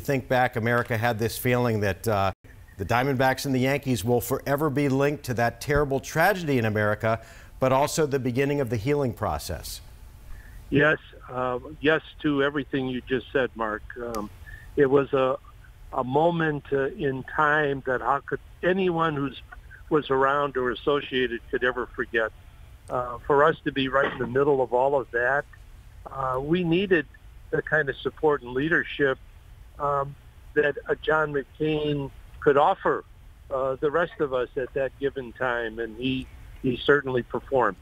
think back, America had this feeling that the Diamondbacks and the Yankees will forever be linked to that terrible tragedy in America, but also the beginning of the healing process. Yes, yes to everything you just said, Mark. It was a moment in time that how could anyone who was around or associated could ever forget. For us to be right in the middle of all of that, we needed the kind of support and leadership that John McCain could offer the rest of us at that given time, and he certainly performed.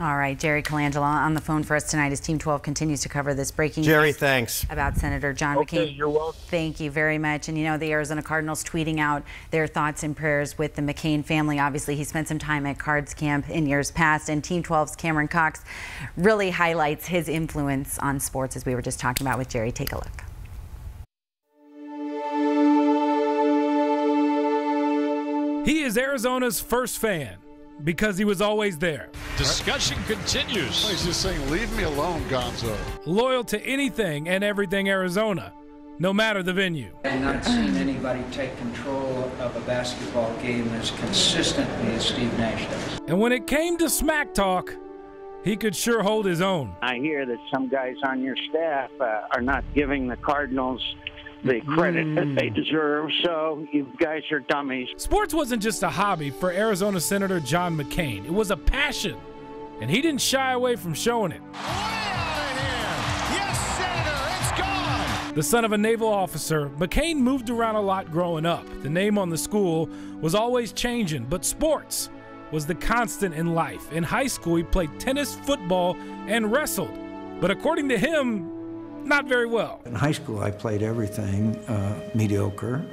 All right, Jerry Colangelo on the phone for us tonight as Team 12 continues to cover this breaking Jerry, news thanks. About Senator John Okay, McCain. you're welcome. Thank you very much. And you know, the Arizona Cardinals tweeting out their thoughts and prayers with the McCain family. Obviously, he spent some time at Cards Camp in years past, and Team 12's Cameron Cox really highlights his influence on sports, as we were just talking about with Jerry. Take a look. He is Arizona's first fan because he was always there. Discussion continues. He's just saying, leave me alone, Gonzo. Loyal to anything and everything Arizona, no matter the venue. I've not seen anybody take control of a basketball game as consistently as Steve Nash does. And when it came to smack talk, he could sure hold his own. I hear that some guys on your staff are not giving the Cardinals the credit that they deserve, so you guys are dummies. Sports wasn't just a hobby for Arizona Senator John McCain. It was a passion, and he didn't shy away from showing it. Way out of here. Yes, Senator, it's gone. The son of a naval officer, McCain moved around a lot growing up. The name on the school was always changing, but sports was the constant in life. In high school, he played tennis, football, and wrestled. But according to him, not very well. In high school, I played everything mediocre,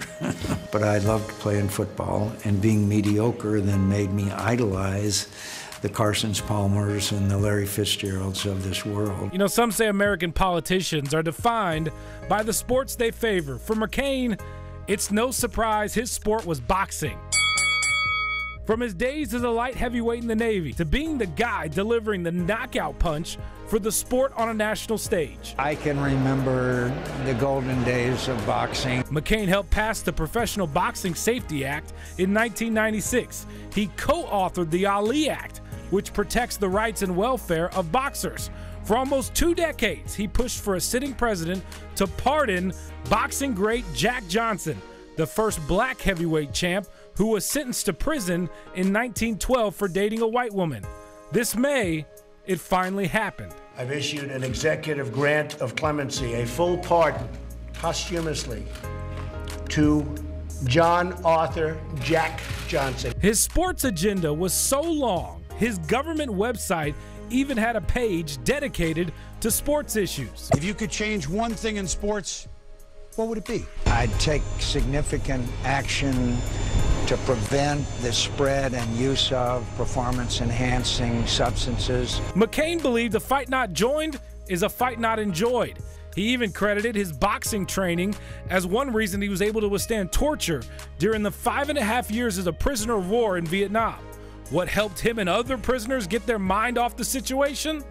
but I loved playing football, and being mediocre then made me idolize the Carsons Palmers and the Larry Fitzgeralds of this world. You know, some say American politicians are defined by the sports they favor. For McCain, it's no surprise his sport was boxing. From his days as a light heavyweight in the Navy to being the guy delivering the knockout punch for the sport on a national stage. I can remember the golden days of boxing. McCain helped pass the Professional Boxing Safety Act in 1996. He co-authored the Ali Act, which protects the rights and welfare of boxers. For almost 2 decades, he pushed for a sitting president to pardon boxing great Jack Johnson, the first black heavyweight champ who was sentenced to prison in 1912 for dating a white woman. This May, it finally happened. I've issued an executive grant of clemency, a full pardon, posthumously, to John Arthur Jack Johnson. His sports agenda was so long, his government website even had a page dedicated to sports issues. If you could change one thing in sports, what would it be? I'd take significant action to prevent the spread and use of performance-enhancing substances. McCain believed a fight not joined is a fight not enjoyed. He even credited his boxing training as one reason he was able to withstand torture during the 5.5 years as a prisoner of war in Vietnam. What helped him and other prisoners get their mind off the situation?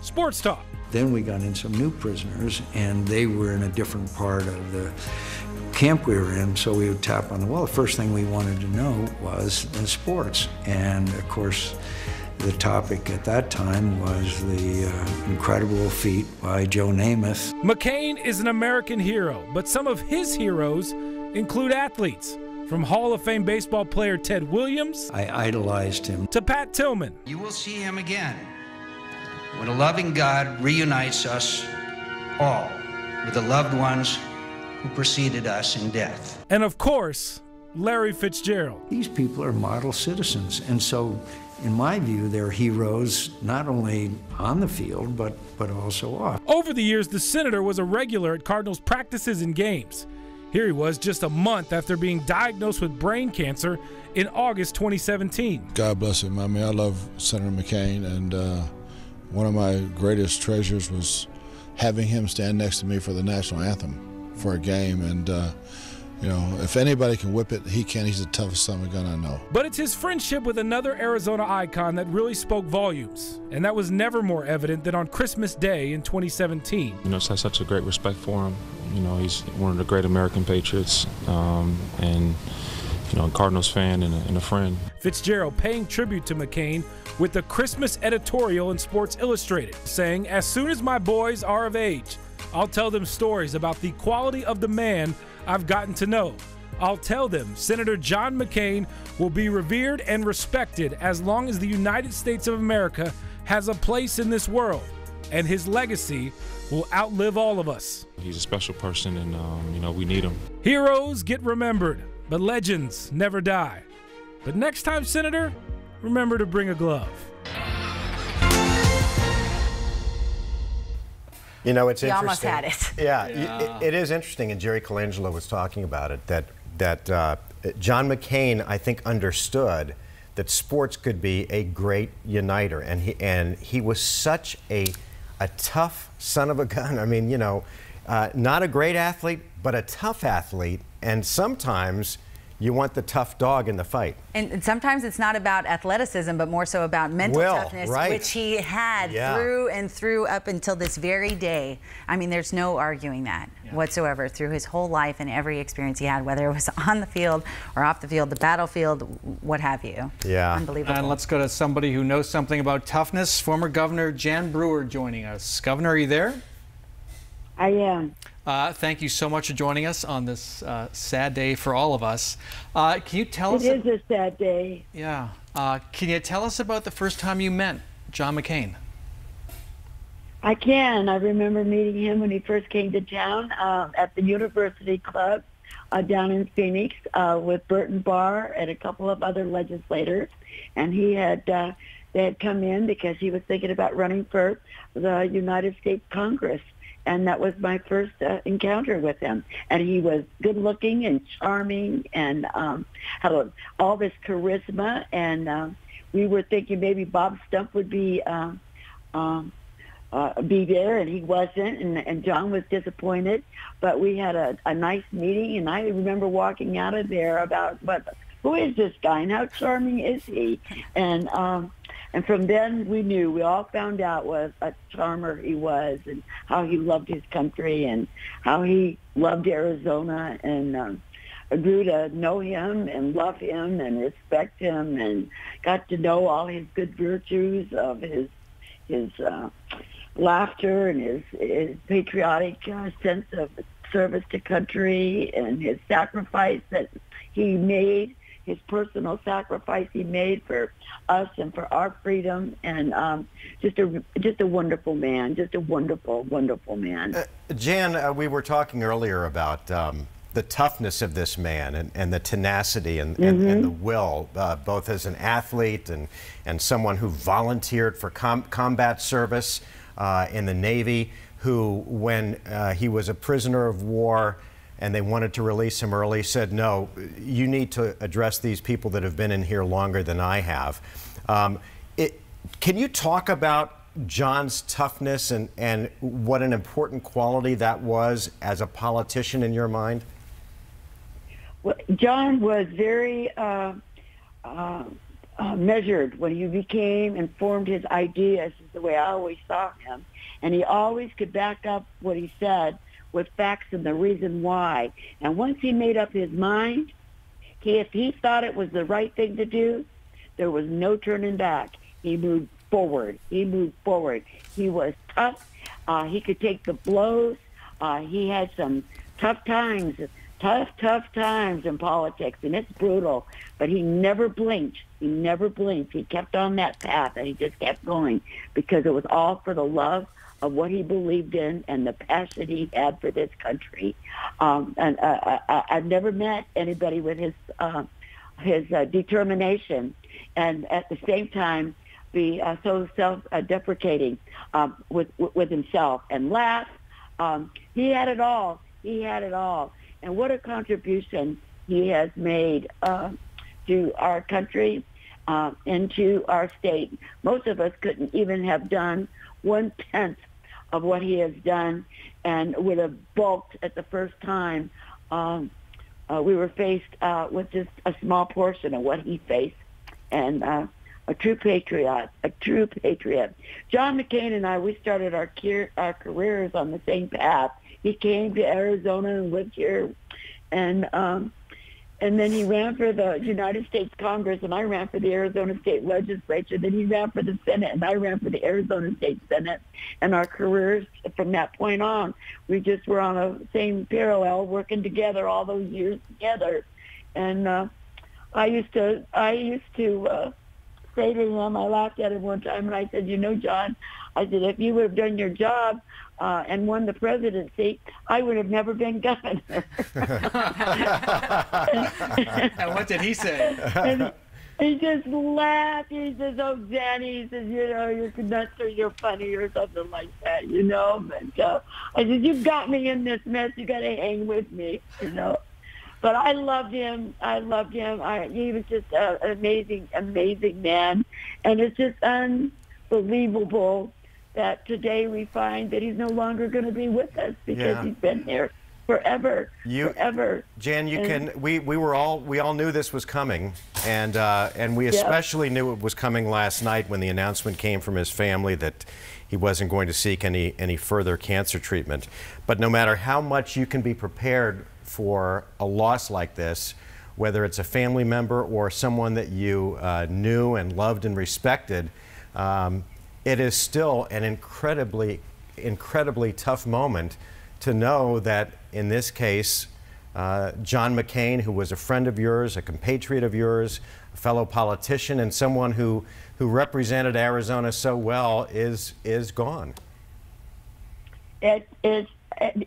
Sports talk. Then we got in some new prisoners, and they were in a different part of the camp we were in, so we would tap on the wall. The first thing we wanted to know was the sports. And of course, the topic at that time was the incredible feat by Joe Namath. McCain is an American hero, but some of his heroes include athletes. From Hall of Fame baseball player Ted Williams, I idolized him, to Pat Tillman. You will see him again when a loving God reunites us all with the loved ones who preceded us in death. And of course, Larry Fitzgerald. These people are model citizens, and so in my view, they're heroes not only on the field, but also off. Over the years, the senator was a regular at Cardinals practices and games. Here he was just a month after being diagnosed with brain cancer in August 2017. God bless him. I mean, I love Senator McCain, and one of my greatest treasures was having him stand next to me for the national anthem for a game, and You know, if anybody can whip it, he can. He's the toughest son of a gun I know. But it's his friendship with another Arizona icon that really spoke volumes, and that was never more evident than on Christmas Day in 2017. You know, I have such a great respect for him. You know, he's one of the great American patriots, and you know, a Cardinals fan and a friend. Fitzgerald paying tribute to McCain with a Christmas editorial in Sports Illustrated, saying, "As soon as my boys are of age, I'll tell them stories about the quality of the man I've gotten to know. I'll tell them Senator John McCain will be revered and respected as long as the United States of America has a place in this world, and his legacy will outlive all of us." He's a special person, and you know, we need him. Heroes get remembered, but legends never die. But next time, Senator, remember to bring a glove. You know, it's he interesting. Almost had it. Yeah. It is interesting, and Jerry Colangelo was talking about it, that John McCain, I think, understood that sports could be a great uniter, and he was such a tough son of a gun. I mean, you know, not a great athlete, but a tough athlete, and sometimes you want the tough dog in the fight. And sometimes it's not about athleticism, but more so about mental toughness, which he had through and through up until this very day. I mean, there's no arguing that whatsoever through his whole life and every experience he had, whether it was on the field or off the field, the battlefield, what have you. Yeah. Unbelievable. And let's go to somebody who knows something about toughness. Former Governor Jan Brewer joining us. Governor, are you there? I am. Thank you so much for joining us on this sad day for all of us. Can you tell us? It is a sad day. Yeah. Can you tell us about the first time you met John McCain? I can. I remember meeting him when he first came to town at the University Club down in Phoenix with Burton Barr and a couple of other legislators. And he had they had come in because he was thinking about running for the United States Congress. And that was my first encounter with him. And he was good-looking and charming and had all this charisma. And we were thinking maybe Bob Stump would be there, and he wasn't. And John was disappointed. But we had a nice meeting, and I remember walking out of there about, who is this guy and how charming is he? And from then we all found out what a charmer he was and how he loved his country and how he loved Arizona, and grew to know him and love him and respect him, and got to know all his good virtues of his laughter and his patriotic sense of service to country, and his sacrifice that he made, his personal sacrifice he made for us and for our freedom, and just a wonderful man, just a wonderful, wonderful man. Jan, we were talking earlier about the toughness of this man and the tenacity and the will, both as an athlete and someone who volunteered for combat service in the Navy, who, when he was a prisoner of war and they wanted to release him early, said, no, you need to address these people that have been in here longer than I have. Can you talk about John's toughness and what an important quality that was as a politician in your mind? Well, John was very measured when he became and formed his ideas, is the way I always saw him. And he always could back up what he said with facts and the reason why. And once he made up his mind, if he thought it was the right thing to do, there was no turning back. He moved forward. He moved forward. He was tough. He could take the blows. He had some tough times in politics, and it's brutal. But he never blinked. He never blinked. He kept on that path, and he just kept going because it was all for the love of what he believed in and the passion he had for this country. And I've never met anybody with his determination, and at the same time be so self-deprecating with himself and laugh. He had it all. He had it all. And what a contribution he has made to our country and to our state. Most of us couldn't even have done 1/10 of what he has done, and would have balked at the first time we were faced with just a small portion of what he faced, and a true patriot. John McCain and I, we started our careers on the same path. He came to Arizona and lived here, and then he ran for the United States Congress, and I ran for the Arizona State Legislature. Then he ran for the Senate, and I ran for the Arizona State Senate. And our careers from that point on, we just were on the same parallel, working together all those years together. And I used to say to him, I laughed at him one time, and I said, John, I said, if you would have done your job and won the presidency, I would have never been governor. And what did he say? And he just laughed. He says, oh, Danny, he says, you're nuts or you're funny or something like that, But I said, you've got me in this mess. You got to hang with me, But I loved him. He was just an amazing, amazing man. And it's just unbelievable that today we find that he's no longer going to be with us because he's been there forever. Jan, we all knew this was coming, and we especially knew it was coming last night when the announcement came from his family that he wasn't going to seek any further cancer treatment. But no matter how much you can be prepared for a loss like this, whether it's a family member or someone that you knew and loved and respected, it is still an incredibly tough moment to know that in this case, John McCain, who was a friend of yours, a compatriot of yours, a fellow politician, and someone who represented Arizona so well, is gone. It is,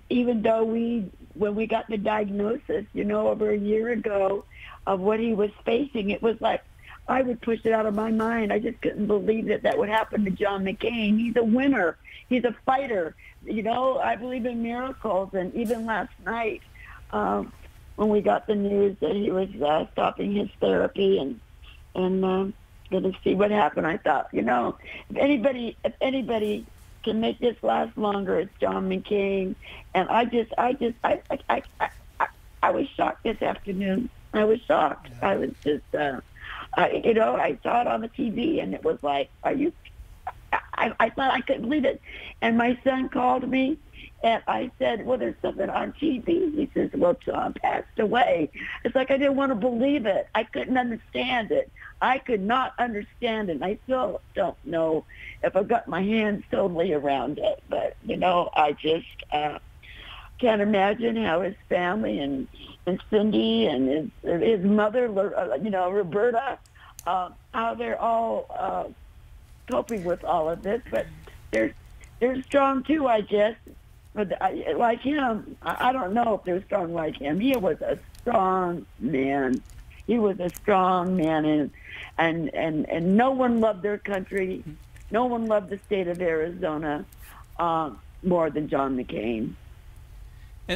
even though when we got the diagnosis, over a year ago of what he was facing, it was like I would push it out of my mind. I just couldn't believe that would happen to John McCain. He's a winner. He's a fighter. I believe in miracles. And even last night, when we got the news that he was stopping his therapy and going to see what happened, I thought, if anybody can make this last longer, it's John McCain. And I was shocked this afternoon. I was shocked. I was just, I saw it on the TV, and it was like, I thought I couldn't believe it. And my son called me, and I said, well, there's something on TV. He says, well, John passed away. It's like I didn't want to believe it. I couldn't understand it. I could not understand it. And I still don't know if I've got my hands totally around it. But, I just can't imagine how his family and Cindy and his mother, Roberta, how they're all coping with all of this. But they're strong too, I guess. But like him, I don't know if they're strong like him. He was a strong man. He was a strong man, and no one loved their country. No one loved the state of Arizona more than John McCain.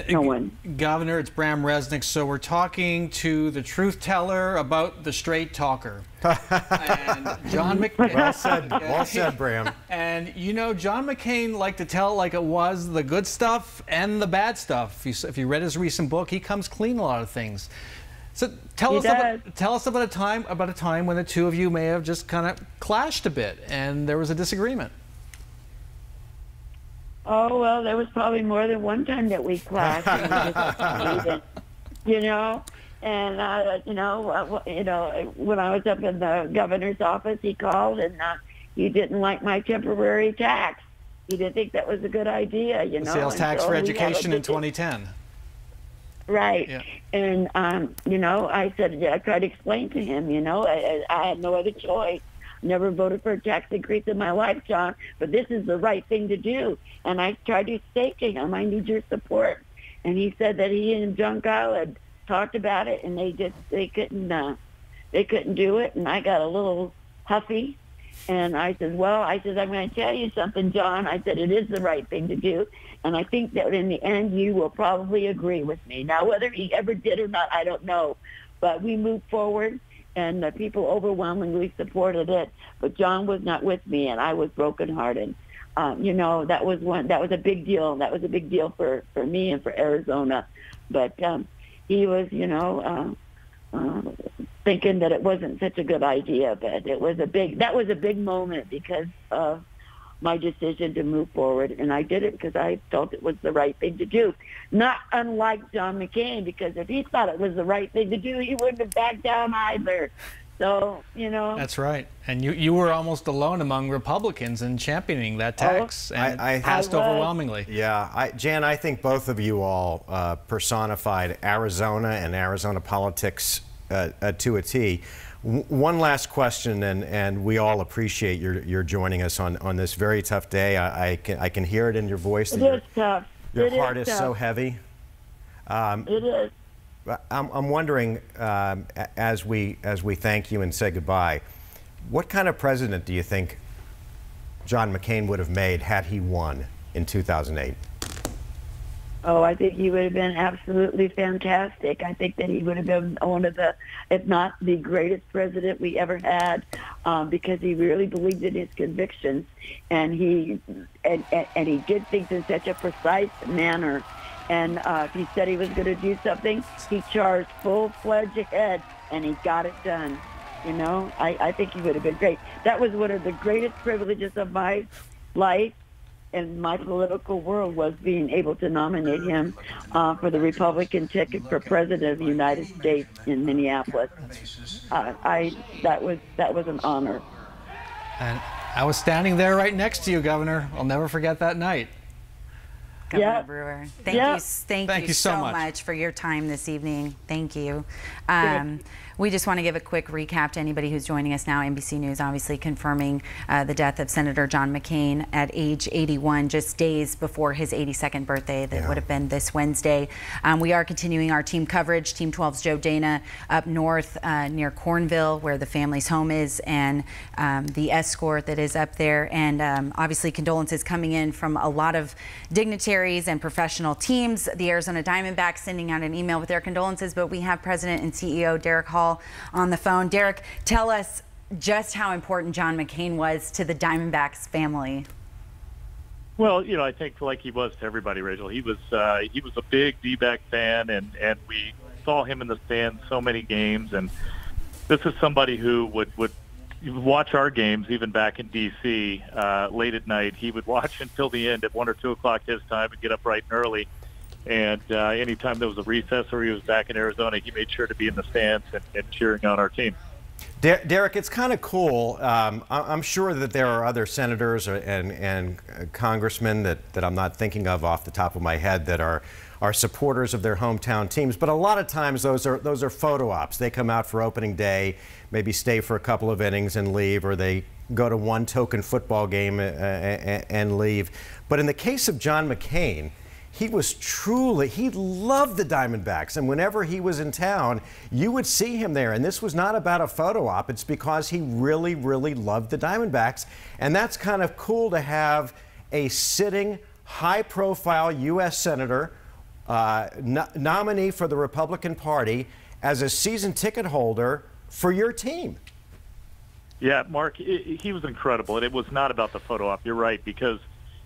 No one. Governor, it's Bram Resnick. So we're talking to the truth teller about the straight talker. And John McCain. Well said, Bram. And John McCain liked to tell like it was the good stuff and the bad stuff. If you read his recent book, he comes clean a lot of things. So tell us about a time when the two of you may have just kind of clashed a bit and there was a disagreement. Oh, well, there was probably more than one time that we clashed. And, when I was up in the governor's office, he called and he didn't like my temporary tax. He didn't think that was a good idea, The sales tax for education in 2010. Right. Yeah. And, I said, I tried to explain to him, I had no other choice. Never voted for a tax increase in my life, John, but this is the right thing to do. And I tried to say to him, I need your support. And he said that he and John Kyle had talked about it, and they couldn't do it. And I got a little huffy. And I said, I'm going to tell you something, John. I said, it is the right thing to do. And I think that in the end, you will probably agree with me. Now, whether he ever did or not, I don't know. But we moved forward. And people overwhelmingly supported it, but John was not with me, and I was brokenhearted. That was a big deal. That was a big deal for me and for Arizona. But he was, thinking that it wasn't such a good idea. But that was a big moment because of my decision to move forward, and I did it because I felt it was the right thing to do. Not unlike John McCain, because if he thought it was the right thing to do, he wouldn't have backed down either. So, That's right. And you were almost alone among Republicans in championing that tax, and I passed overwhelmingly. Yeah, Jan, I think both of you all personified Arizona and Arizona politics to a T. One last question, and we all appreciate your joining us on this very tough day. I can hear it in your voice. It is tough. Your heart is so heavy. It is. I'm wondering, as we thank you and say goodbye, what kind of president do you think John McCain would have made had he won in 2008? Oh, I think he would have been absolutely fantastic. I think that he would have been one of the, if not the greatest president we ever had, because he really believed in his convictions, and he did things in such a precise manner. And if he said he was going to do something, he charged full-fledged ahead, and he got it done. I think he would have been great. That was one of the greatest privileges of my life in my political world, was being able to nominate him for the Republican ticket for President of the United States in Minneapolis. That was an honor. And I was standing there right next to you, Governor. I'll never forget that night. Governor Brewer, thank you so much for your time this evening. Thank you. We just want to give a quick recap to anybody who's joining us now. NBC News obviously confirming the death of Senator John McCain at age 81, just days before his 82nd birthday. That would have been this Wednesday. We are continuing our team coverage. Team 12's Joe Dana up north near Cornville, where the family's home is, and the escort that is up there. And obviously condolences coming in from a lot of dignitaries and professional teams. The Arizona Diamondbacks sending out an email with their condolences, but we have President and CEO Derek Hall on the phone. Derek, tell us just how important John McCain was to the Diamondbacks family. Well, I think like he was to everybody, Rachel. He was a big D-back fan, and we saw him in the stands so many games. And this is somebody who would watch our games even back in D.C. Late at night. He would watch until the end at 1 or 2 o'clock his time and get up bright and early. And anytime there was a recess or he was back in Arizona, he made sure to be in the stands and cheering on our team. Derek, it's kind of cool. I'm sure that there are other senators and congressmen that I'm not thinking of off the top of my head that are supporters of their hometown teams. But a lot of times those are photo ops. They come out for opening day, maybe stay for a couple of innings and leave, or they go to one token football game and leave. But in the case of John McCain, he loved the Diamondbacks, and whenever he was in town, you would see him there. And this was not about a photo op. It's because he really, really loved the Diamondbacks. And that's kind of cool to have a sitting, high-profile U.S. Senator, nominee for the Republican Party, as a season ticket holder for your team. Yeah, Mark, he was incredible. And it was not about the photo op. You're right, because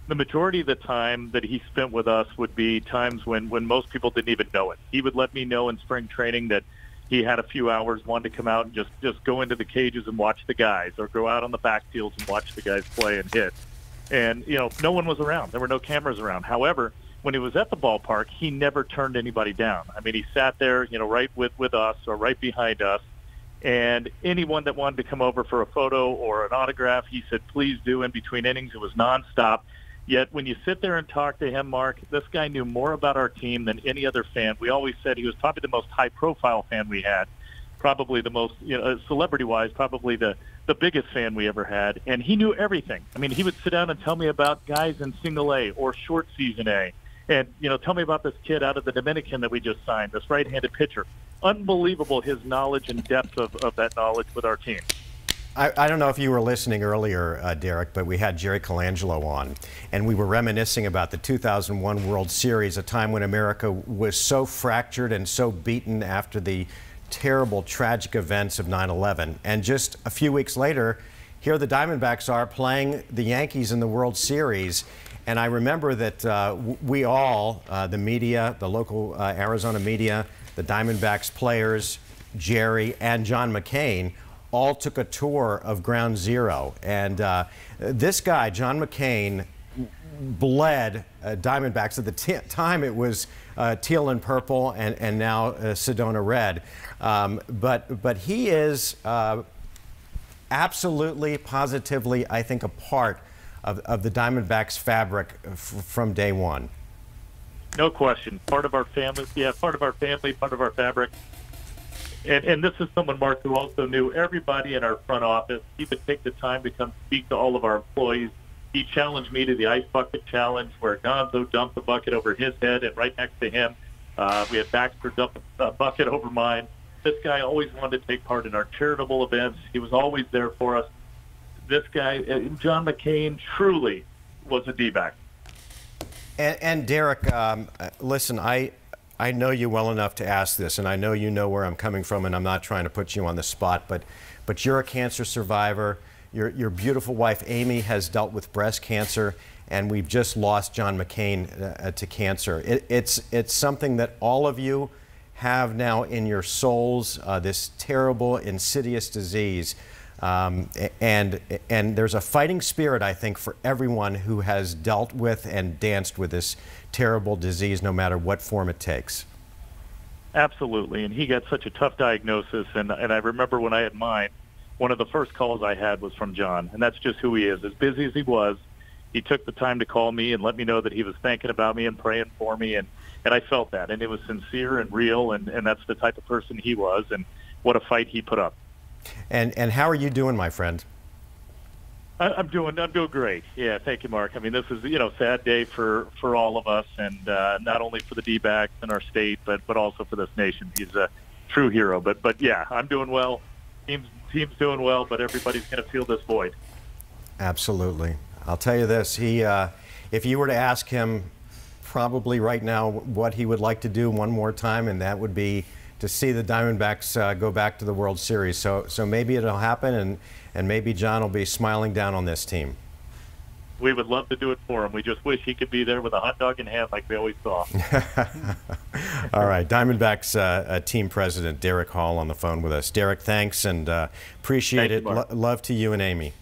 the majority of the time that he spent with us would be times when most people didn't even know it. He would let me know in spring training that he had a few hours, wanted to come out and just go into the cages and watch the guys, or go out on the backfields and watch the guys play and hit. And, no one was around. There were no cameras around. However, when he was at the ballpark, he never turned anybody down. I mean, he sat there, right with us or right behind us. And anyone that wanted to come over for a photo or an autograph, he said, please do in between innings. It was nonstop. Yet when you sit there and talk to him, Mark, this guy knew more about our team than any other fan. We always said he was probably the most high-profile fan we had, probably the most, celebrity-wise, probably the biggest fan we ever had. And he knew everything. I mean, he would sit down and tell me about guys in single A or short season A. And, tell me about this kid out of the Dominican that we just signed, this right-handed pitcher. Unbelievable, his knowledge and depth of that knowledge with our team. I don't know if you were listening earlier, Derek, but we had Jerry Colangelo on, and we were reminiscing about the 2001 World Series, a time when America was so fractured and so beaten after the terrible, tragic events of 9/11. And just a few weeks later, here the Diamondbacks are playing the Yankees in the World Series. And I remember that we all, the media, the local Arizona media, the Diamondbacks players, Jerry, and John McCain all took a tour of Ground Zero. And this guy, John McCain, bled Diamondbacks. At the time, it was teal and purple, and now Sedona red. But he is absolutely, positively, I think, a part of the Diamondbacks fabric from day one. No question. Part of our family, part of our family, part of our fabric. And this is someone, Mark, who also knew everybody in our front office. He would take the time to come speak to all of our employees. He challenged me to the ice bucket challenge, where Gonzo dumped the bucket over his head, and right next to him, we had Baxter dump a bucket over mine. This guy always wanted to take part in our charitable events. He was always there for us. This guy, John McCain, truly was a D-back. And Derek, listen, I know you well enough to ask this, and I know you know where I'm coming from, and I'm not trying to put you on the spot, but you're a cancer survivor. Your beautiful wife, Amy, has dealt with breast cancer, and we've just lost John McCain to cancer. It's something that all of you have now in your souls, this terrible, insidious disease. And there's a fighting spirit, I think, for everyone who has dealt with and danced with this terrible disease, no matter what form it takes. Absolutely, and he got such a tough diagnosis, and I remember when I had mine, one of the first calls I had was from John, and that's just who he is. As busy as he was, he took the time to call me and let me know that he was thinking about me and praying for me, and I felt that, and it was sincere and real, and that's the type of person he was, and what a fight he put up. And how are you doing, my friend? I'm doing great. Yeah, thank you, Mark. I mean, this is sad day for all of us, and not only for the D-backs in our state, but also for this nation. He's a true hero. But yeah, I'm doing well. Team's doing well, but everybody's going to feel this void. Absolutely. I'll tell you this: if you were to ask him, probably right now, what he would like to do one more time, and that would be to see the Diamondbacks go back to the World Series. So maybe it'll happen, and maybe John will be smiling down on this team. We would love to do it for him. We just wish he could be there with a hot dog in hand like we always saw. All right, Diamondbacks team president Derek Hall on the phone with us. Derek, thanks, and appreciate it. Love to you and Amy.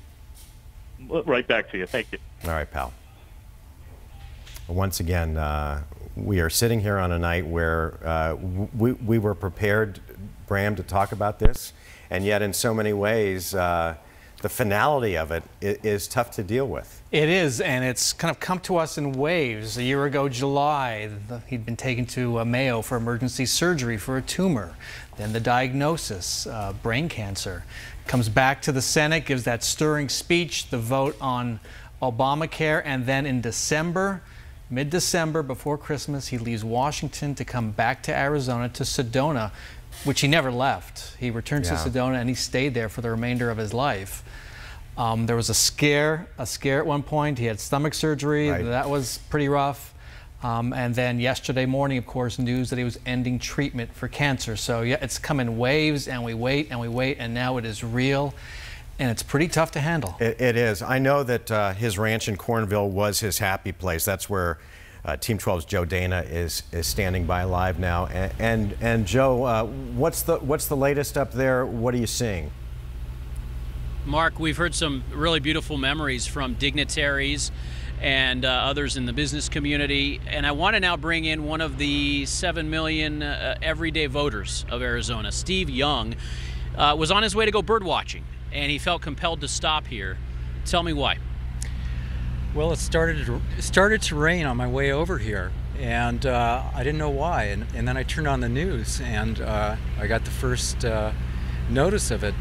Right back to you. Thank you. All right, pal. Once again, we are sitting here on a night where we were prepared, Bram, to talk about this, and yet in so many ways, the finality of it is tough to deal with. It is, and it's kind of come to us in waves. A year ago, July, he'd been taken to Mayo for emergency surgery for a tumor. Then the diagnosis, brain cancer. Comes back to the Senate, gives that stirring speech, the vote on Obamacare, and then in December, mid-December, before Christmas, he leaves Washington to come back to Arizona, to Sedona, which he never left. He returned to Sedona, and he stayed there for the remainder of his life. There was a scare at one point. He had stomach surgery. Right. That was pretty rough. And then yesterday morning, of course, news that he was ending treatment for cancer. So yeah, it's come in waves, and we wait, and now it is real. And it's pretty tough to handle. It is. I know that his ranch in Cornville was his happy place. That's where Team 12's Joe Dana is standing by live now. And Joe, what's the latest up there? What are you seeing? Mark, we've heard some really beautiful memories from dignitaries and others in the business community. And I want to now bring in one of the 7 million everyday voters of Arizona. Steve Young was on his way to go bird watching, and he felt compelled to stop here. Tell me why. Well, it started to rain on my way over here, and I didn't know why. And then I turned on the news, and I got the first notice of it.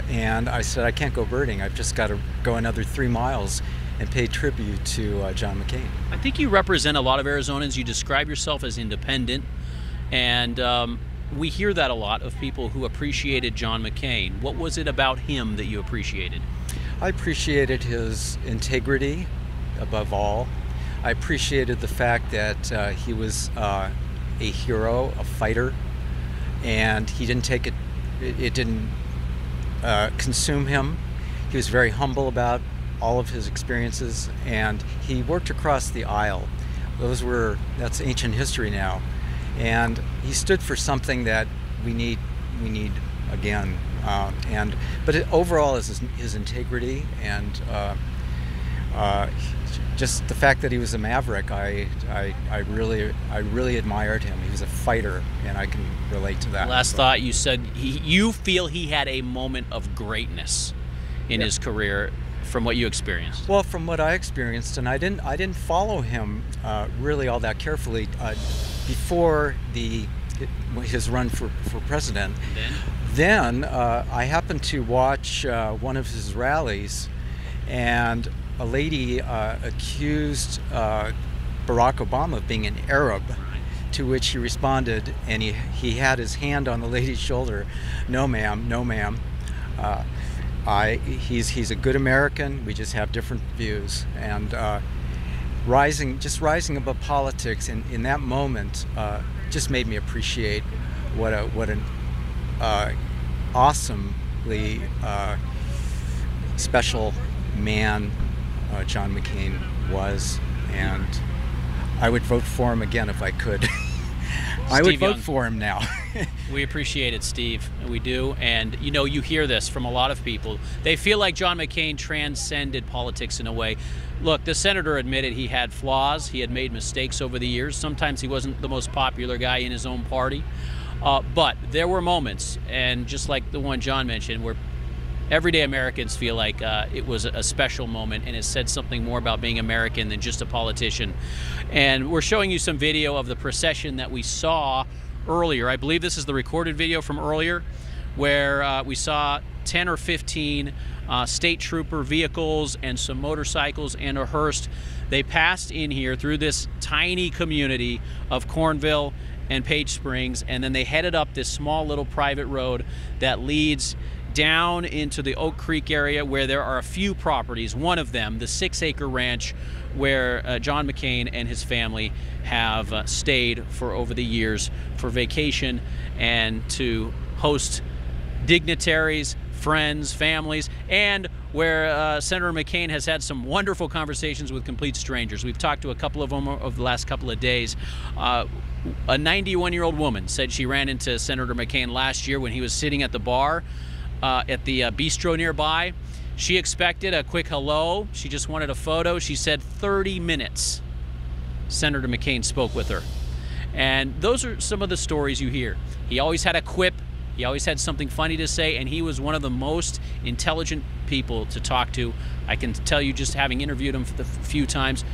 And I said, I can't go birding. I've just got to go another 3 miles and pay tribute to John McCain. I think you represent a lot of Arizonans. You describe yourself as independent, and we hear that a lot of people who appreciated John McCain. What was it about him that you appreciated? I appreciated his integrity above all. I appreciated the fact that he was a hero, a fighter, and he didn't take it, it didn't consume him. He was very humble about all of his experiences, and he worked across the aisle. That's ancient history now. and he stood for something that we need again. But overall, is his integrity and just the fact that he was a maverick. I really admired him. He was a fighter, and I can relate to that. Last thought, you said you feel he had a moment of greatness in his career from what you experienced. Well, from what I experienced, and I didn't follow him really all that carefully before his run for president. Then I happened to watch one of his rallies, and a lady accused Barack Obama of being an Arab, to which he responded, and he had his hand on the lady's shoulder. No, ma'am. No, ma'am. He's a good American. We just have different views. And rising above politics in that moment just made me appreciate what an awesomely special man John McCain was, and I would vote for him again if I could. I would vote for him now. We appreciate it, Steve. We do. And, you know, you hear this from a lot of people. They feel like John McCain transcended politics in a way. Look, the senator admitted he had flaws. He had made mistakes over the years. Sometimes he wasn't the most popular guy in his own party. But there were moments, and just like the one John mentioned, where everyday Americans feel like it was a special moment, and it said something more about being American than just a politician. And we're showing you some video of the procession that we saw earlier. I believe this is the recorded video from earlier, where we saw 10 or 15 state trooper vehicles and some motorcycles and a hearse. They passed in here through this tiny community of Cornville and Page Springs, and then they headed up this small little private road that leads down into the Oak Creek area, where there are a few properties. One of them, the 6-acre ranch, where John McCain and his family have stayed for over the years for vacation and to host dignitaries, friends, families, and where Senator McCain has had some wonderful conversations with complete strangers. We've talked to a couple of them over the last couple of days. A 91-year-old woman said she ran into Senator McCain last year when he was sitting at the bar at the bistro nearby. She expected a quick hello. She just wanted a photo. She said 30 minutes Senator McCain spoke with her. And those are some of the stories you hear. He always had a quip. He always had something funny to say, and he was one of the most intelligent people to talk to. I can tell you, just having interviewed him for the few times,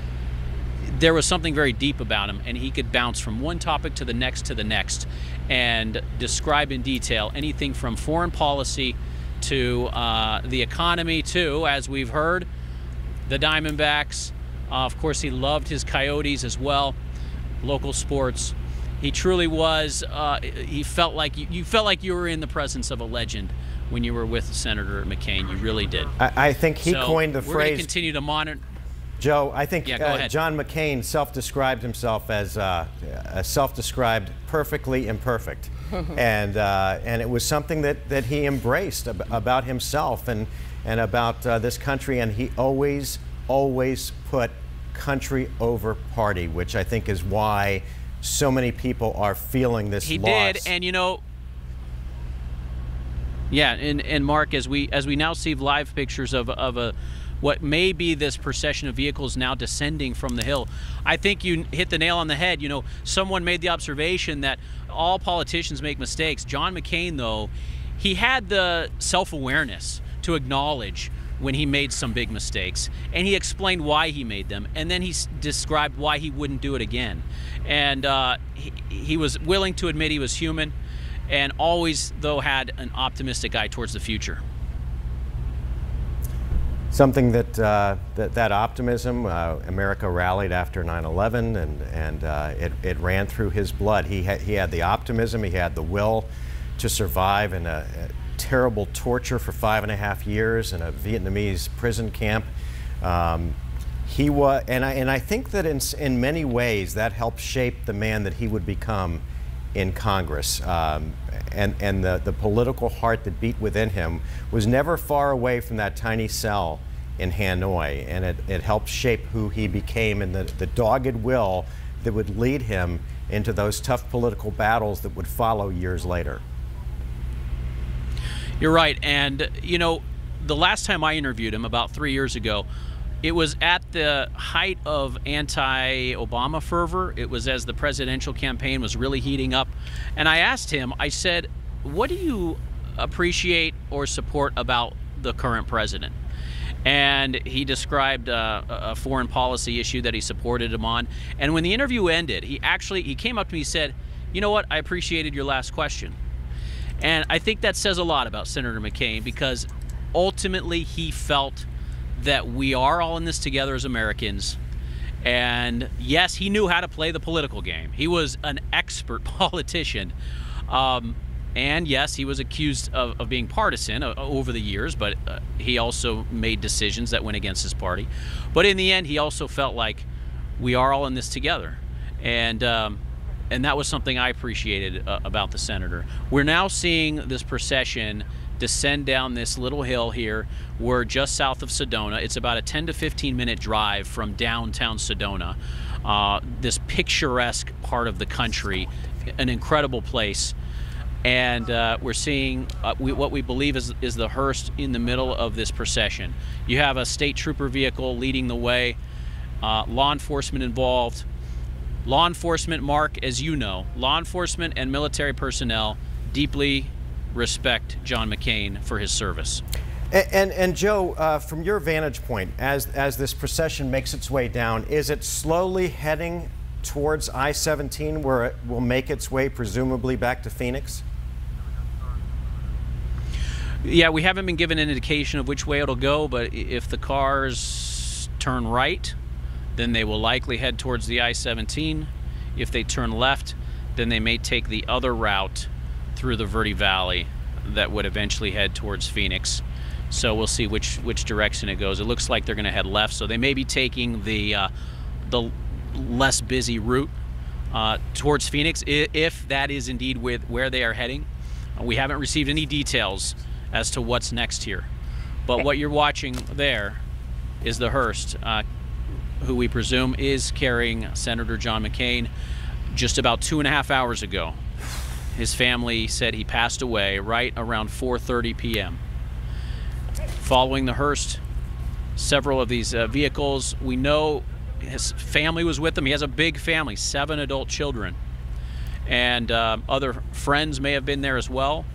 there was something very deep about him, and he could bounce from one topic to the next and describe in detail anything from foreign policy to the economy to, as we've heard, the Diamondbacks. Of course, he loved his Coyotes as well, local sports. He truly was, he felt like you felt like you were in the presence of a legend when you were with Senator McCain. You really did. I think he coined the phrase. We're going to continue to monitor. Joe, I think yeah, John McCain self-described himself as self-described perfectly imperfect, and it was something that he embraced about himself and about this country, and he always put country over party, which I think is why so many people are feeling this loss. He did, and you know, yeah, and Mark, as we now see live pictures of a what may be this procession of vehicles now descending from the hill, I think you hit the nail on the head. You know, someone made the observation that all politicians make mistakes. John McCain, though, he had the self-awareness to acknowledge when he made some big mistakes, and he explained why he made them, and then he described why he wouldn't do it again. And he was willing to admit he was human, and always, though, had an optimistic eye towards the future. Something that optimism, America rallied after 9/11, and it ran through his blood. He had the optimism, he had the will to survive in a terrible torture for 5.5 years in a Vietnamese prison camp. He was, and I think that in many ways that helped shape the man that he would become in Congress. And the political heart that beat within him was never far away from that tiny cell in Hanoi, and it helped shape who he became and the dogged will that would lead him into those tough political battles that would follow years later. You're right. And, you know, the last time I interviewed him, about 3 years ago, it was at the height of anti-Obama fervor. It was as the presidential campaign was really heating up. And I asked him, I said, what do you appreciate or support about the current president? And he described a foreign policy issue that he supported him on. And when the interview ended, he came up to me and said, you know what, I appreciated your last question. And I think that says a lot about Senator McCain, because ultimately he felt that we are all in this together as Americans. And yes, he knew how to play the political game. He was an expert politician. And yes, he was accused of being partisan over the years, but he also made decisions that went against his party. But in the end, he also felt like we are all in this together. And that was something I appreciated about the senator. We're now seeing this procession descend down this little hill here. We're just south of Sedona. It's about a 10 to 15 minute drive from downtown Sedona, this picturesque part of the country, an incredible place. And we're seeing what we believe is the hearse in the middle of this procession. You have a state trooper vehicle leading the way, law enforcement involved. Law enforcement, Mark, as you know, law enforcement and military personnel deeply respect John McCain for his service. And Joe, from your vantage point, as this procession makes its way down, is it slowly heading towards I-17 where it will make its way presumably back to Phoenix? Yeah, we haven't been given an indication of which way it'll go, but if the cars turn right, then they will likely head towards the I-17. If they turn left, then they may take the other route through the Verde Valley that would eventually head towards Phoenix. So we'll see which direction it goes. It looks like they're going to head left, so they may be taking the less busy route towards Phoenix, if that is indeed where they are heading. We haven't received any details as to what's next here. But what you're watching there is the hearse, who we presume is carrying Senator John McCain. Just about 2.5 hours ago, his family said he passed away right around 4:30 p.m. Following the hearse, several of these vehicles, we know his family was with him. He has a big family, 7 adult children. And other friends may have been there as well.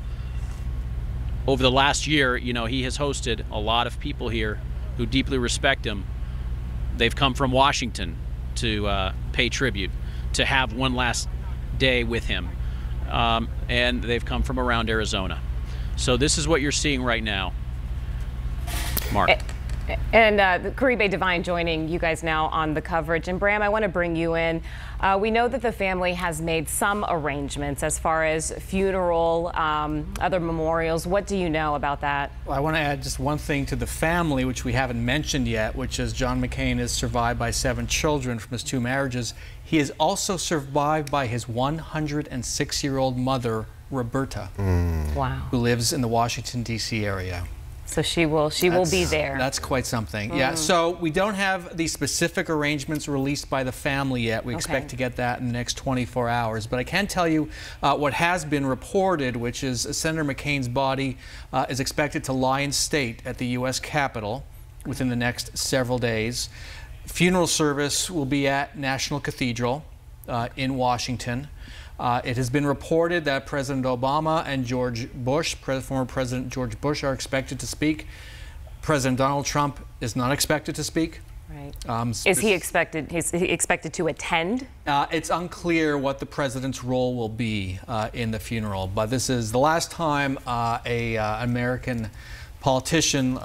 Over the last year, you know, he has hosted a lot of people here who deeply respect him. They've come from Washington to pay tribute, to have one last day with him. And they've come from around Arizona. So this is what you're seeing right now. Mark. And Caribe Divine joining you guys now on the coverage. And Bram, I want to bring you in. We know that the family has made some arrangements as far as funeral, other memorials. What do you know about that? Well, I want to add just one thing to the family, which we haven't mentioned yet, which is John McCain is survived by 7 children from his 2 marriages. He is also survived by his 106-year-old mother, Roberta, wow, who lives in the Washington, D.C. area. So she will be there. That's quite something. Yeah, so we don't have the specific arrangements released by the family yet. We expect to get that in the next 24 hours. But I can tell you what has been reported, which is Senator McCain's body is expected to lie in state at the U.S. Capitol within the next several days. Funeral service will be at National Cathedral in Washington. It has been reported that President Obama and George Bush, former President George Bush, are expected to speak. President Donald Trump is not expected to speak. Right. Is he expected to attend? It's unclear what the president's role will be in the funeral, but this is the last time an American politician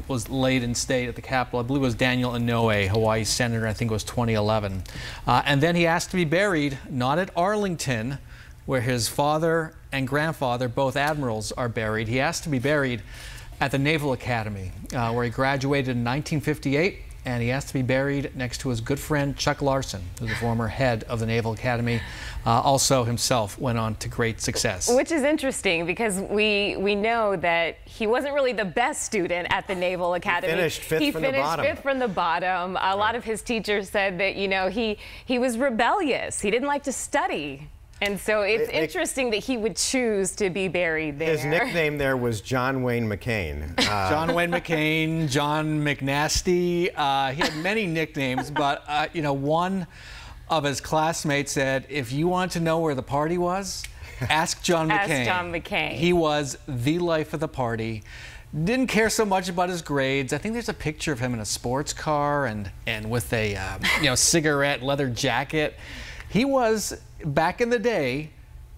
was laid in state at the Capitol. I believe it was Daniel Inouye, Hawaii senator. I think it was 2011. And then he asked to be buried, not at Arlington, where his father and grandfather, both admirals, are buried. He asked to be buried at the Naval Academy, where he graduated in 1958 and he asked to be buried next to his good friend Chuck Larson, who's the former head of the Naval Academy. Also himself went on to great success. Which is interesting because we know that he wasn't really the best student at the Naval Academy. He finished fifth from the bottom. A lot of his teachers said that, you know, he was rebellious. He didn't like to study. And so it's interesting that he would choose to be buried there. His nickname there was John Wayne McCain. John Wayne McCain, John McNasty. He had many nicknames, but you know, one of his classmates said, if you want to know where the party was, ask John McCain. Ask John McCain. He was the life of the party. Didn't care so much about his grades. I think there's a picture of him in a sports car and with a you know, cigarette, leather jacket. He was, back in the day,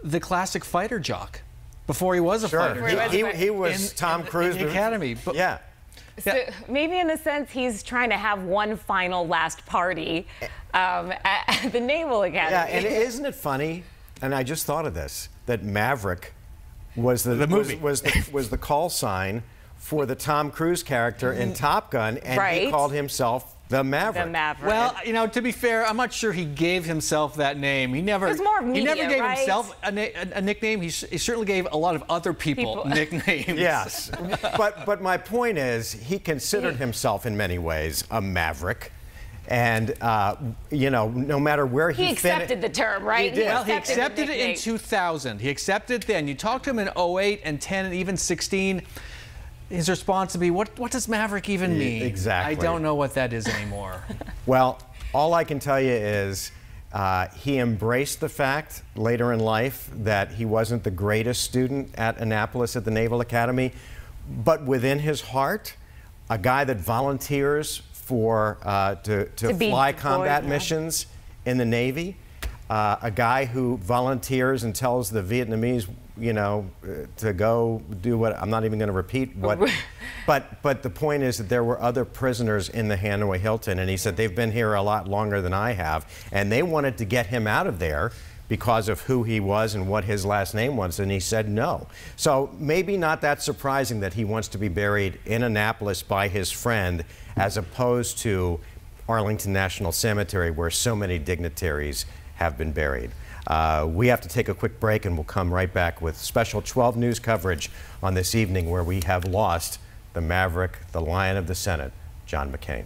the classic fighter jock. Before he was a fighter. He was Tom Cruise. In the Academy. But, yeah. So maybe in a sense he's trying to have one final last party at the Naval Academy. Yeah, and isn't it funny? And I just thought of this, that Maverick was the movie. was the call sign for the Tom Cruise character in Top Gun, and he called himself the Maverick. The Maverick. Well, you know, to be fair, I'm not sure he gave himself that name. He never. It was more media, he never gave right? himself a nickname. He certainly gave a lot of other people nicknames. Yes, but my point is, he considered himself in many ways a maverick. And, you know, no matter where he accepted the term, right? He did. Well, he accepted it in 2000. He accepted it then. You talked to him in 08 and 10 and even 16. His response would be, what does Maverick even mean? Exactly. I don't know what that is anymore. Well, all I can tell you is he embraced the fact later in life that he wasn't the greatest student at Annapolis at the Naval Academy, but within his heart, a guy that volunteers for to fly combat missions in the Navy, a guy who volunteers and tells the Vietnamese, you know, to go do what, I'm not even going to repeat what, but the point is that there were other prisoners in the Hanoi Hilton, and he said they've been here a lot longer than I have, and they wanted to get him out of there because of who he was and what his last name was, and he said no. So maybe not that surprising that he wants to be buried in Annapolis by his friend, as opposed to Arlington National Cemetery, where so many dignitaries have been buried. We have to take a quick break, and we'll come right back with special 12 News coverage on this evening, where we have lost the Maverick, the Lion of the Senate, John McCain.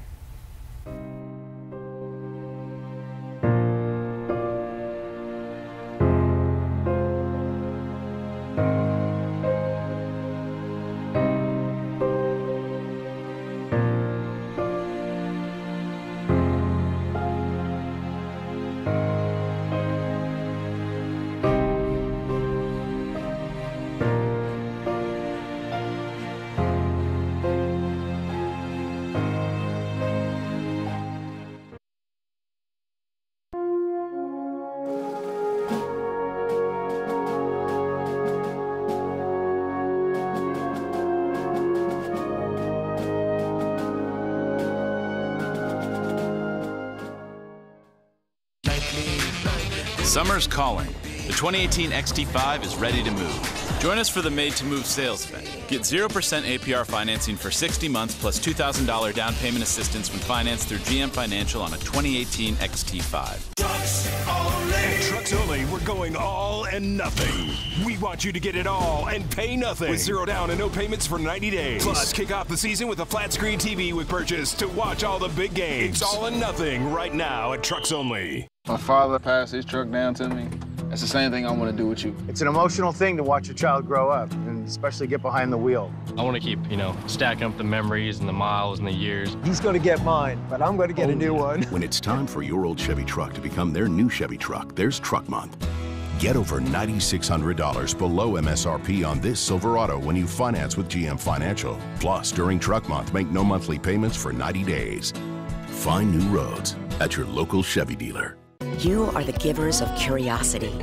Summer's calling. The 2018 XT5 is ready to move. Join us for the Made to Move sales event. Get 0% APR financing for 60 months plus $2,000 down payment assistance when financed through GM Financial on a 2018 XT5. At Trucks Only, we're going all and nothing. We want you to get it all and pay nothing. With 0 down and no payments for 90 days. Plus, kick off the season with a flat screen TV with purchase to watch all the big games. It's all and nothing right now at Trucks Only. My father passed his truck down to me. That's the same thing I want to do with you. It's an emotional thing to watch your child grow up, and especially get behind the wheel. I want to keep, you know, stacking up the memories and the miles and the years. He's going to get mine, but I'm going to get a new one. When it's time for your old Chevy truck to become their new Chevy truck, there's Truck Month. Get over $9,600 below MSRP on this Silverado when you finance with GM Financial. Plus, during Truck Month, make no monthly payments for 90 days. Find new roads at your local Chevy dealer. You are the givers of curiosity,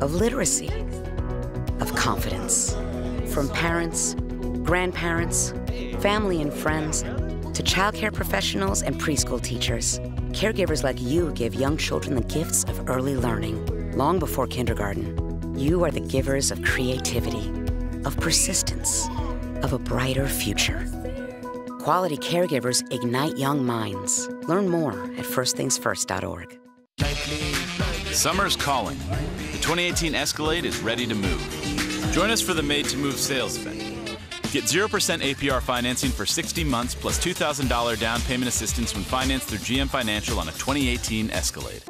of literacy, of confidence. From parents, grandparents, family and friends, to childcare professionals and preschool teachers. Caregivers like you give young children the gifts of early learning, long before kindergarten. You are the givers of creativity, of persistence, of a brighter future. Quality caregivers ignite young minds. Learn more at firstthingsfirst.org. Summer's calling. The 2018 Escalade is ready to move. Join us for the Made to Move sales event. Get 0% APR financing for 60 months plus $2,000 down payment assistance when financed through GM Financial on a 2018 Escalade.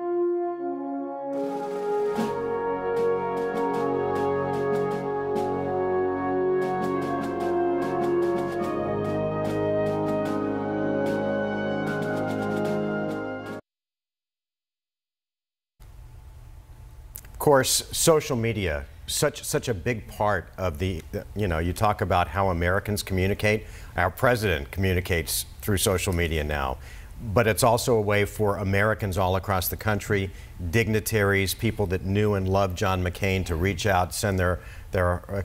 Of course, social media, such a big part of the, you talk about how Americans communicate. Our president communicates through social media now, but it's also a way for Americans all across the country, dignitaries, people that knew and loved John McCain, to reach out, send their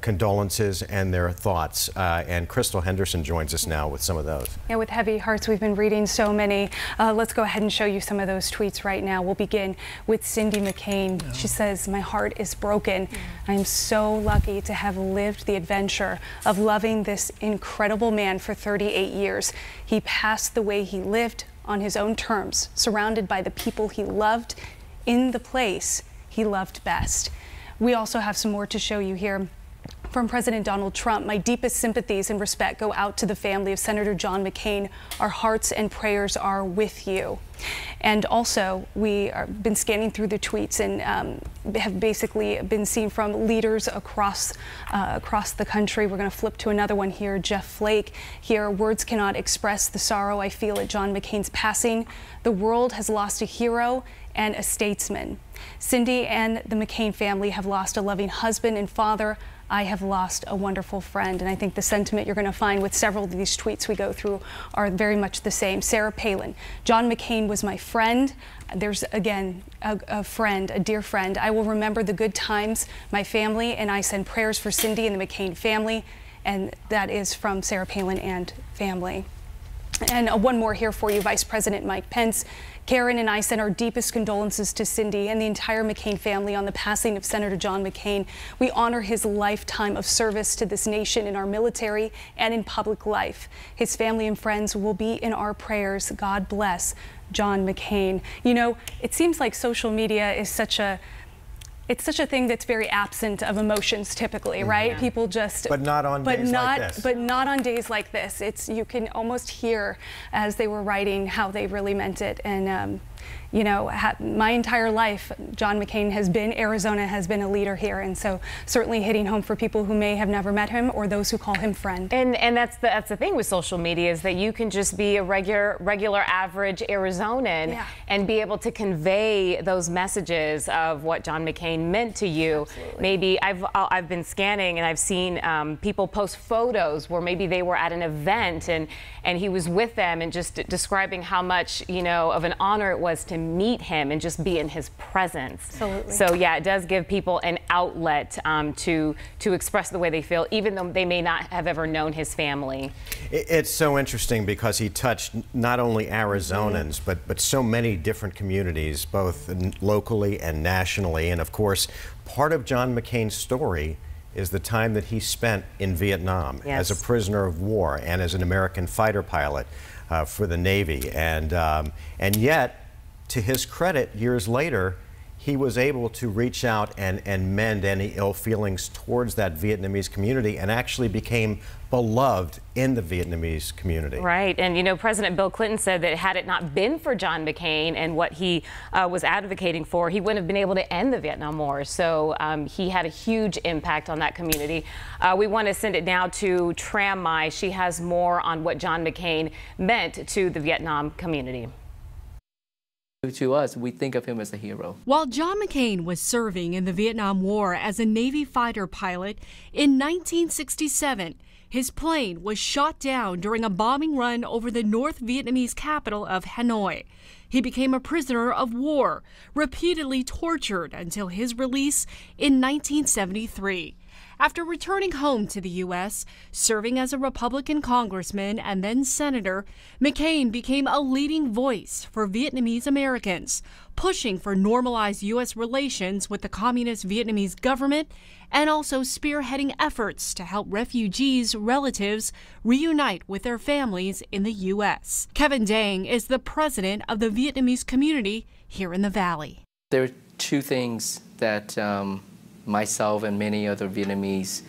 condolences and their thoughts. And Crystal Henderson joins us now with some of those. Yeah, with heavy hearts, we've been reading so many. Let's go ahead and show you some of those tweets right now. We'll begin with Cindy McCain. She says, "My heart is broken. I am so lucky to have lived the adventure of loving this incredible man for 38 years. He passed the way he lived, on his own terms, surrounded by the people he loved, in the place he loved best." We also have some more to show you here. From President Donald Trump, "My deepest sympathies and respect go out to the family of Senator John McCain. Our hearts and prayers are with you." And also, we have been scanning through the tweets and have basically been seen from leaders across the country. We're going to flip to another one here. Jeff Flake here. "Words cannot express the sorrow I feel at John McCain's passing. The world has lost a hero and a statesman. Cindy and the McCain family have lost a loving husband and father. I have lost a wonderful friend." And I think the sentiment you're going to find with several of these tweets we go through are very much the same. Sarah Palin, "John McCain was my friend." There's, again, a friend, a dear friend. "I will remember the good times, my family, and I send prayers for Cindy and the McCain family." And that is from Sarah Palin and family. And one more here for you, Vice President Mike Pence. "Karen and I send our deepest condolences to Cindy and the entire McCain family on the passing of Senator John McCain. We honor his lifetime of service to this nation in our military and in public life. His family and friends will be in our prayers. God bless John McCain." You know, it seems like social media is such a thing that's very absent of emotions typically, right? People just... But not on days like this. But not on days like this. You can almost hear as they were writing how they really meant it. And, you know, my entire life, John McCain has been, Arizona has been a leader here. And so certainly hitting home for people who may have never met him or those who call him friend. And that's the thing with social media, is that you can just be a regular average Arizonan and be able to convey those messages of what John McCain meant to you. Absolutely. Maybe I've been scanning and I've seen people post photos where maybe they were at an event and he was with them, and just describing how much, you know, of an honor it was to meet him and just be in his presence. Absolutely. So yeah, it does give people an outlet to express the way they feel, even though they may not have ever known his family. It's so interesting because he touched not only Arizonans, but so many different communities, both locally and nationally. And of course, part of John McCain's story is the time that he spent in Vietnam as a prisoner of war and as an American fighter pilot for the Navy. And yet, to his credit, years later, he was able to reach out and mend any ill feelings towards that Vietnamese community, and actually became beloved in the Vietnamese community. Right. And, you know, President Bill Clinton said that had it not been for John McCain and what he was advocating for, he wouldn't have been able to end the Vietnam War. So he had a huge impact on that community. We want to send it now to Tram Mai. She has more on what John McCain meant to the Vietnam community. To us, we think of him as a hero. While John McCain was serving in the Vietnam War as a Navy fighter pilot, in 1967, his plane was shot down during a bombing run over the North Vietnamese capital of Hanoi. He became a prisoner of war, repeatedly tortured until his release in 1973. After returning home to the U.S., serving as a Republican congressman and then senator, McCain became a leading voice for Vietnamese Americans, pushing for normalized U.S. relations with the communist Vietnamese government and also spearheading efforts to help refugees' relatives reunite with their families in the U.S. Kevin Dang is the president of the Vietnamese community here in the Valley. There are two things that myself and many other Vietnamese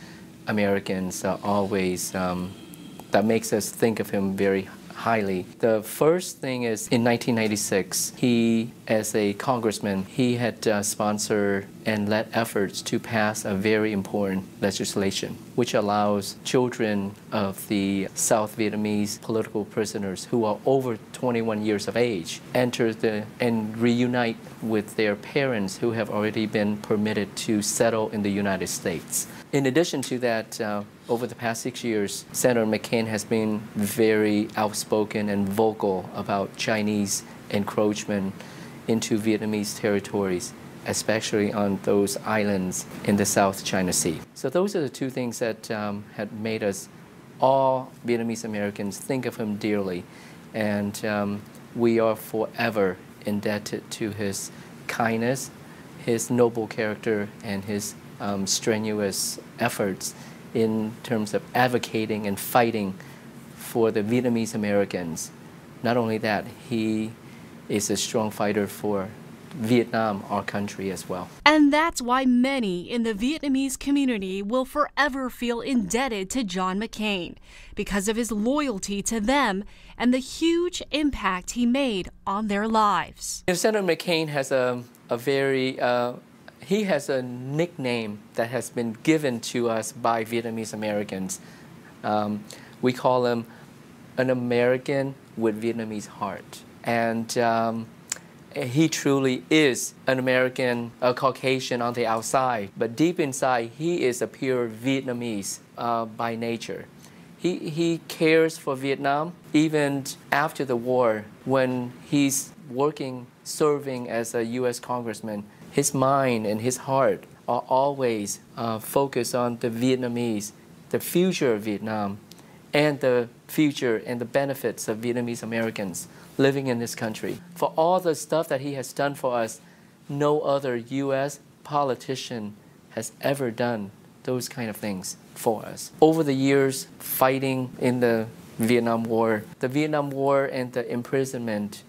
Americans always, that makes us think of him very highly. The first thing is in 1996, he, as a congressman, he had sponsored and led efforts to pass a very important legislation, which allows children of the South Vietnamese political prisoners who are over 21 years of age enter and reunite with their parents who have already been permitted to settle in the United States. In addition to that, over the past 6 years, Senator McCain has been very outspoken and vocal about Chinese encroachment into Vietnamese territories, especially on those islands in the South China Sea. So those are the two things that had made us, all Vietnamese Americans, think of him dearly. And we are forever indebted to his kindness, his noble character, and his strenuous efforts in terms of advocating and fighting for the Vietnamese Americans. Not only that, he is a strong fighter for Vietnam, our country, as well. And that's why many in the Vietnamese community will forever feel indebted to John McCain because of his loyalty to them and the huge impact he made on their lives. Senator McCain has he has a nickname that has been given to us by Vietnamese Americans. We call him an American with Vietnamese heart. And he truly is an American, a Caucasian on the outside, but deep inside, he is a pure Vietnamese by nature. He cares for Vietnam even after the war. When he's serving as a U.S. congressman, his mind and his heart are always focused on the Vietnamese, the future of Vietnam, and the future and the benefits of Vietnamese Americans living in this country. For all the stuff that he has done for us, no other U.S. politician has ever done those kind of things for us. Over the years, fighting in the Vietnam War and the imprisonment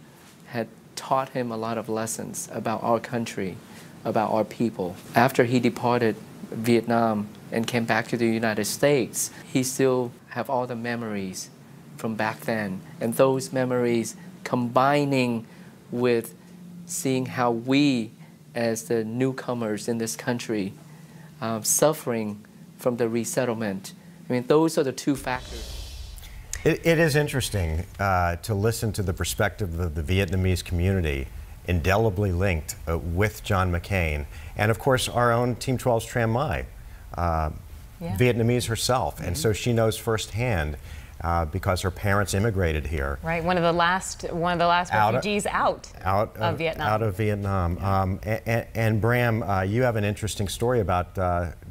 had taught him a lot of lessons about our country, about our people. After he departed Vietnam and came back to the United States, he still have all the memories from back then. And those memories combining with seeing how we, as the newcomers in this country, suffering from the resettlement. I mean, those are the two factors. It is interesting to listen to the perspective of the Vietnamese community, indelibly linked with John McCain, and of course our own Team 12's Tram Mai, Vietnamese herself, and so she knows firsthand because her parents immigrated here. Right, one of the last refugees out of Vietnam. Out of Vietnam. And Bram, you have an interesting story about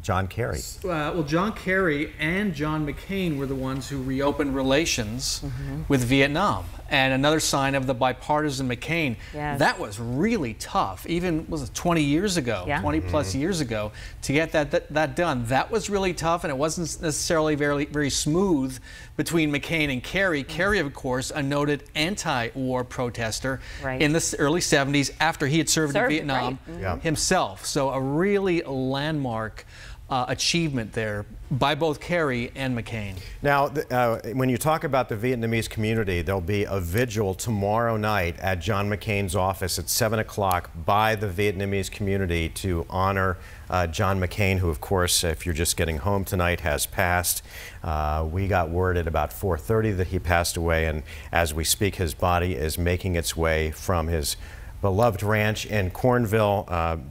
John Kerry. Well, John Kerry and John McCain were the ones who reopened relations with Vietnam. And another sign of the bipartisan McCain. Yes. That was really tough, even, was it 20 years ago, 20 plus years ago, to get that done. That was really tough, and it wasn't necessarily very smooth between McCain and Kerry. Kerry, of course, a noted anti-war protester in the early 70s after he had served in Vietnam himself. So a really landmark achievement there by both Kerry and McCain. Now, when you talk about the Vietnamese community, there'll be a vigil tomorrow night at John McCain's office at 7 o'clock by the Vietnamese community to honor John McCain, who, of course, if you're just getting home tonight, has passed. We got word at about 4:30 that he passed away, and as we speak, his body is making its way from his beloved ranch in Cornville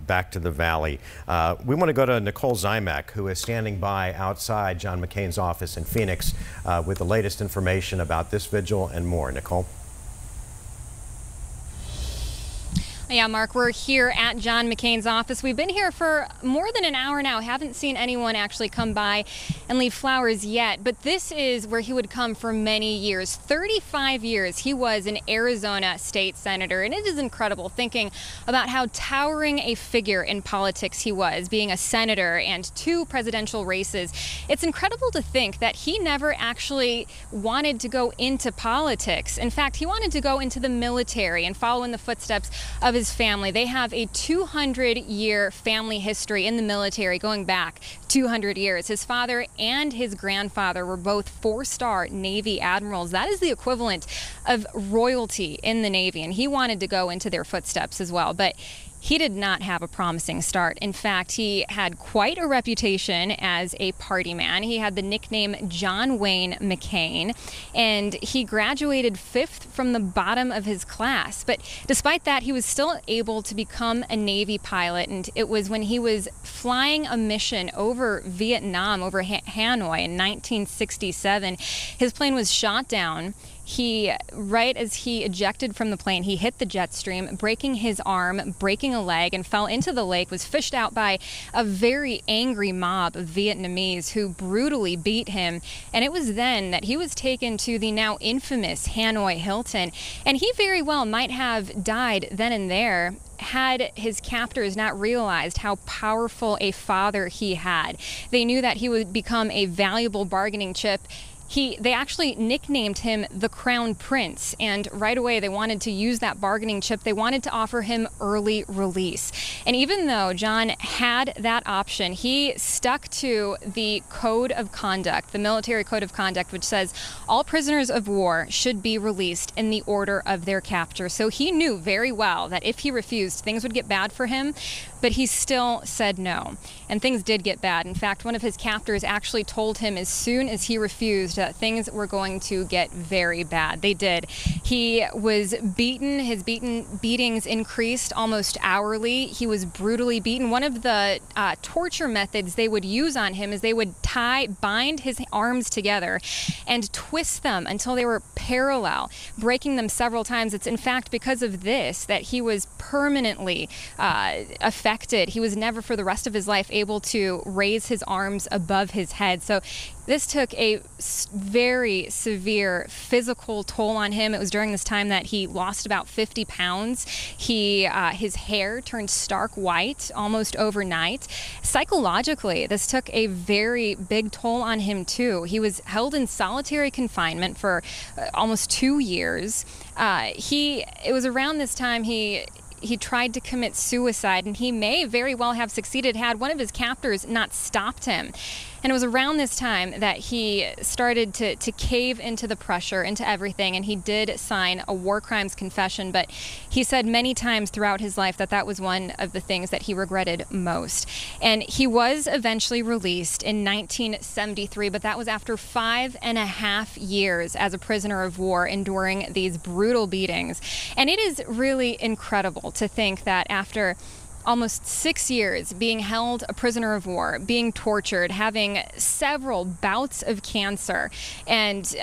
back to the Valley. We want to go to Nicole Zymek, who is standing by outside John McCain's office in Phoenix with the latest information about this vigil and more. Nicole? Yeah, Mark, we're here at John McCain's office. We've been here for more than an hour now. Haven't seen anyone actually come by and leave flowers yet, but this is where he would come for many years. 35 years he was an Arizona state senator, and it is incredible thinking about how towering a figure in politics he was, being a senator and 2 presidential races. It's incredible to think that he never actually wanted to go into politics. In fact, he wanted to go into the military and follow in the footsteps of his family. They have a 200-year family history in the military going back 200 years. His father and his grandfather were both 4-star Navy admirals. That is the equivalent of royalty in the Navy, and he wanted to go into their footsteps as well. But he did not have a promising start. In fact, he had quite a reputation as a party man. He had the nickname John Wayne McCain, and he graduated 5th from the bottom of his class. But despite that, he was still able to become a Navy pilot, and it was when he was flying a mission over Vietnam, over Hanoi in 1967, his plane was shot down. Right as he ejected from the plane, he hit the jet stream, breaking his arm, breaking a leg, and fell into the lake, was fished out by a very angry mob of Vietnamese who brutally beat him. And it was then that he was taken to the now infamous Hanoi Hilton. And he very well might have died then and there had his captors not realized how powerful a father he had. They knew that he would become a valuable bargaining chip. They actually nicknamed him the Crown Prince, and right away they wanted to use that bargaining chip. They wanted to offer him early release. And even though John had that option, he stuck to the code of conduct, the military code of conduct, which says all prisoners of war should be released in the order of their captor. So he knew very well that if he refused, things would get bad for him, but he still said no. And things did get bad. In fact, one of his captors actually told him as soon as he refused that things were going to get very bad. They did. He was beaten. His beatings increased almost hourly. He was brutally beaten. One of the torture methods they would use on him is they would bind his arms together and twist them until they were parallel, breaking them several times. It's in fact because of this that he was permanently affected. He was never for the rest of his life able to raise his arms above his head. So this took a very severe physical toll on him. It was during this time that he lost about 50 pounds. His hair turned stark white almost overnight. Psychologically, this took a very big toll on him too. He was held in solitary confinement for almost 2 years. It was around this time he tried to commit suicide, and he may very well have succeeded had one of his captors not stopped him. And it was around this time that he started to cave into the pressure, into everything, and he did sign a war crimes confession, but he said many times throughout his life that that was one of the things that he regretted most. And he was eventually released in 1973, but that was after 5.5 years as a prisoner of war, enduring these brutal beatings. And it is really incredible to think that after almost 6 years being held a prisoner of war, being tortured, having several bouts of cancer, and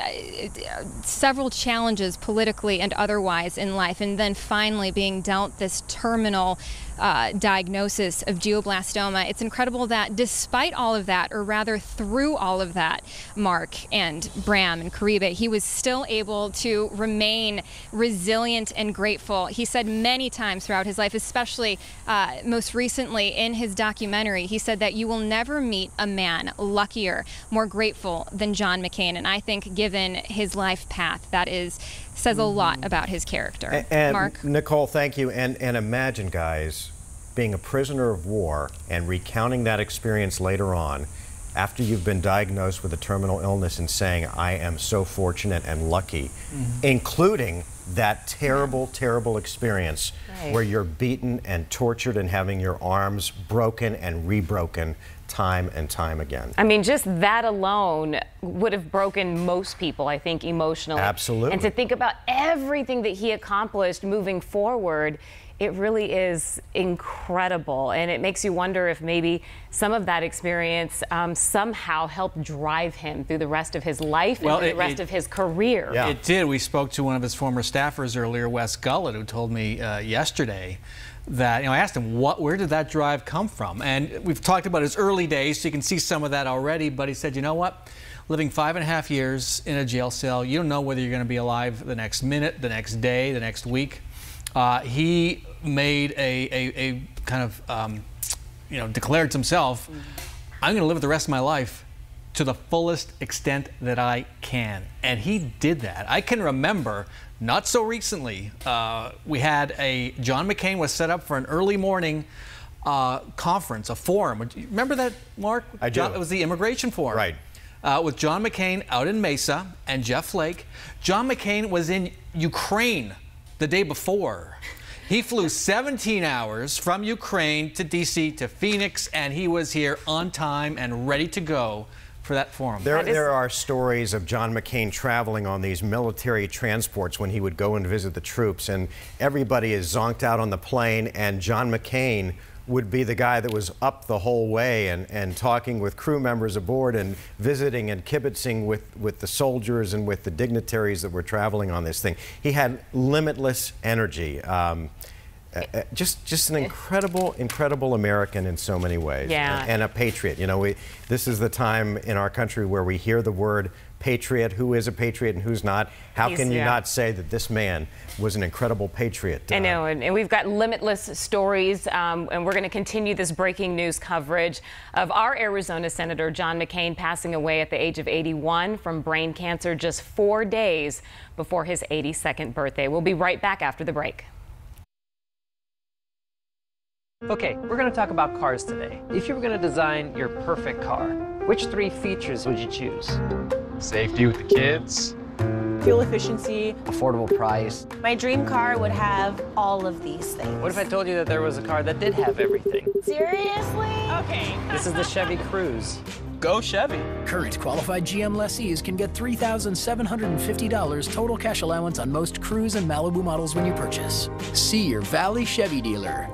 several challenges politically and otherwise in life, and then finally being dealt this terminal diagnosis of glioblastoma. It's incredible that despite all of that, or rather through all of that, Mark and Bram and Caribe, he was still able to remain resilient and grateful. He said many times throughout his life, especially most recently in his documentary, he said that you will never meet a man luckier, more grateful than John McCain. And I think given his life path, that says a lot about his character. And Mark? Nicole, thank you. And imagine, guys, being a prisoner of war and recounting that experience later on after you've been diagnosed with a terminal illness and saying, I am so fortunate and lucky, including that terrible, terrible experience where you're beaten and tortured and having your arms broken and rebroken time and time again. I mean, just that alone would have broken most people, I think, emotionally. Absolutely. And to think about everything that he accomplished moving forward, it really is incredible. And it makes you wonder if maybe some of that experience somehow helped drive him through the rest of his life and the rest of his career. Yeah. It did. We spoke to one of his former staffers earlier, Wes Gullett, who told me yesterday that, I asked him, where did that drive come from? And we've talked about his early days, so you can see some of that already, but he said, you know what? Living 5.5 years in a jail cell, you don't know whether you're going to be alive the next minute, the next day, the next week. He made a kind of, declared to himself, I'm going to live the rest of my life to the fullest extent that I can. And he did that. I can remember, not so recently, we had John McCain was set up for an early morning conference, a forum. Remember that, Mark? I do. It was the immigration forum. Right. With John McCain out in Mesa and Jeff Flake. John McCain was in Ukraine the day before. He flew 17 hours from Ukraine to D.C. to Phoenix, and he was here on time and ready to go for that forum. There are stories of John McCain traveling on these military transports when he would go and visit the troops, and everybody is zonked out on the plane, and John McCain would be the guy that was up the whole way and talking with crew members aboard and visiting and kibitzing with the soldiers and with the dignitaries that were traveling on this thing. He had limitless energy. Just an incredible American in so many ways. Yeah. And a patriot. This is the time in our country where we hear the word patriot. Who is a patriot and who's not? How can you not say that this man was an incredible patriot? I know, and we've got limitless stories, and we're going to continue this breaking news coverage of our Arizona Senator John McCain passing away at the age of 81 from brain cancer just 4 days before his 82nd birthday. We'll be right back after the break. Okay, we're going to talk about cars today. If you were going to design your perfect car, which 3 features would you choose? Safety with the kids. Fuel efficiency. Affordable price. My dream car would have all of these things. What if I told you that there was a car that did have everything? Seriously? Okay. This is the Chevy Cruze. Go Chevy. Current qualified GM lessees can get $3,750 total cash allowance on most Cruze and Malibu models when you purchase. See your Valley Chevy dealer.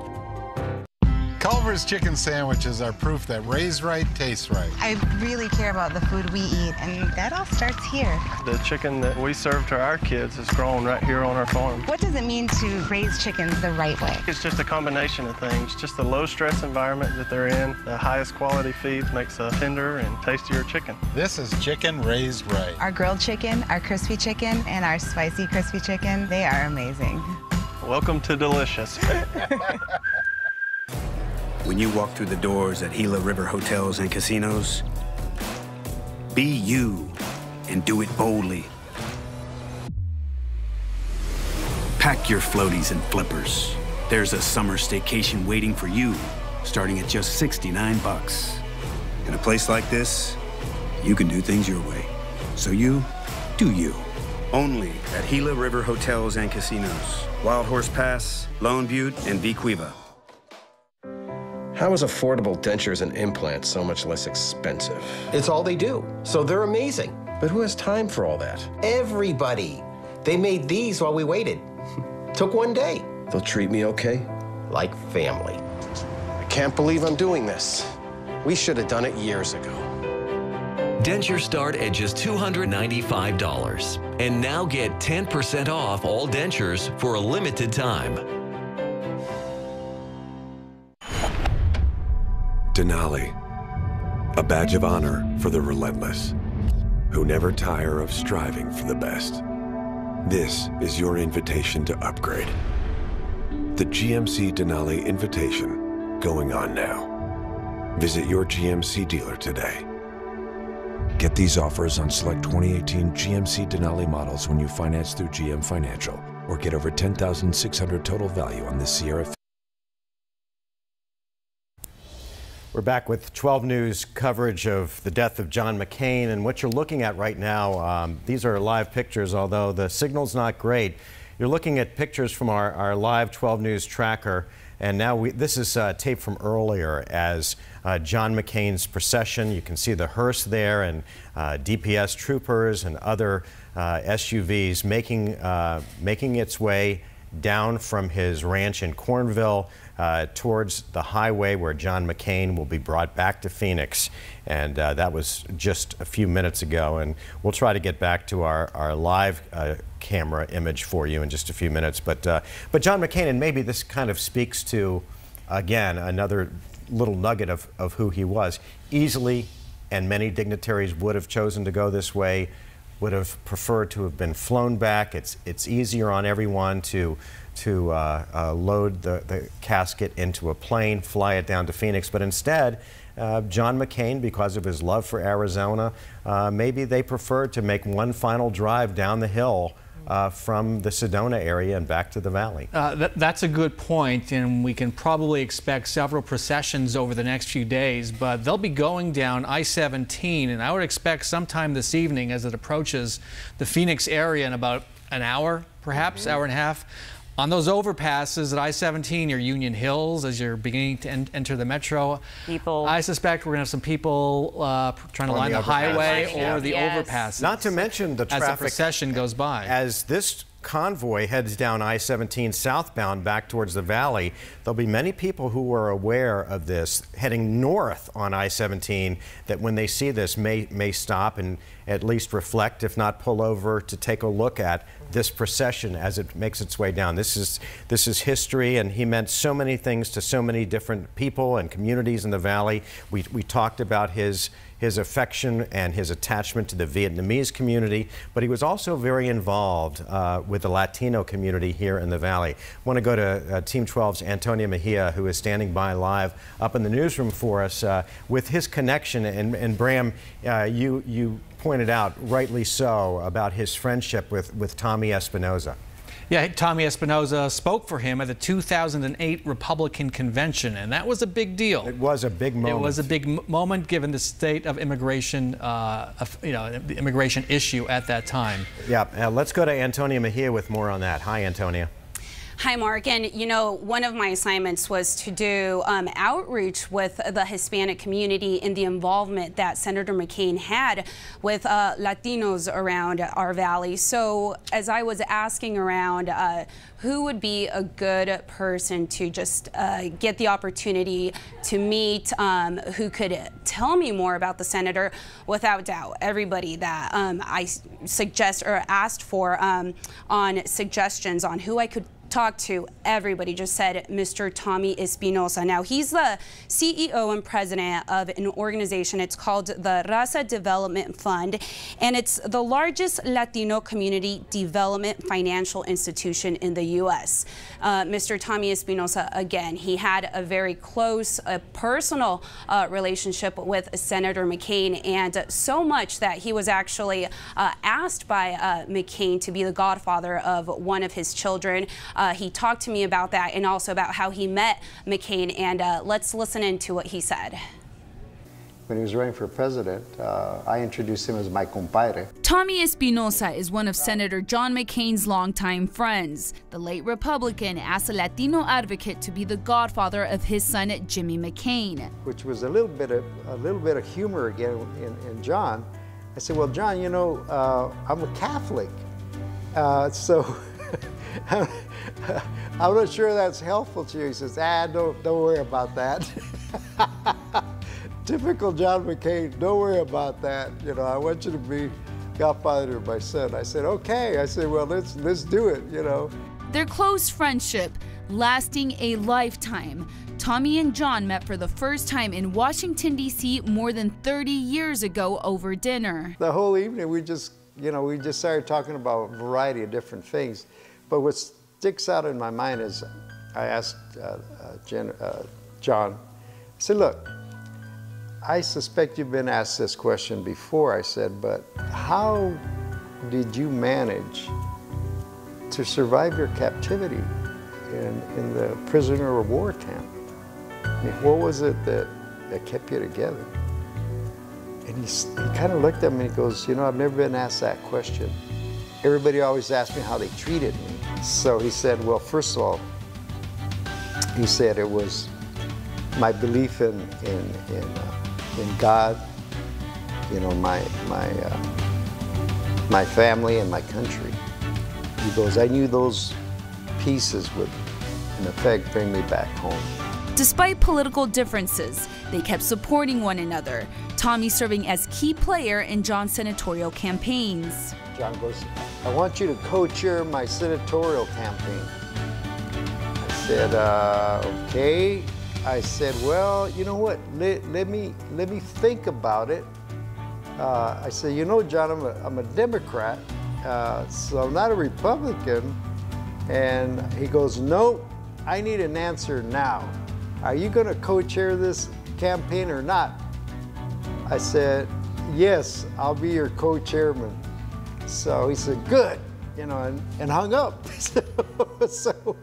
Culver's chicken sandwiches are proof that raised right tastes right. I really care about the food we eat, and that all starts here. The chicken that we serve to our kids is grown right here on our farm. What does it mean to raise chickens the right way? It's just a combination of things. Just the low-stress environment that they're in, the highest quality feed makes a tender and tastier chicken. This is chicken raised right. Our grilled chicken, our crispy chicken, and our spicy crispy chicken, they are amazing. Welcome to delicious. When you walk through the doors at Gila River Hotels and Casinos, be you and do it boldly. Pack your floaties and flippers. There's a summer staycation waiting for you, starting at just $69. In a place like this, you can do things your way. So you, do you. Only at Gila River Hotels and Casinos. Wild Horse Pass, Lone Butte, and Vequiva. How is affordable dentures and implants so much less expensive? It's all they do, so they're amazing. But who has time for all that? Everybody. They made these while we waited. Took 1 day. They'll treat me okay? Like family. I can't believe I'm doing this. We should have done it years ago. Dentures start at just $295. And now get 10% off all dentures for a limited time. Denali, a badge of honor for the relentless, who never tire of striving for the best. This is your invitation to upgrade. The GMC Denali Invitation, going on now. Visit your GMC dealer today. Get these offers on select 2018 GMC Denali models when you finance through GM Financial, or get over $10,600 total value on the Sierra. We're back with 12 News coverage of the death of John McCain, and what you're looking at right now, these are live pictures, although the signal's not great. You're looking at pictures from our live 12 News tracker, and now this is tape from earlier as John McCain's procession. You can see the hearse there and DPS troopers and other SUVs making its way down from his ranch in Cornville towards the highway where John McCain will be brought back to Phoenix. And that was just a few minutes ago. And we'll try to get back to our live camera image for you in just a few minutes. But John McCain, and maybe this kind of speaks to, again, another little nugget of who he was. Easily, and many dignitaries would have chosen to go this way, would have preferred to have been flown back. It's easier on everyone to load the casket into a plane, fly it down to Phoenix, but instead, John McCain, because of his love for Arizona, maybe they preferred to make one final drive down the hill from the Sedona area and back to the valley. That's a good point, and we can probably expect several processions over the next few days, but they'll be going down I-17, and I would expect sometime this evening as it approaches the Phoenix area in about an hour, perhaps, hour and a half. On those overpasses at I-17, your Union Hills, as you're beginning to enter the metro, I suspect we're going to have some people trying to line the highway or the overpasses. Not to mention the traffic as the procession goes by. As this convoy heads down I-17 southbound back towards the valley, there'll be many people who are aware of this heading north on I-17 that when they see this may stop and at least reflect, if not pull over, to take a look at this procession as it makes its way down. This is history, and he meant so many things to so many different people and communities in the valley. We talked about his affection and his attachment to the Vietnamese community, but he was also very involved with the Latino community here in the valley. I want to go to Team 12's Antonio Mejia, who is standing by live up in the newsroom for us with his connection. And Bram, you pointed out, rightly so, about his friendship with Tommy Espinoza. Yeah, Tommy Espinoza spoke for him at the 2008 Republican convention, and that was a big deal. It was a big moment. It was a big moment given the state of immigration, the immigration issue at that time. Yeah, let's go to Antonia Mejia with more on that. Hi, Antonia. Hi, Mark. And, you know, one of my assignments was to do outreach with the Hispanic community and the involvement that Senator McCain had with Latinos around our valley. So as I was asking around who would be a good person to just get the opportunity to meet, who could tell me more about the senator, without doubt, everybody that I suggest or asked for on suggestions on who I could talked to, everybody just said Mr. Tommy Espinoza. Now, he's the CEO and president of an organization. It's called the Raza Development Fund, and it's the largest Latino community development financial institution in the U.S. Mr. Tommy Espinoza, again, he had a very close, personal relationship with Senator McCain, and so much that he was actually asked by McCain to be the godfather of one of his children. He talked to me about that and also about how he met McCain, and let's listen into what he said. When he was running for president, I introduced him as my compadre. Tommy Espinoza is one of Senator John McCain's longtime friends. The late Republican asked a Latino advocate to be the godfather of his son, Jimmy McCain. Which was a little bit of humor again in John. I said, well, John, you know, I'm a Catholic, so I'm not sure that's helpful to you. He says, don't worry about that. Typical John McCain, don't worry about that. You know, I want you to be godfather of my son. I said, okay. I said, well, let's do it, you know. Their close friendship lasting a lifetime. Tommy and John met for the first time in Washington, D.C. more than 30 years ago over dinner. The whole evening we just started talking about a variety of different things. But what sticks out in my mind is I asked John, I said, look, I suspect you've been asked this question before, I said, but how did you manage to survive your captivity in the prisoner of war camp? I mean, what was it that kept you together? And he kind of looked at me and he goes, you know, I've never been asked that question. Everybody always asked me how they treated me. So he said, well, first of all, he said it was my belief in God, you know, my family and my country. He goes, I knew those pieces would, in effect, bring me back home. Despite political differences, they kept supporting one another, Tommy serving as key player in John's senatorial campaigns. John goes, I want you to co-chair my senatorial campaign. I said, okay. I said, well, you know what, let me think about it. I said, you know, John, I'm a Democrat, so I'm not a Republican. And he goes, no, I need an answer now. Are you going to co-chair this campaign or not? I said, yes, I'll be your co-chairman. So he said, good, you know, and hung up. So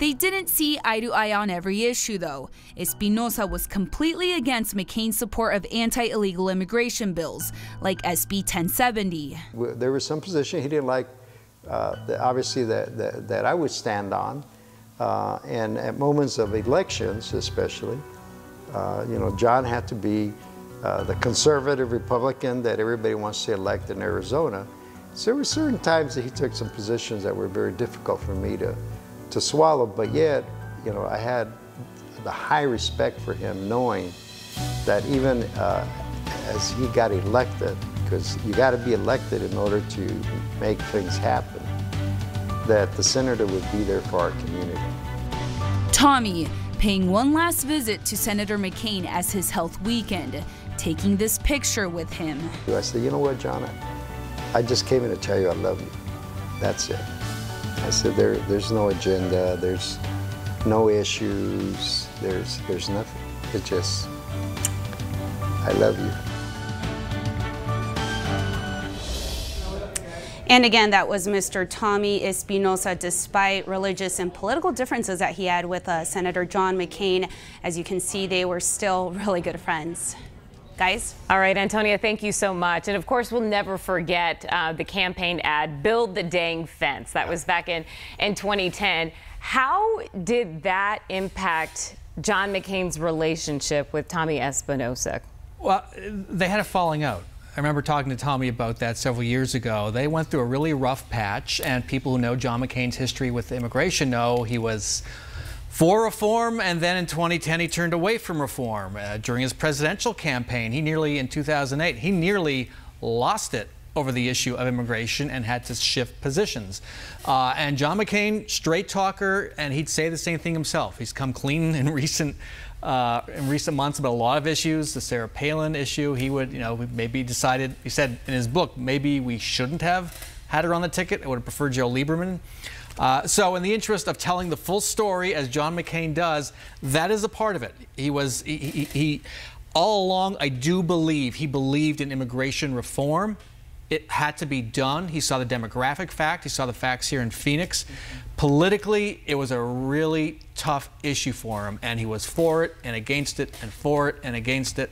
they didn't see eye to eye on every issue, though. Espinosa was completely against McCain's support of anti-illegal immigration bills, like SB 1070. There was some position he didn't like, obviously, that I would stand on. And at moments of elections, especially, you know, John had to be the conservative Republican that everybody wants to elect in Arizona. So there were certain times that he took some positions that were very difficult for me to swallow, but yet, you know, I had the high respect for him, knowing that even as he got elected, because you got to be elected in order to make things happen, that the senator would be there for our community. Tommy paying one last visit to Senator McCain as his health weakened, taking this picture with him. I said, you know what, John, I just came in to tell you I love you. That's it. I said, there's no agenda, there's no issues, there's nothing. It's just, I love you. And again, that was Mr. Tommy Espinosa. Despite religious and political differences that he had with Senator John McCain, as you can see, they were still really good friends. Guys? All right, Antonia, thank you so much. And of course, we'll never forget the campaign ad, Build the Dang Fence. That was back in 2010. How did that impact John McCain's relationship with Tommy Espinosa? Well, they had a falling out. I remember talking to Tommy about that several years ago. They went through a really rough patch, and people who know John McCain's history with immigration know he was for reform, and then in 2010 he turned away from reform. During his presidential campaign, in 2008, he nearly lost it over the issue of immigration and had to shift positions. And John McCain, straight talker, and he'd say the same thing himself. He's come clean in recent months about a lot of issues. The Sarah Palin issue, he would, you know, maybe decided, he said in his book, maybe we shouldn't have had her on the ticket. I would have preferred Joe Lieberman. So in the interest of telling the full story, as John McCain does, that is a part of it. He all along, I do believe, he believed in immigration reform. It had to be done. He saw the demographic fact. He saw the facts here in Phoenix. Politically, it was a really tough issue for him, and he was for it and against it and for it and against it,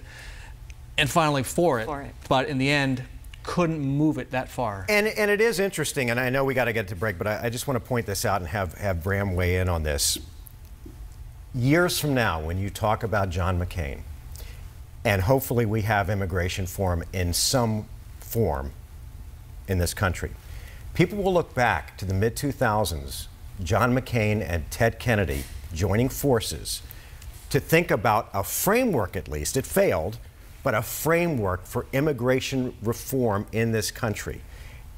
and finally for it. But in the end, couldn't move it that far. And it is interesting, and I know we got to get to break, but I just want to point this out and have Bram weigh in on this. Years from now, when you talk about John McCain, and hopefully we have immigration reform in some form in this country, people will look back to the mid-2000s, John McCain and Ted Kennedy joining forces to think about a framework, at least, it failed, but a framework for immigration reform in this country.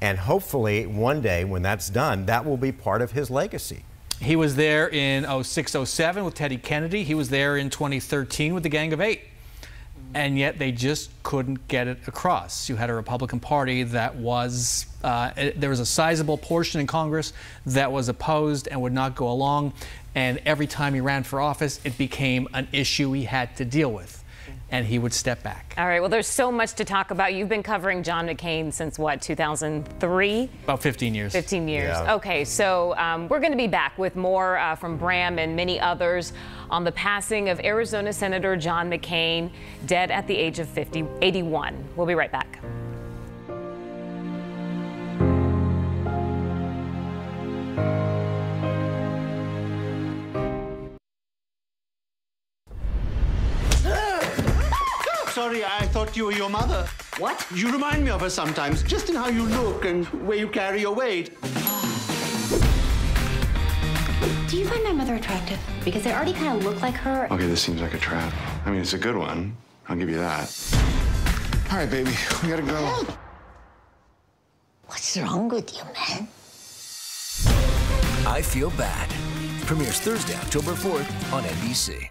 And hopefully one day when that's done, that will be part of his legacy. He was there in 06, 07 with Teddy Kennedy. He was there in 2013 with the Gang of Eight. And yet they just couldn't get it across. You had a Republican Party that was, there was a sizable portion in Congress that was opposed and would not go along. And every time he ran for office, it became an issue he had to deal with. And he would step back. All right, well, there's so much to talk about. You've been covering John McCain since, what, 2003? About 15 years. 15 years. Yeah. Okay, so we're going to be back with more from Bram and many others on the passing of Arizona Senator John McCain, dead at the age of 81. We'll be right back. Sorry, I thought you were your mother. What? You remind me of her sometimes, just in how you look and where you carry your weight. they're attractive because they already kind of look like her. Okay, this seems like a trap. I mean, it's a good one. I'll give you that. All right, baby, we gotta go. What's wrong with you, man? I Feel Bad. Premieres Thursday, October 4th on NBC.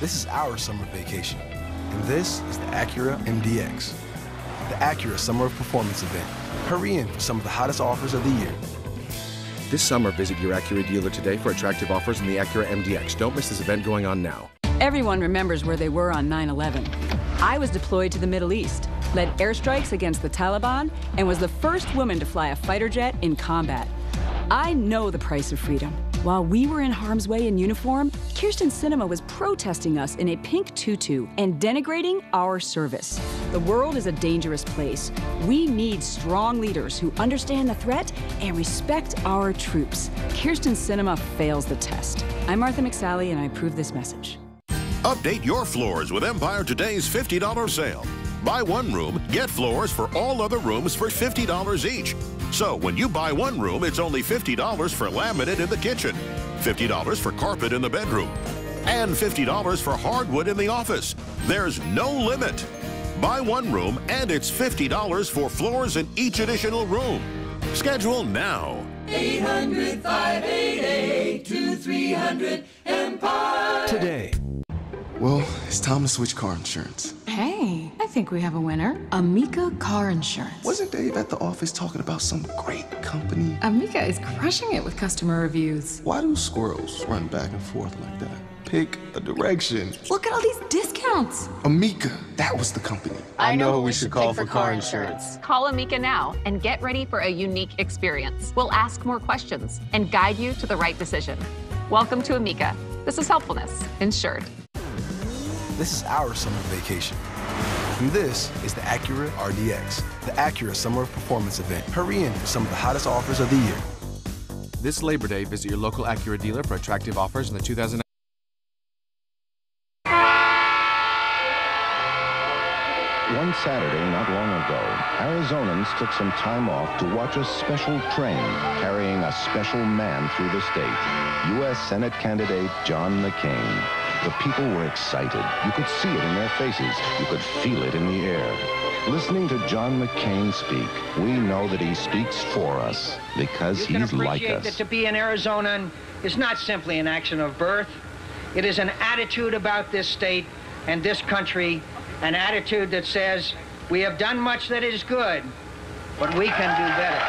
This is our summer vacation, and this is the Acura MDX, the Acura Summer of Performance event. Hurry in for some of the hottest offers of the year. This summer, visit your Acura dealer today for attractive offers on the Acura MDX. Don't miss this event going on now. Everyone remembers where they were on 9/11. I was deployed to the Middle East, led airstrikes against the Taliban, and was the first woman to fly a fighter jet in combat. I know the price of freedom. While we were in harm's way in uniform, Kyrsten Sinema was protesting us in a pink tutu and denigrating our service. The world is a dangerous place. We need strong leaders who understand the threat and respect our troops. Kyrsten Sinema fails the test. I'm Martha McSally, and I approve this message. Update your floors with Empire Today's $50 sale. Buy one room, get floors for all other rooms for $50 each. So when you buy one room, it's only $50 for laminate in the kitchen, $50 for carpet in the bedroom, and $50 for hardwood in the office. There's no limit. Buy one room and it's $50 for floors in each additional room. Schedule now. 800-588-2300 Empire. Today. Well, it's time to switch car insurance. Hey, I think we have a winner. Amica Car Insurance. Wasn't Dave at the office talking about some great company? Amica is crushing it with customer reviews. Why do squirrels run back and forth like that? Pick a direction. Look at all these discounts. Amica, that was the company. I know who we should call for car insurance. Call Amica now and get ready for a unique experience. We'll ask more questions and guide you to the right decision. Welcome to Amica. This is helpfulness insured. This is our summer vacation. And this is the Acura RDX, the Acura Summer of Performance event. Hurry in for some of the hottest offers of the year. This Labor Day, visit your local Acura dealer for attractive offers on the 2009. One Saturday not long ago, Arizonans took some time off to watch a special train carrying a special man through the state, U.S. Senate candidate John McCain. The people were excited. You could see it in their faces. You could feel it in the air. Listening to John McCain speak, we know that he speaks for us because he's like us. That to be an Arizonan is not simply an action of birth. It is an attitude about this state and this country, an attitude that says we have done much that is good, but we can do better.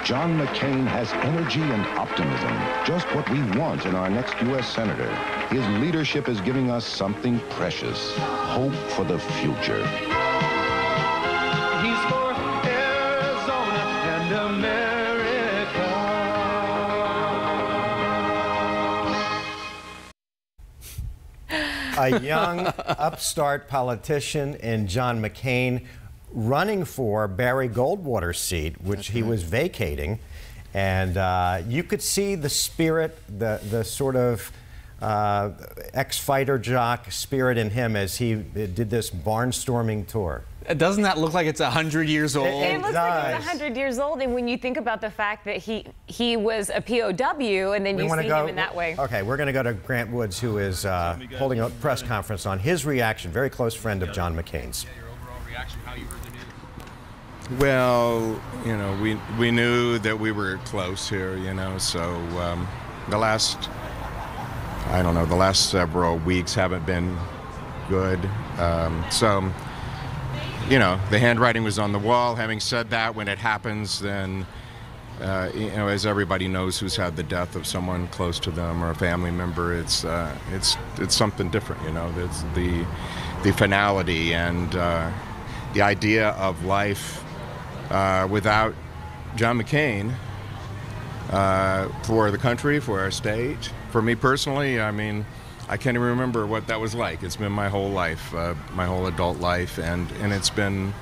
John McCain has energy and optimism, just what we want in our next U.S. Senator. His leadership is giving us something precious, hope for the future. He's for Arizona and America. A young upstart politician in John McCain running for Barry Goldwater's seat, which he was vacating. And you could see the spirit, the sort of ex-fighter jock spirit in him as he did this barnstorming tour. Doesn't that look like it's 100 years old? It looks like it's 100 years old, and when you think about the fact that he was a POW, and then you see him in that way. Okay, we're going to go to Grant Woods, who is holding a press conference on his reaction, very close friend of John McCain's. Well, you know, we knew that we were close here, you know, so the last several weeks haven't been good. So, you know, the handwriting was on the wall. Having said that, when it happens, then, you know, as everybody knows who's had the death of someone close to them or a family member, it's something different, you know. It's the finality and the idea of life without John McCain for the country, for our state. For me personally, I mean, I can't even remember what that was like. It's been my whole life, my whole adult life, and it's been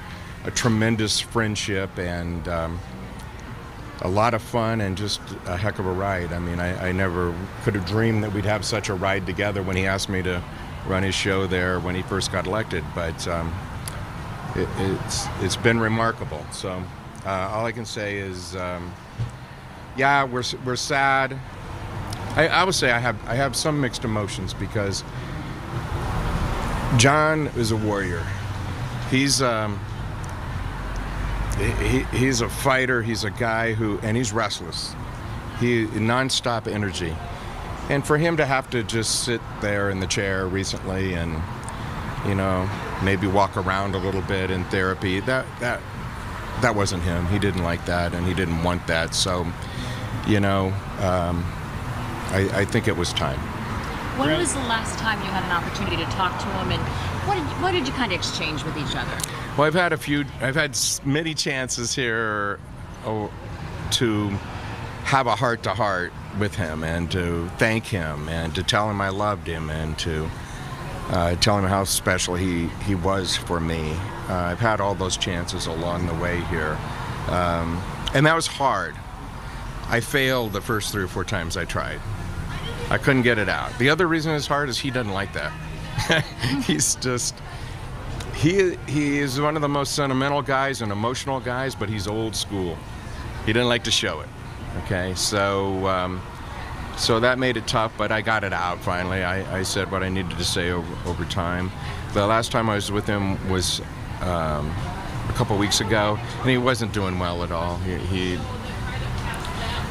a tremendous friendship and a lot of fun and just a heck of a ride. I mean, I never could have dreamed that we'd have such a ride together when he asked me to run his show there when he first got elected, but it's been remarkable. So all I can say is Yeah, we're sad. I would say I have some mixed emotions because John is a warrior. He's he's a fighter. He's a guy and he's restless. He nonstop energy, and for him to have to just sit there in the chair recently and maybe walk around a little bit in therapy, that wasn't him. He didn't like that, and he didn't want that. So, I think it was time. When was the last time you had an opportunity to talk to him, and what did you kind of exchange with each other? Well, I've had many chances here to have a heart-to-heart with him and to thank him and to tell him I loved him and to tell him how special he was for me. I've had all those chances along the way here, and that was hard. I failed the first 3 or 4 times I tried. I couldn't get it out. The other reason it's hard is he doesn't like that. He is one of the most sentimental guys and emotional guys, but he's old school. He didn't like to show it. Okay, so that made it tough, but I got it out finally. I said what I needed to say over time. The last time I was with him was a couple weeks ago, and he wasn't doing well at all. He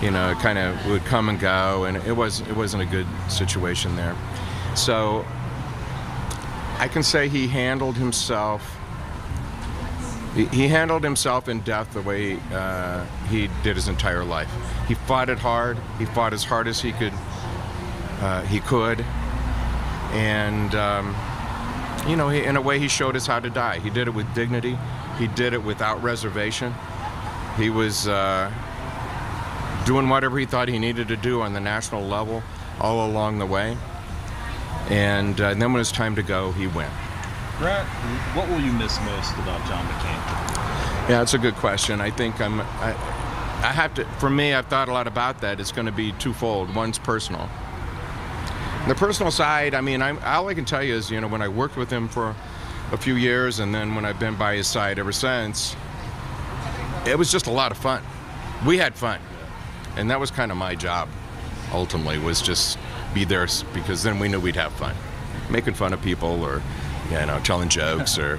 kind of would come and go, and it wasn't a good situation there. So I can say he handled himself. He handled himself in death the way he did his entire life. He fought it hard. He fought as hard as he could, and in a way, he showed us how to die. He did it with dignity. He did it without reservation. He was doing whatever he thought he needed to do on the national level all along the way. And then when it was time to go, he went. Brett, what will you miss most about John McCain? Yeah, that's a good question. I think I have to, for me, I've thought a lot about that. It's going to be twofold. One's personal. The personal side, I mean, all I can tell you is, when I worked with him for a few years and then when I've been by his side ever since, it was just a lot of fun. We had fun. And that was kind of my job, ultimately, was just be there because then we knew we'd have fun. Making fun of people or, telling jokes or,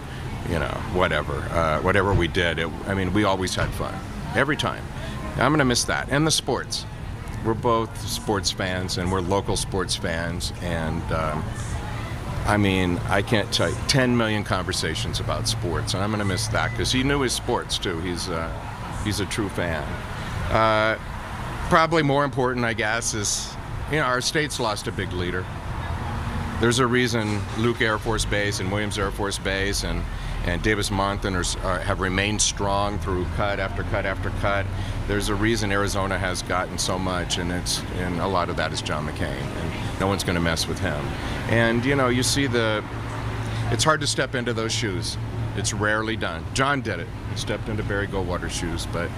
whatever we did. We always had fun, every time. I'm going to miss that. And the sports. We're both sports fans, and we're local sports fans. And, I can't tell you, 10 million conversations about sports. And I'm going to miss that because he knew his sports, too. He's a true fan. Probably more important, I guess, is, our state's lost a big leader. There's a reason Luke Air Force Base and Williams Air Force Base and Davis-Monthan have remained strong through cut after cut after cut. There's a reason Arizona has gotten so much, and a lot of that is John McCain, and no one's going to mess with him. And, you see it's hard to step into those shoes. It's rarely done. John did it. He stepped into Barry Goldwater's shoes, but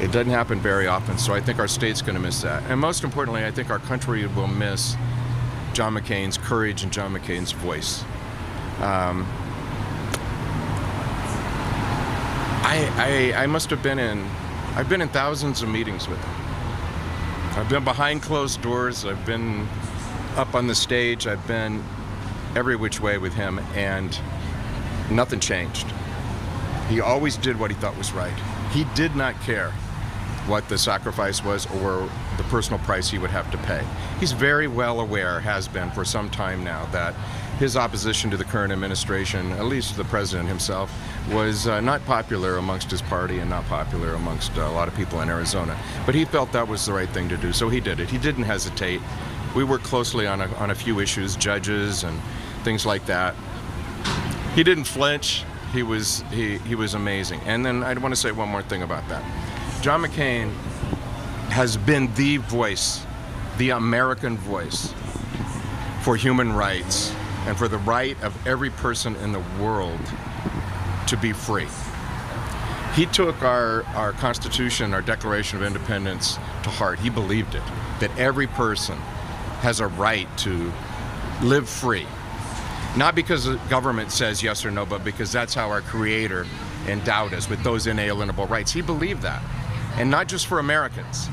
it doesn't happen very often, so I think our state's going to miss that. And most importantly, I think our country will miss John McCain's courage and John McCain's voice. I've been in thousands of meetings with him. I've been behind closed doors. I've been up on the stage. I've been every which way with him, and nothing changed. He always did what he thought was right. He did not care what the sacrifice was or the personal price he would have to pay. He's very well aware, has been for some time now, that his opposition to the current administration, at least the president himself, was not popular amongst his party and not popular amongst a lot of people in Arizona. But he felt that was the right thing to do, so he did it. He didn't hesitate. We worked closely on a few issues, judges and things like that. He didn't flinch. He was amazing. And then I want to say one more thing about that. John McCain has been the voice, the American voice, for human rights and for the right of every person in the world to be free. He took our Constitution, our Declaration of Independence to heart. He believed it, that every person has a right to live free. Not because the government says yes or no, but because that's how our Creator endowed us with those inalienable rights. He believed that. And not just for Americans.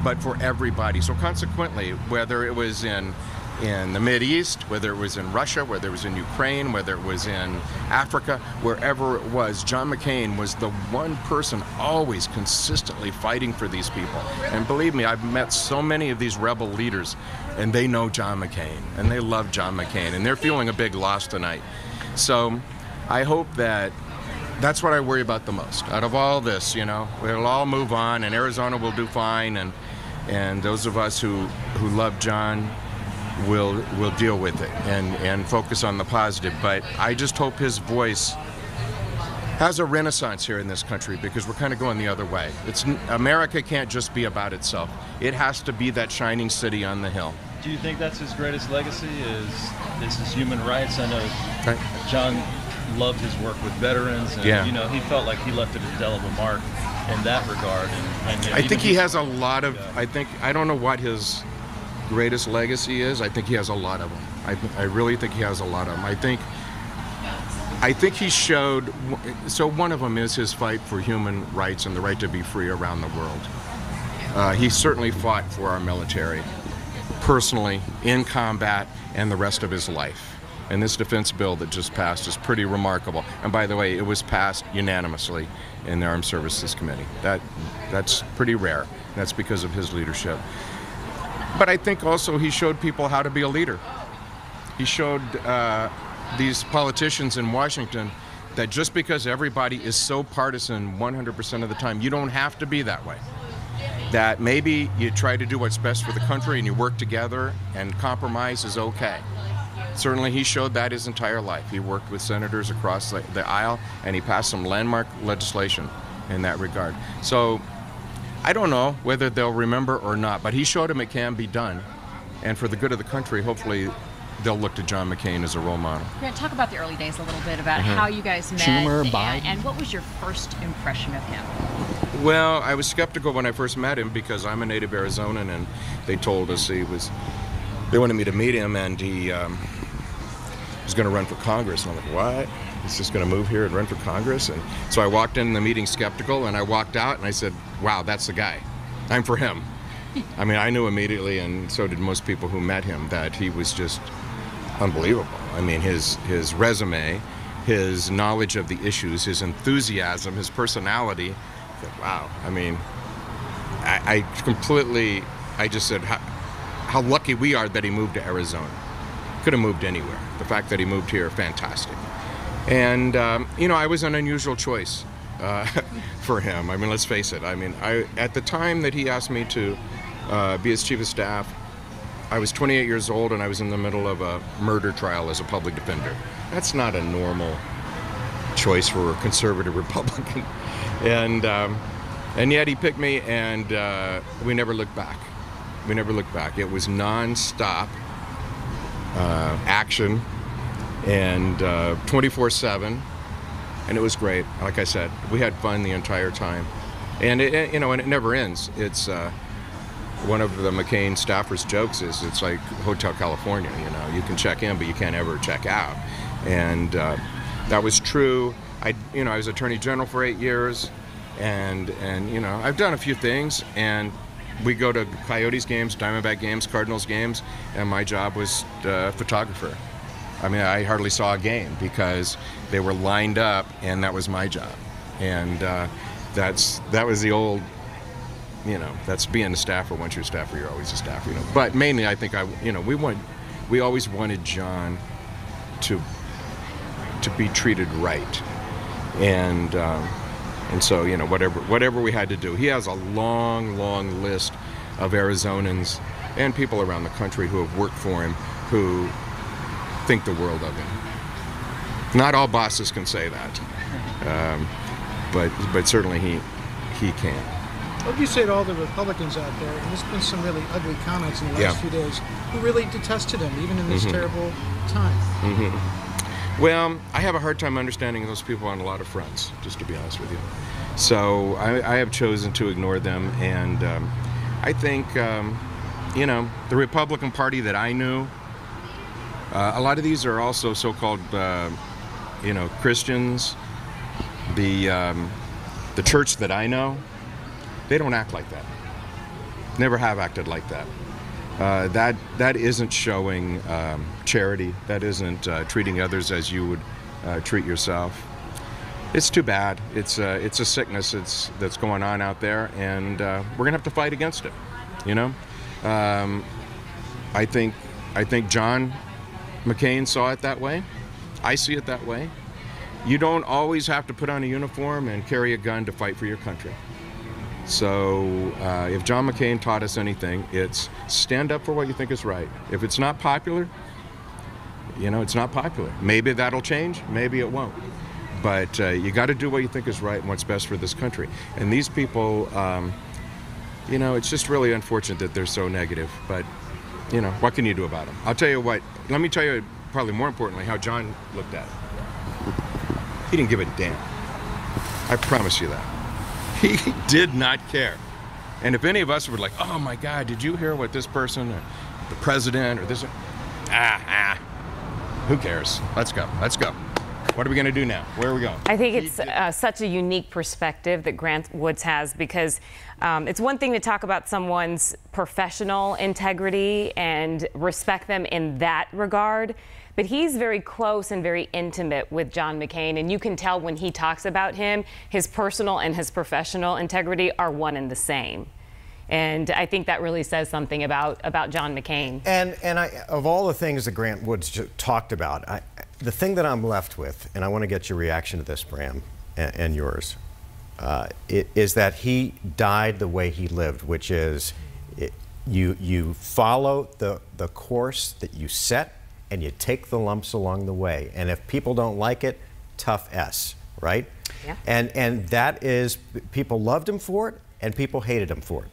but for everybody. So consequently, whether it was in the Mideast, whether it was in Russia, whether it was in Ukraine, whether it was in Africa, wherever it was, John McCain was the one person always consistently fighting for these people. And believe me, I've met so many of these rebel leaders, and they know John McCain, and they love John McCain, and they're feeling a big loss tonight. So I hope that's what I worry about the most. Out of all this, you know, we'll all move on, and Arizona will do fine, and those of us who love John will deal with it and focus on the positive. But I just hope his voice has a renaissance here in this country, because we're kind of going the other way. America can't just be about itself. It has to be that shining city on the hill. Do you think that's his greatest legacy, is his human rights? I know John loved his work with veterans, and you know, he felt like he left an indelible mark in that regard. And I think he has a lot of, I don't know what his greatest legacy is. I think he has a lot of them. I really think he has a lot of them. I think he showed, so one of them is his fight for human rights and the right to be free around the world. He certainly fought for our military, personally, in combat, and the rest of his life. And this defense bill that just passed is pretty remarkable. And by the way, it was passed unanimously in the Armed Services Committee. That's pretty rare. That's because of his leadership. But I think also he showed people how to be a leader. He showed these politicians in Washington that just because everybody is so partisan 100% of the time, you don't have to be that way. That maybe you try to do what's best for the country and you work together, and compromise is okay. Certainly he showed that his entire life. He worked with senators across the aisle, and he passed some landmark legislation in that regard. So I don't know whether they'll remember or not, but he showed them it can be done. And for the good of the country, hopefully they'll look to John McCain as a role model. Grant, talk about the early days a little bit, about how you guys met, and what was your first impression of him? Well, I was skeptical when I first met him, because I'm a native Arizonan, and they told us they wanted me to meet him, and he was going to run for Congress. And I'm like, what? He's just going to move here and run for Congress? And so I walked in the meeting skeptical, and I walked out and I said, wow, that's the guy. I'm for him. I mean, I knew immediately, and so did most people who met him, that he was just unbelievable. I mean, his resume, his knowledge of the issues, his enthusiasm, his personality. I said, wow. I mean, I just said, how lucky we are that he moved to Arizona. Could have moved anywhere. The fact that he moved here, fantastic. And, you know, I was an unusual choice for him. I mean, let's face it. I mean, at the time that he asked me to be his chief of staff, I was 28 years old, and I was in the middle of a murder trial as a public defender. That's not a normal choice for a conservative Republican. And yet he picked me, and we never looked back. We never looked back. It was non-stop action, and 24/7, and it was great. Like I said, we had fun the entire time, and it never ends. It's one of the McCain staffers' jokes is it's like Hotel California. You know, you can check in, but you can't ever check out, and that was true. I was Attorney General for 8 years, and you know, I've done a few things, and we go to Coyotes games, Diamondback games, Cardinals games, and my job was photographer. I mean, I hardly saw a game because they were lined up, and that was my job. And that was the old, you know, that's being a staffer. Once you're a staffer, you're always a staffer, you know. But mainly, I think we always wanted John to be treated right, and so, you know, whatever we had to do. He has a long, long list of Arizonans and people around the country who have worked for him, who think the world of him. Not all bosses can say that, but certainly he can. What would you say to all the Republicans out there, and there's been some really ugly comments in the last few days, who really detested him, even in this terrible time? Well, I have a hard time understanding those people on a lot of fronts, just to be honest with you. So I have chosen to ignore them, and I think, you know, the Republican Party that I knew, a lot of these are also so-called, you know, Christians. The church that I know, they don't act like that. Never have acted like that. That isn't showing charity. That isn't treating others as you would treat yourself. It's too bad. It's a sickness that's going on out there, and we're gonna have to fight against it. You know, I think John McCain saw it that way. I see it that way. You don't always have to put on a uniform and carry a gun to fight for your country. So if John McCain taught us anything, it's stand up for what you think is right. If it's not popular, you know, it's not popular. Maybe that'll change, maybe it won't. But you got to do what you think is right and what's best for this country. And these people, you know, it's just really unfortunate that they're so negative. But, you know, what can you do about them? I'll tell you what, let me tell you probably more importantly how John looked at it. He didn't give a damn. I promise you that. He did not care. And if any of us were like, oh my God, did you hear what this person, or the president, or this, who cares? Let's go, let's go. What are we going to do now? Where are we going? I think it's such a unique perspective that Grant Woods has, because it's one thing to talk about someone's professional integrity and respect them in that regard, but he's very close and very intimate with John McCain, and you can tell when he talks about him, his personal and his professional integrity are one and the same. And I think that really says something about John McCain. And of all the things that Grant Woods talked about, the thing that I'm left with, and I want to get your reaction to this, Bram, and yours, is that he died the way he lived, which is you follow the course that you set, and you take the lumps along the way. And if people don't like it, tough S, right? Yeah. And that is, people loved him for it, and people hated him for it.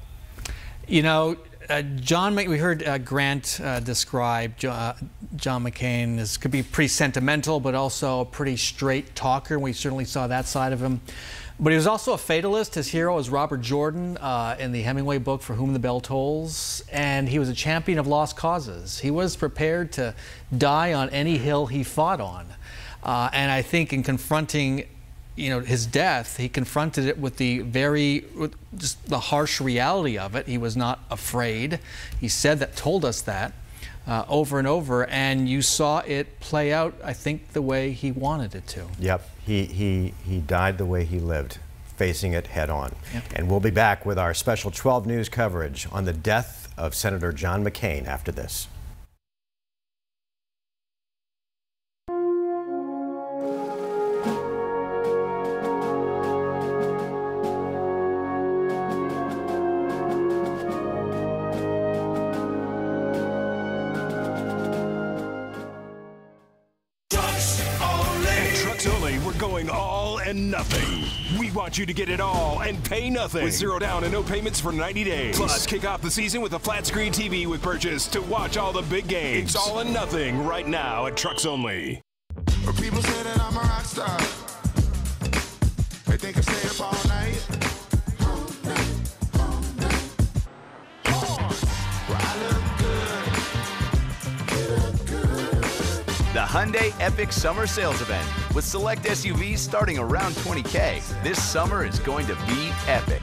You know, we heard Grant describe John McCain as could be pretty sentimental, but also a pretty straight talker. We certainly saw that side of him. But he was also a fatalist. His hero was Robert Jordan in the Hemingway book, For Whom the Bell Tolls. And he was a champion of lost causes. He was prepared to die on any hill he fought on. And I think in confronting, you know, his death, he confronted it with just the harsh reality of it. He was not afraid. He told us that over and over, and you saw it play out, I think, the way he wanted it to. Yep, he died the way he lived, facing it head on. Yep. And we'll be back with our special 12 News coverage on the death of Senator John McCain after this. Going all and nothing. We want you to get it all and pay nothing. With 0 down and no payments for 90 days. Plus, kick off the season with a flat screen TV with purchase to watch all the big games. It's all and nothing right now at Trucks Only. People say that I'm a rock star. They think I stay up all night. The Hyundai Epic Summer Sales Event. With select SUVs starting around $20K, this summer is going to be epic.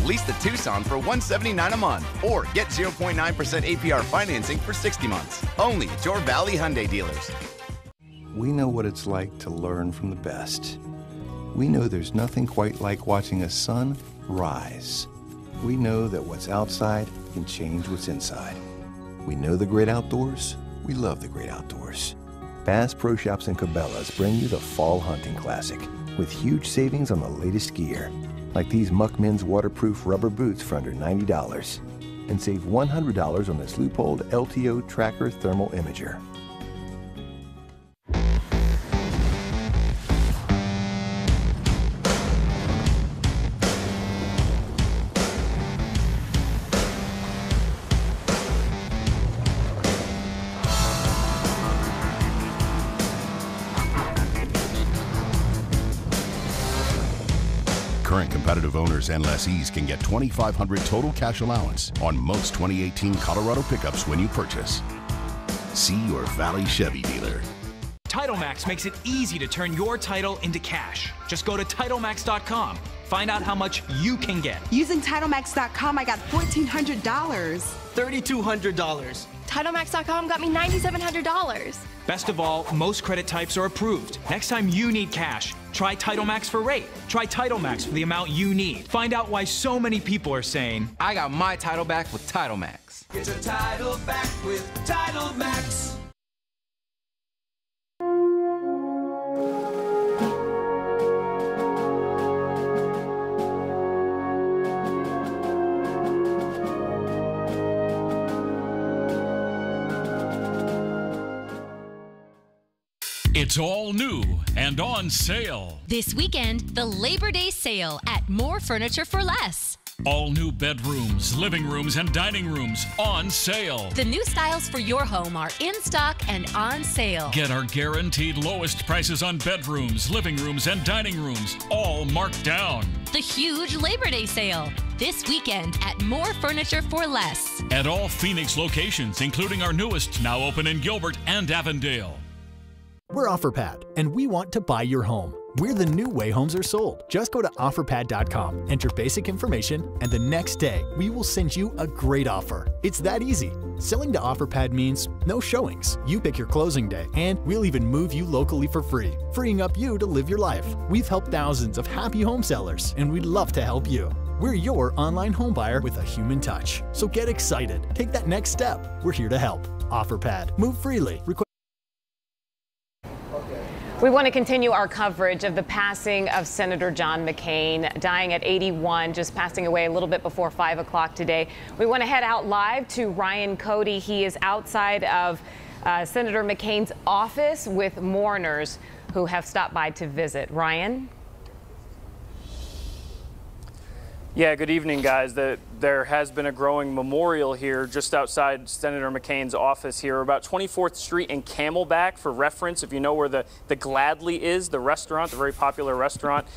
Lease the Tucson for $179 a month, or get 0.9% APR financing for 60 months. Only at your Valley Hyundai dealers. We know what it's like to learn from the best. We know there's nothing quite like watching a sun rise. We know that what's outside can change what's inside. We know the great outdoors. We love the great outdoors. Bass Pro Shops and Cabela's bring you the Fall Hunting Classic with huge savings on the latest gear, like these Muckman's waterproof rubber boots for under $90, and save $100 on this Leupold LTO Tracker Thermal Imager. Current competitive owners and lessees can get $2,500 total cash allowance on most 2018 Colorado pickups when you purchase. See your Valley Chevy dealer. TitleMax makes it easy to turn your title into cash. Just go to TitleMax.com. Find out how much you can get. Using TitleMax.com, I got $1,400. $3,200. TitleMax.com got me $9,700. Best of all, most credit types are approved. Next time you need cash, try TitleMax for rate. Try TitleMax for the amount you need. Find out why so many people are saying, I got my title back with TitleMax. Get your title back with TitleMax. It's all new and on sale. This weekend, the Labor Day sale at More Furniture for Less. All new bedrooms, living rooms, and dining rooms on sale. The new styles for your home are in stock and on sale. Get our guaranteed lowest prices on bedrooms, living rooms, and dining rooms, all marked down. The huge Labor Day sale. This weekend at More Furniture for Less. At all Phoenix locations, including our newest, now open in Gilbert and Avondale. We're OfferPad, and we want to buy your home. We're the new way homes are sold. Just go to OfferPad.com, enter basic information, and the next day, we will send you a great offer. It's that easy. Selling to OfferPad means no showings. You pick your closing day, and we'll even move you locally for free, freeing up you to live your life. We've helped thousands of happy home sellers, and we'd love to help you. We're your online home buyer with a human touch. So get excited. Take that next step. We're here to help. OfferPad. Move freely. We want to continue our coverage of the passing of Senator John McCain, dying at 81, just passing away a little bit before 5 o'clock today. We want to head out live to Ryan Cody. He is outside of Senator McCain's office with mourners who have stopped by to visit. Ryan? Yeah, good evening, guys. There has been a growing memorial here just outside Senator McCain's office here, about 24th Street and Camelback. For reference, if you know where the Gladly is, the restaurant, the very popular restaurant,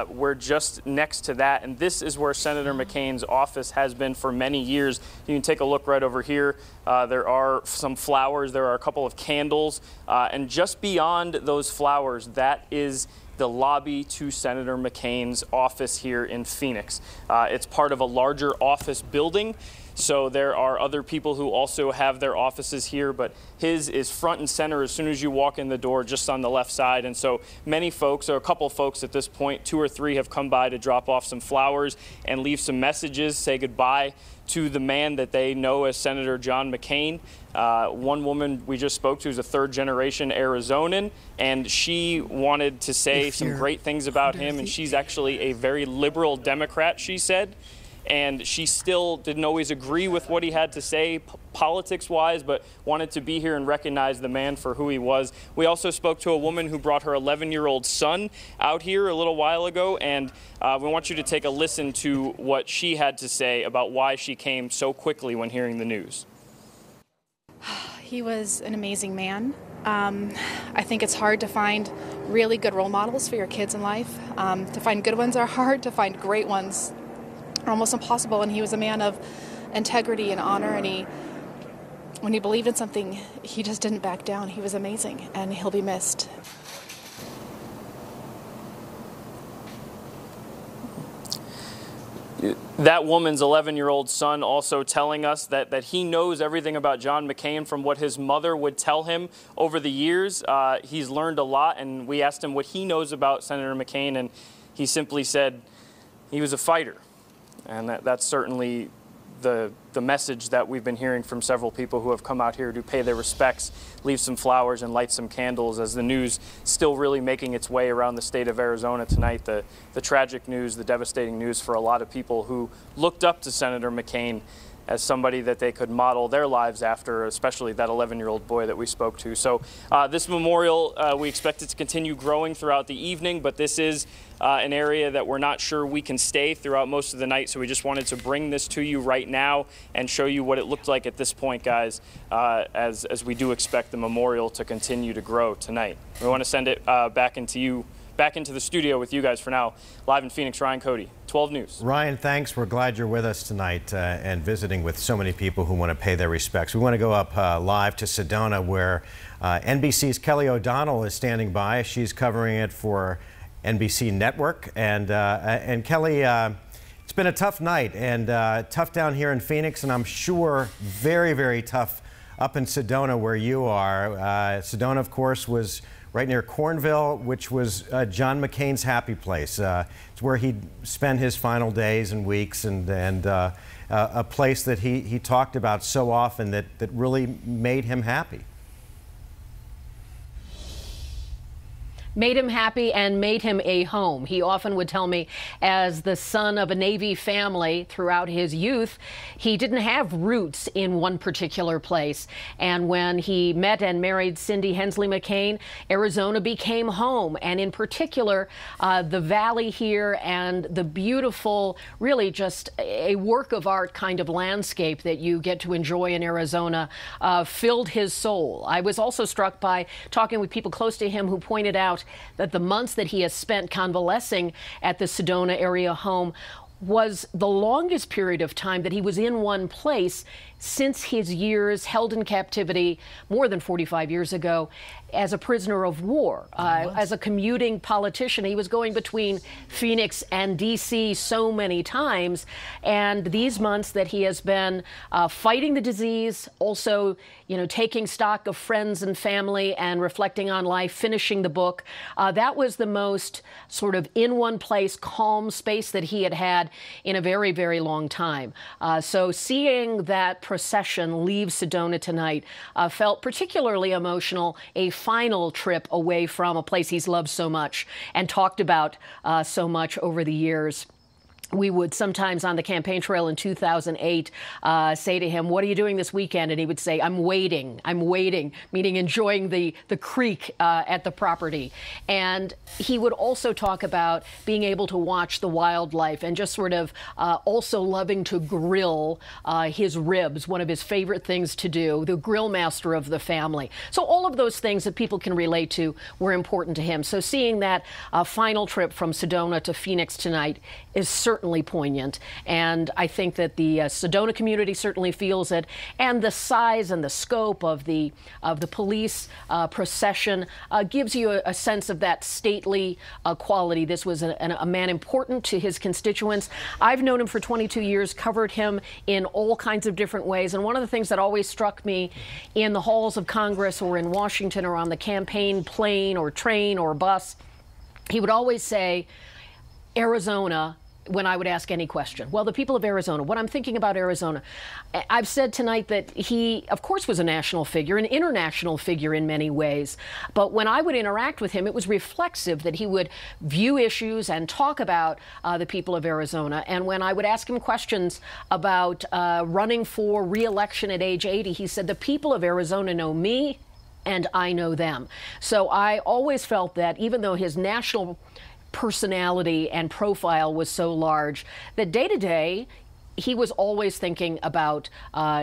we're just next to that. And this is where Senator McCain's office has been for many years. You can take a look right over here. There are some flowers. There are a couple of candles. And just beyond those flowers, that is the lobby to Senator McCain's office here in Phoenix. It's part of a larger office building, so there are other people who also have their offices here, but his is front and center as soon as you walk in the door, just on the left side. And so many folks, or a couple folks at this point, 2 or 3 have come by to drop off some flowers and leave some messages, say goodbye to the man that they know as Senator John McCain. One woman we just spoke to is a third-generation Arizonan, and she wanted to say some great things about him, and she's actually a very liberal Democrat, she said. And she still didn't always agree with what he had to say politics-wise, but wanted to be here and recognize the man for who he was. We also spoke to a woman who brought her 11-year-old son out here a little while ago, and we want you to take a listen to what she had to say about why she came so quickly when hearing the news. He was an amazing man. I think it's hard to find really good role models for your kids in life. To find good ones are hard, to find great ones are almost impossible, and he was a man of integrity and honor, and when he believed in something, he just didn't back down. He was amazing, and he'll be missed. That woman's 11-year-old son also telling us that he knows everything about John McCain from what his mother would tell him over the years. He's learned a lot, and we asked him what he knows about Senator McCain, and he simply said he was a fighter. And that's certainly the message that we've been hearing from several people who have come out here to pay their respects, leave some flowers and light some candles, as the news still really making its way around the state of Arizona tonight. The tragic news, the devastating news for a lot of people who looked up to Senator McCain as somebody that they could model their lives after, especially that 11-year-old boy that we spoke to. So this memorial, we expect it to continue growing throughout the evening, but this is an area that we're not sure we can stay throughout most of the night, so we just wanted to bring this to you right now and show you what it looked like at this point, guys, as we do expect the memorial to continue to grow tonight. We want to send it back into you, back into the studio with you guys for now. Live in Phoenix, Ryan Cody, 12 News. Ryan, thanks. We're glad you're with us tonight and visiting with so many people who want to pay their respects. We want to go up live to Sedona, where NBC's Kelly O'Donnell is standing by. She's covering it for NBC Network. And Kelly, it's been a tough night and tough down here in Phoenix, and I'm sure very, very tough up in Sedona where you are. Sedona, of course, was right near Cornville, which was John McCain's happy place. It's where he spent his final days and weeks, and a place that he talked about so often that really made him happy. Made him happy and made him a home. He often would tell me, as the son of a Navy family throughout his youth, he didn't have roots in one particular place. And when he met and married Cindy Hensley McCain, Arizona became home. And in particular, the valley here and the beautiful, really just a work of art kind of landscape that you get to enjoy in Arizona filled his soul. I was also struck by talking with people close to him who pointed out that the months that he has spent convalescing at the Sedona area home was the longest period of time that he was in one place since his years held in captivity more than 45 years ago as a prisoner of war. As a commuting politician, he was going between Phoenix and D.C. so many times. And these months that he has been fighting the disease, also, taking stock of friends and family and reflecting on life, finishing the book, that was the most sort of in one place, calm space that he had had in a very, very long time. So seeing that procession leave Sedona tonight felt particularly emotional, a final trip away from a place he's loved so much and talked about so much over the years. We would sometimes on the campaign trail in 2008 say to him, "What are you doing this weekend?" And he would say, I'm waiting, meaning enjoying the creek at the property. And he would also talk about being able to watch the wildlife and just sort of also loving to grill his ribs, one of his favorite things to do, the grill master of the family. So all of those things that people can relate to were important to him. So seeing that final trip from Sedona to Phoenix tonight is certainly poignant, and I think that the Sedona community certainly feels it, and the size and the scope of the police procession gives you a sense of that stately quality. This was a man important to his constituents. I've known him for 22 years, covered him in all kinds of different ways, and one of the things that always struck me in the halls of Congress or in Washington or on the campaign plane or train or bus, he would always say, Arizona, when I would ask any question. Well, the people of Arizona, what I'm thinking about Arizona. I've said tonight that he, of course, was a national figure, an international figure in many ways. But when I would interact with him, it was reflexive that he would view issues and talk about the people of Arizona. And when I would ask him questions about running for re-election at age 80, he said, the people of Arizona know me and I know them. So I always felt that even though his national personality and profile was so large, that day to day, he was always thinking about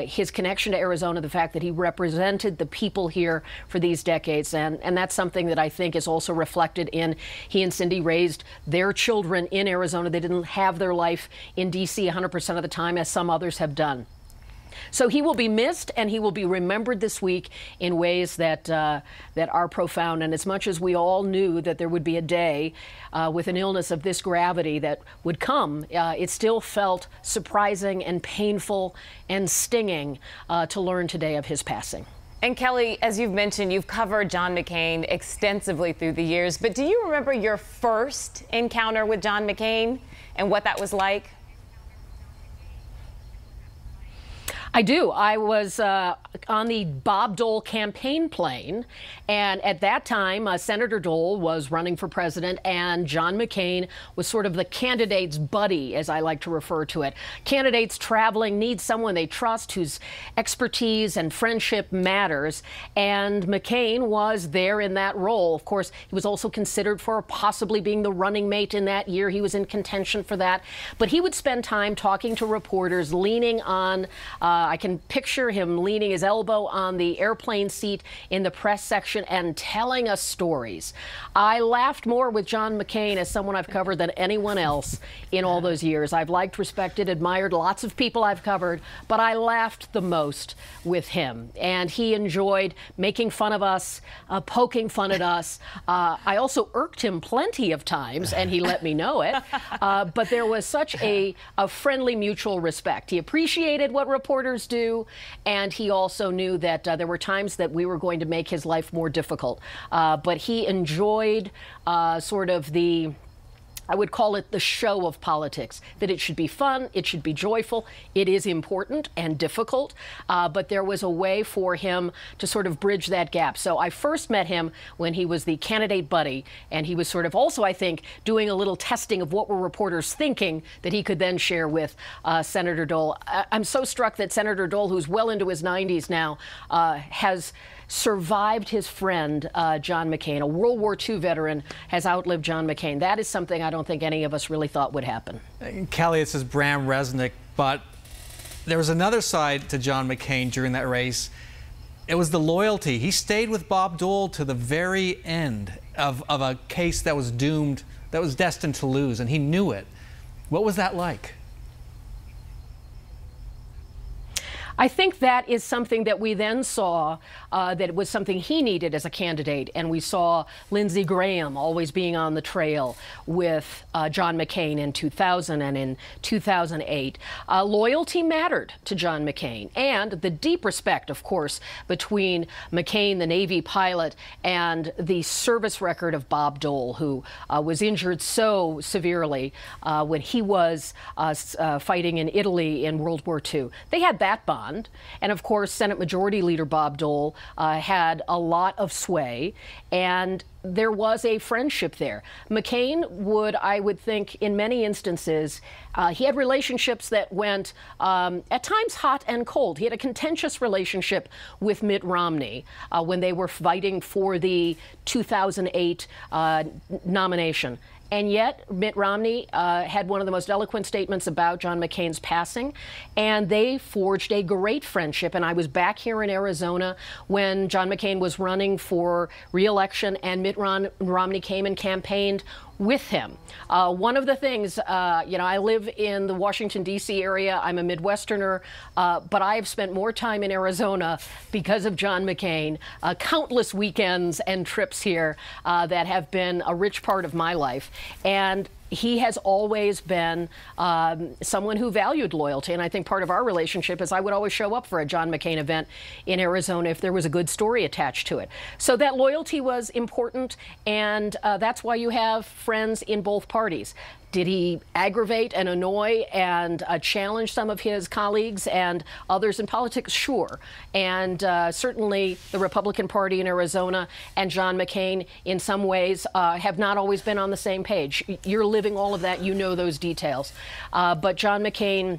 his connection to Arizona, the fact that he represented the people here for these decades. And that's something that I think is also reflected in he and Cindy raised their children in Arizona. They didn't have their life in D.C. 100% of the time, as some others have done. So he will be missed, and he will be remembered this week in ways that that are profound. And as much as we all knew that there would be a day with an illness of this gravity that would come, it still felt surprising and painful and stinging to learn today of his passing. And Kelly, as you've mentioned, you've covered John McCain extensively through the years. But do you remember your first encounter with John McCain and what that was like? I do. I was on the Bob Dole campaign plane, and at that time, Senator Dole was running for president, and John McCain was sort of the candidate's buddy, as I like to refer to it. Candidates traveling need someone they trust, whose expertise and friendship matters, and McCain was there in that role. Of course, he was also considered for possibly being the running mate in that year. He was in contention for that, but he would spend time talking to reporters, leaning on I can picture him leaning his elbow on the airplane seat in the press section and telling us stories. I laughed more with John McCain as someone I've covered than anyone else in all those years. I've liked, respected, admired lots of people I've covered, but I laughed the most with him. And he enjoyed making fun of us, poking fun at us. I also irked him plenty of times, and he let me know it. But there was such a friendly mutual respect. He appreciated what reporters do, and he also knew that there were times that we were going to make his life more difficult. But he enjoyed sort of I would call it the show of politics, that it should be fun, it should be joyful. It is important and difficult, but there was a way for him to sort of bridge that gap. So I first met him when he was the candidate buddy, and he was sort of also, I think, doing a little testing of what were reporters thinking that he could then share with Senator Dole. I'm so struck that Senator Dole, who's well into his 90s now, has survived his friend, John McCain. A World War II veteran has outlived John McCain. That is something I don't think any of us really thought would happen. Kelly, this is Bram Resnick, but there was another side to John McCain during that race. It was the loyalty. He stayed with Bob Dole to the very end of a case that was doomed, that was destined to lose, and he knew it. What was that like? I think that is something that we then saw that it was something he needed as a candidate. And we saw Lindsey Graham always being on the trail with John McCain in 2000 and in 2008. Loyalty mattered to John McCain, and the deep respect, of course, between McCain, the Navy pilot, and the service record of Bob Dole, who was injured so severely when he was fighting in Italy in World War II. They had that bond. And of course, Senate Majority Leader Bob Dole had a lot of sway, and there was a friendship there. McCain would, I would think, in many instances, he had relationships that went at times hot and cold. He had a contentious relationship with Mitt Romney when they were fighting for the 2008 nomination. And yet, Mitt Romney had one of the most eloquent statements about John McCain's passing, and they forged a great friendship. And I was back here in Arizona when John McCain was running for re-election, and Mitt Romney came and campaigned with him. One of the things, I live in the Washington, D.C. area. I'm a Midwesterner, but I have spent more time in Arizona because of John McCain. Countless weekends and trips here that have been a rich part of my life. And he has always been someone who valued loyalty. And I think part of our relationship is I would always show up for a John McCain event in Arizona if there was a good story attached to it. So that loyalty was important, and that's why you have friends in both parties. Did he aggravate and annoy and challenge some of his colleagues and others in politics? Sure. And certainly the Republican Party in Arizona and John McCain, in some ways, have not always been on the same page. You're living all of that. You know those details. But John McCain,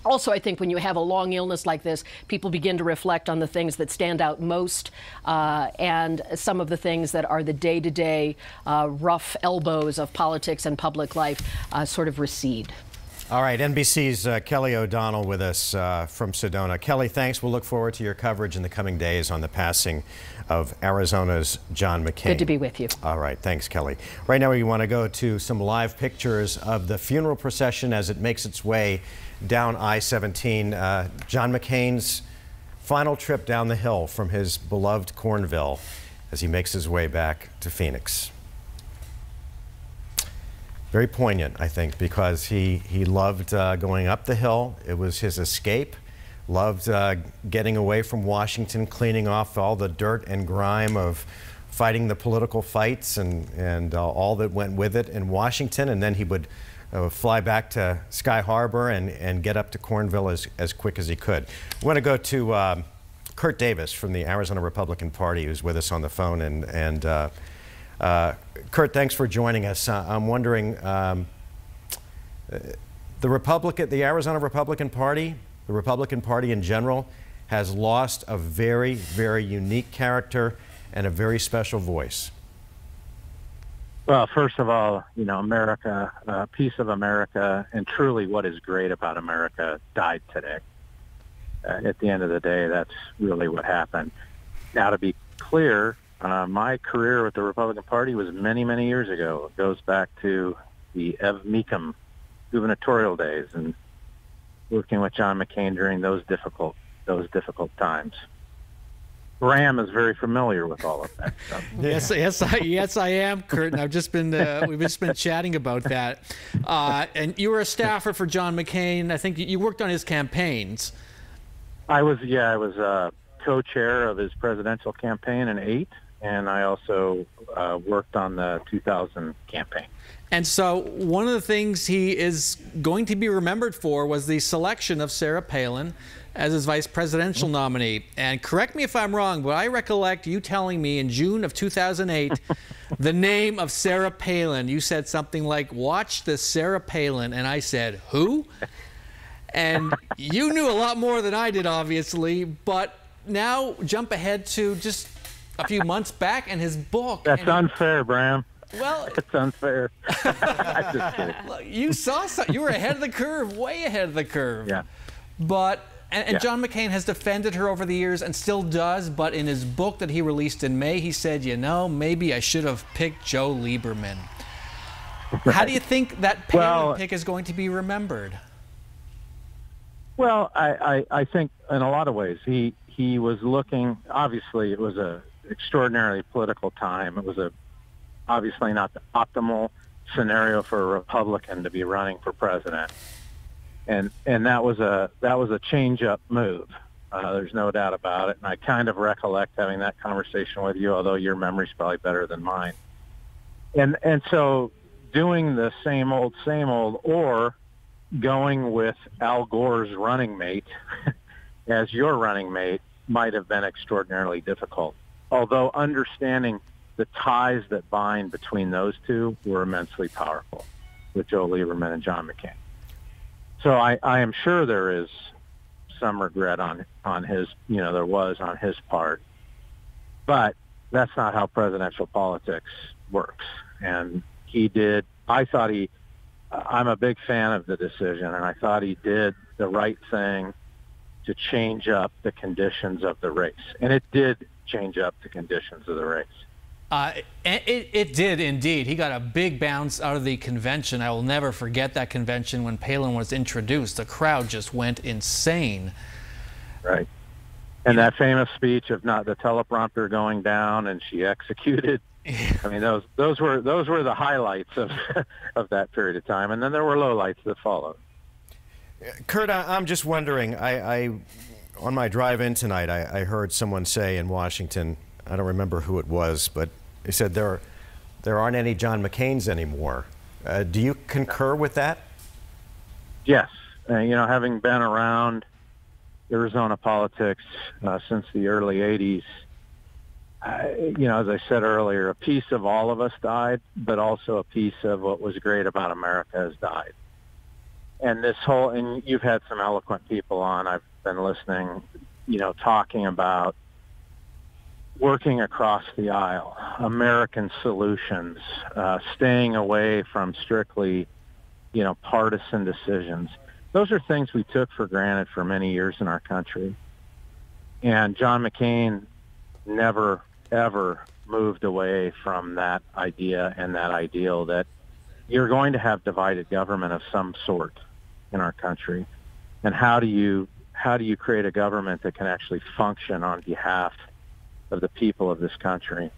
also, I think when you have a long illness like this, people begin to reflect on the things that stand out most, and some of the things that are the day-to-day rough elbows of politics and public life sort of recede. All right, NBC's Kelly O'Donnell with us from Sedona. Kelly, thanks. We'll look forward to your coverage in the coming days on the passing of Arizona's John McCain. Good to be with you. All right, thanks, Kelly. Right now we want to go to some live pictures of the funeral procession as it makes its way down I-17. John McCain's final trip down the hill from his beloved Cornville as he makes his way back to Phoenix. Very poignant, I think, because he loved going up the hill. It was his escape. Loved getting away from Washington, cleaning off all the dirt and grime of fighting the political fights and all that went with it in Washington. And then he would fly back to Sky Harbor and get up to Cornville as quick as he could. We want to go to Kurt Davis from the Arizona Republican Party, who's with us on the phone. And Kurt, thanks for joining us. I'm wondering, the Arizona Republican Party, the Republican Party in general, has lost a very, very unique character and a very special voice. Well, first of all, America, a piece of America, and truly what is great about America died today. at the end of the day, that's really what happened. Now, to be clear, my career with the Republican Party was many, many years ago. It goes back to the Ev Meekum gubernatorial days and working with John McCain during those difficult times. Graham is very familiar with all of that stuff. Yes, I am, Kurt. And I've just been we've just been chatting about that. And you were a staffer for John McCain. I think you worked on his campaigns. I was co-chair of his presidential campaign in 2008, and I also worked on the 2000 campaign. And so one of the things he is going to be remembered for was the selection of Sarah Palin as his vice presidential nominee. And correct me if I'm wrong, but I recollect you telling me in June of 2008 the name of Sarah Palin. You said something like, "Watch this Sarah Palin," and I said, "Who?" And you knew a lot more than I did, obviously, but now jump ahead to just a few months back and his book. That's unfair, Bram. Well, it's unfair. I'm just kidding. You saw something. You were ahead of the curve, way ahead of the curve. Yeah. But and John McCain has defended her over the years and still does. But in his book that he released in May, he said, "You know, maybe I should have picked Joe Lieberman." Right. How do you think that Palin pick is going to be remembered? Well, I think in a lot of ways he was looking. Obviously, it was a extraordinarily political time. It was obviously not the optimal scenario for a Republican to be running for president, and that was a change-up move. There's no doubt about it. And I kind of recollect having that conversation with you, although your memory's probably better than mine. And so doing the same old, or going with Al Gore's running mate as your running mate might have been extraordinarily difficult. Although understanding the ties that bind between those two were immensely powerful with Joe Lieberman and John McCain. So I am sure there is some regret on his, there was on his part. But that's not how presidential politics works. And I'm a big fan of the decision, and I thought he did the right thing to change up the conditions of the race. And it did change up the conditions of the race. It did indeed. He got a big bounce out of the convention. I will never forget that convention when Palin was introduced. The crowd just went insane. Right. And that famous speech of not the teleprompter going down and she executed. I mean, those were the highlights of that period of time, and then there were lowlights that followed. Kurt, I'm just wondering. On my drive in tonight, I heard someone say in Washington, I don't remember who it was, but they said there aren't any John McCains anymore. Do you concur with that? Yes. Having been around Arizona politics since the early 80s, as I said earlier, a piece of all of us died, but also a piece of what was great about America has died. And and you've had some eloquent people on, I've been listening, talking about working across the aisle, American solutions, staying away from strictly, partisan decisions. Those are things we took for granted for many years in our country. And John McCain never, ever moved away from that idea and that ideal that you're going to have divided government of some sort in our country. And how do you create a government that can actually function on behalf of the people of this country?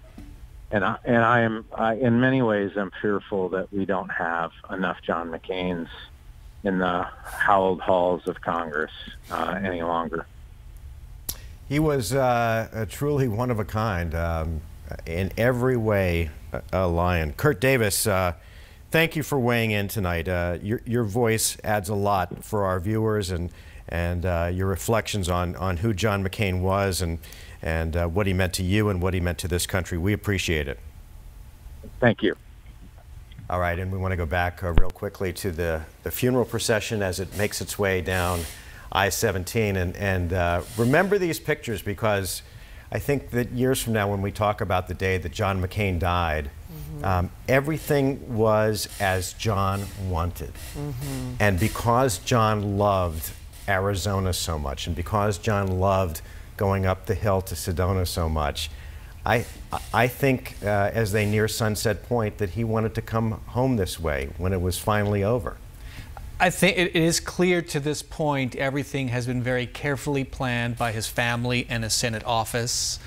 And I in many ways am fearful that we don't have enough John McCains in the hallowed halls of Congress any longer. He was truly one of a kind, in every way a lion. Kurt Davis, thank you for weighing in tonight. Your voice adds a lot for our viewers, and your reflections on who John McCain was and what he meant to you and what he meant to this country. We appreciate it. Thank you. All right, and we want to go back real quickly to the funeral procession as it makes its way down I-17. And remember these pictures, because I think that years from now when we talk about the day that John McCain died, everything was as John wanted. And because John loved Arizona so much, and because John loved going up the hill to Sedona so much, I think as they near Sunset Point that he wanted to come home this way when it was finally over. I think it is clear to this point everything has been very carefully planned by his family and his Senate office.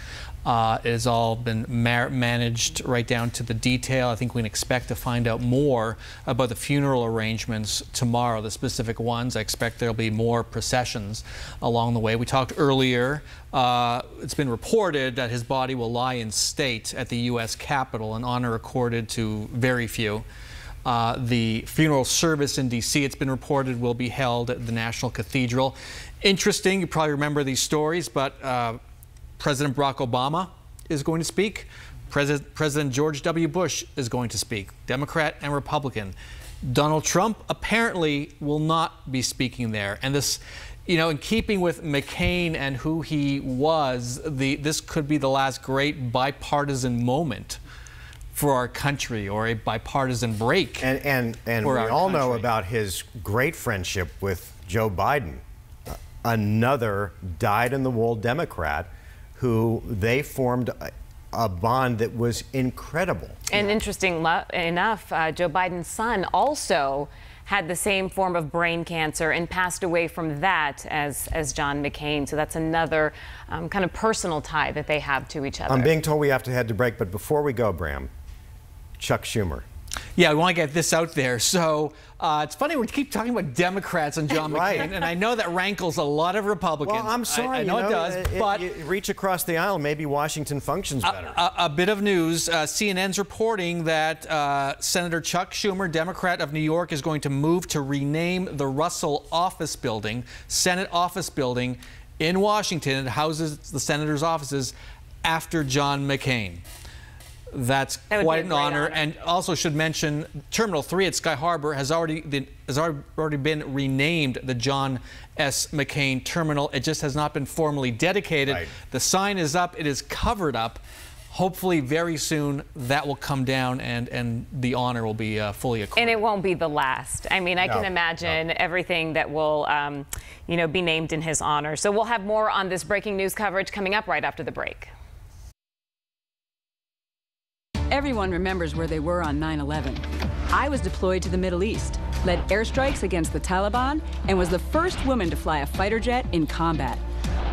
It has all been managed right down to the detail. I think we can expect to find out more about the funeral arrangements tomorrow, the specific ones. I expect there'll be more processions along the way. We talked earlier, it's been reported that his body will lie in state at the U.S. Capitol, an honor accorded to very few. The funeral service in D.C., it's been reported, will be held at the National Cathedral. Interesting, you probably remember these stories, but President Barack Obama is going to speak. President George W. Bush is going to speak, Democrat and Republican. Donald Trump apparently will not be speaking there. And this, you know, in keeping with McCain and who he was, this could be the last great bipartisan moment for our country, or a bipartisan break. And we all know about his great friendship with Joe Biden, another dyed-in-the-wool Democrat who they formed a bond that was incredible. And interesting enough, Joe Biden's son also had the same form of brain cancer and passed away from that as John McCain. So that's another kind of personal tie that they have to each other. I'm being told we have to head to break, but before we go, Bram, Chuck Schumer. Yeah, we want to get this out there. So it's funny, we keep talking about Democrats and John McCain, and I know that rankles a lot of Republicans. Well, I'm sorry, I know it does, but you reach across the aisle, maybe Washington functions better. A bit of news. CNN's reporting that Senator Chuck Schumer, Democrat of New York, is going to move to rename the Russell Office Building, Senate Office Building in Washington. It houses the senator's offices after John McCain. That's quite an honor, and also should mention Terminal 3 at Sky Harbor has already been renamed the John S. McCain Terminal. It just has not been formally dedicated. Right. The sign is up. It is covered up. Hopefully very soon that will come down and the honor will be fully accorded. And it won't be the last. I mean, I can imagine everything that will you know, be named in his honor. So we'll have more on this breaking news coverage coming up right after the break. Everyone remembers where they were on 9/11. I was deployed to the Middle East, led airstrikes against the Taliban, and was the first woman to fly a fighter jet in combat.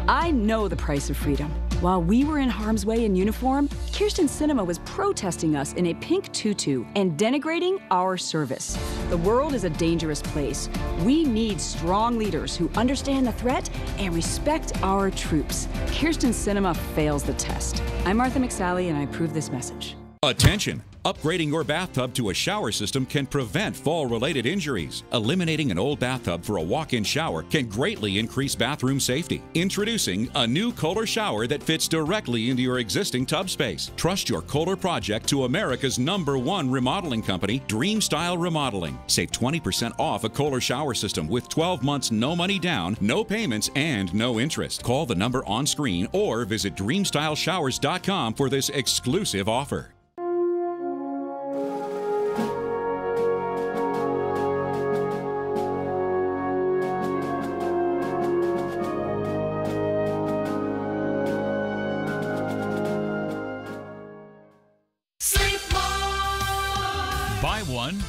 I know the price of freedom. While we were in harm's way in uniform, Kyrsten Sinema was protesting us in a pink tutu and denigrating our service. The world is a dangerous place. We need strong leaders who understand the threat and respect our troops. Kyrsten Sinema fails the test. I'm Martha McSally, and I approve this message. Attention! Upgrading your bathtub to a shower system can prevent fall-related injuries. Eliminating an old bathtub for a walk-in shower can greatly increase bathroom safety. Introducing a new Kohler shower that fits directly into your existing tub space. Trust your Kohler project to America's #1 remodeling company, Dream Style Remodeling. Save 20% off a Kohler shower system with 12 months no money down, no payments, and no interest. Call the number on screen or visit DreamStyleShowers.com for this exclusive offer.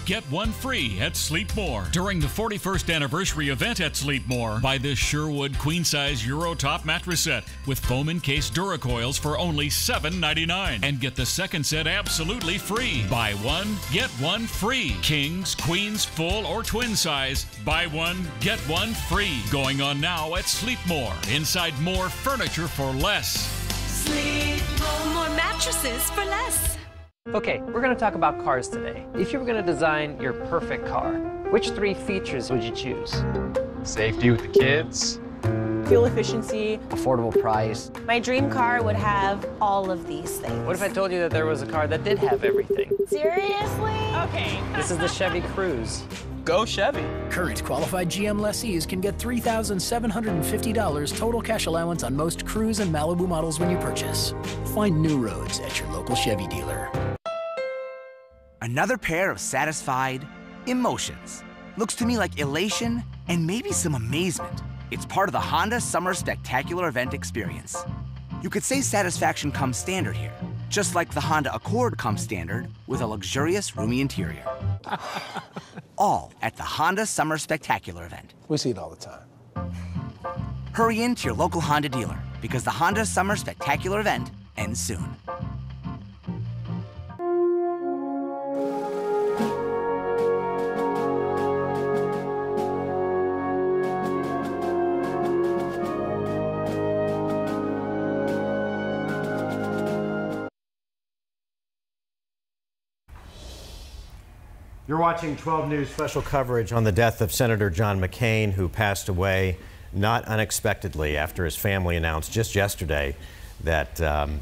Get one free at Sleep More. During the 41st anniversary event at Sleep More, buy this Sherwood queen-size Euro top mattress set with foam encased Duracoils for only $7.99 and get the second set absolutely free. Buy one, get one free. Kings, queens, full or twin size. Buy one, get one free. Going on now at Sleep More. Inside More furniture for less. Sleep More mattresses for less. Okay, we're going to talk about cars today. If you were going to design your perfect car, which 3 features would you choose? Safety with the kids. Fuel efficiency. Affordable price. My dream car would have all of these things. What if I told you that there was a car that did have everything? Seriously? Okay. This is the Chevy Cruze. Go Chevy. Current qualified GM lessees can get $3,750 total cash allowance on most Cruze and Malibu models when you purchase. Find new roads at your local Chevy dealer. Another pair of satisfied emotions. Looks to me like elation and maybe some amazement. It's part of the Honda Summer Spectacular Event experience. You could say satisfaction comes standard here, just like the Honda Accord comes standard with a luxurious, roomy interior. All at the Honda Summer Spectacular Event. We see it all the time. Hurry in to your local Honda dealer, because the Honda Summer Spectacular Event ends soon. You're watching 12 News special coverage on the death of Senator John McCain, who passed away not unexpectedly after his family announced just yesterday that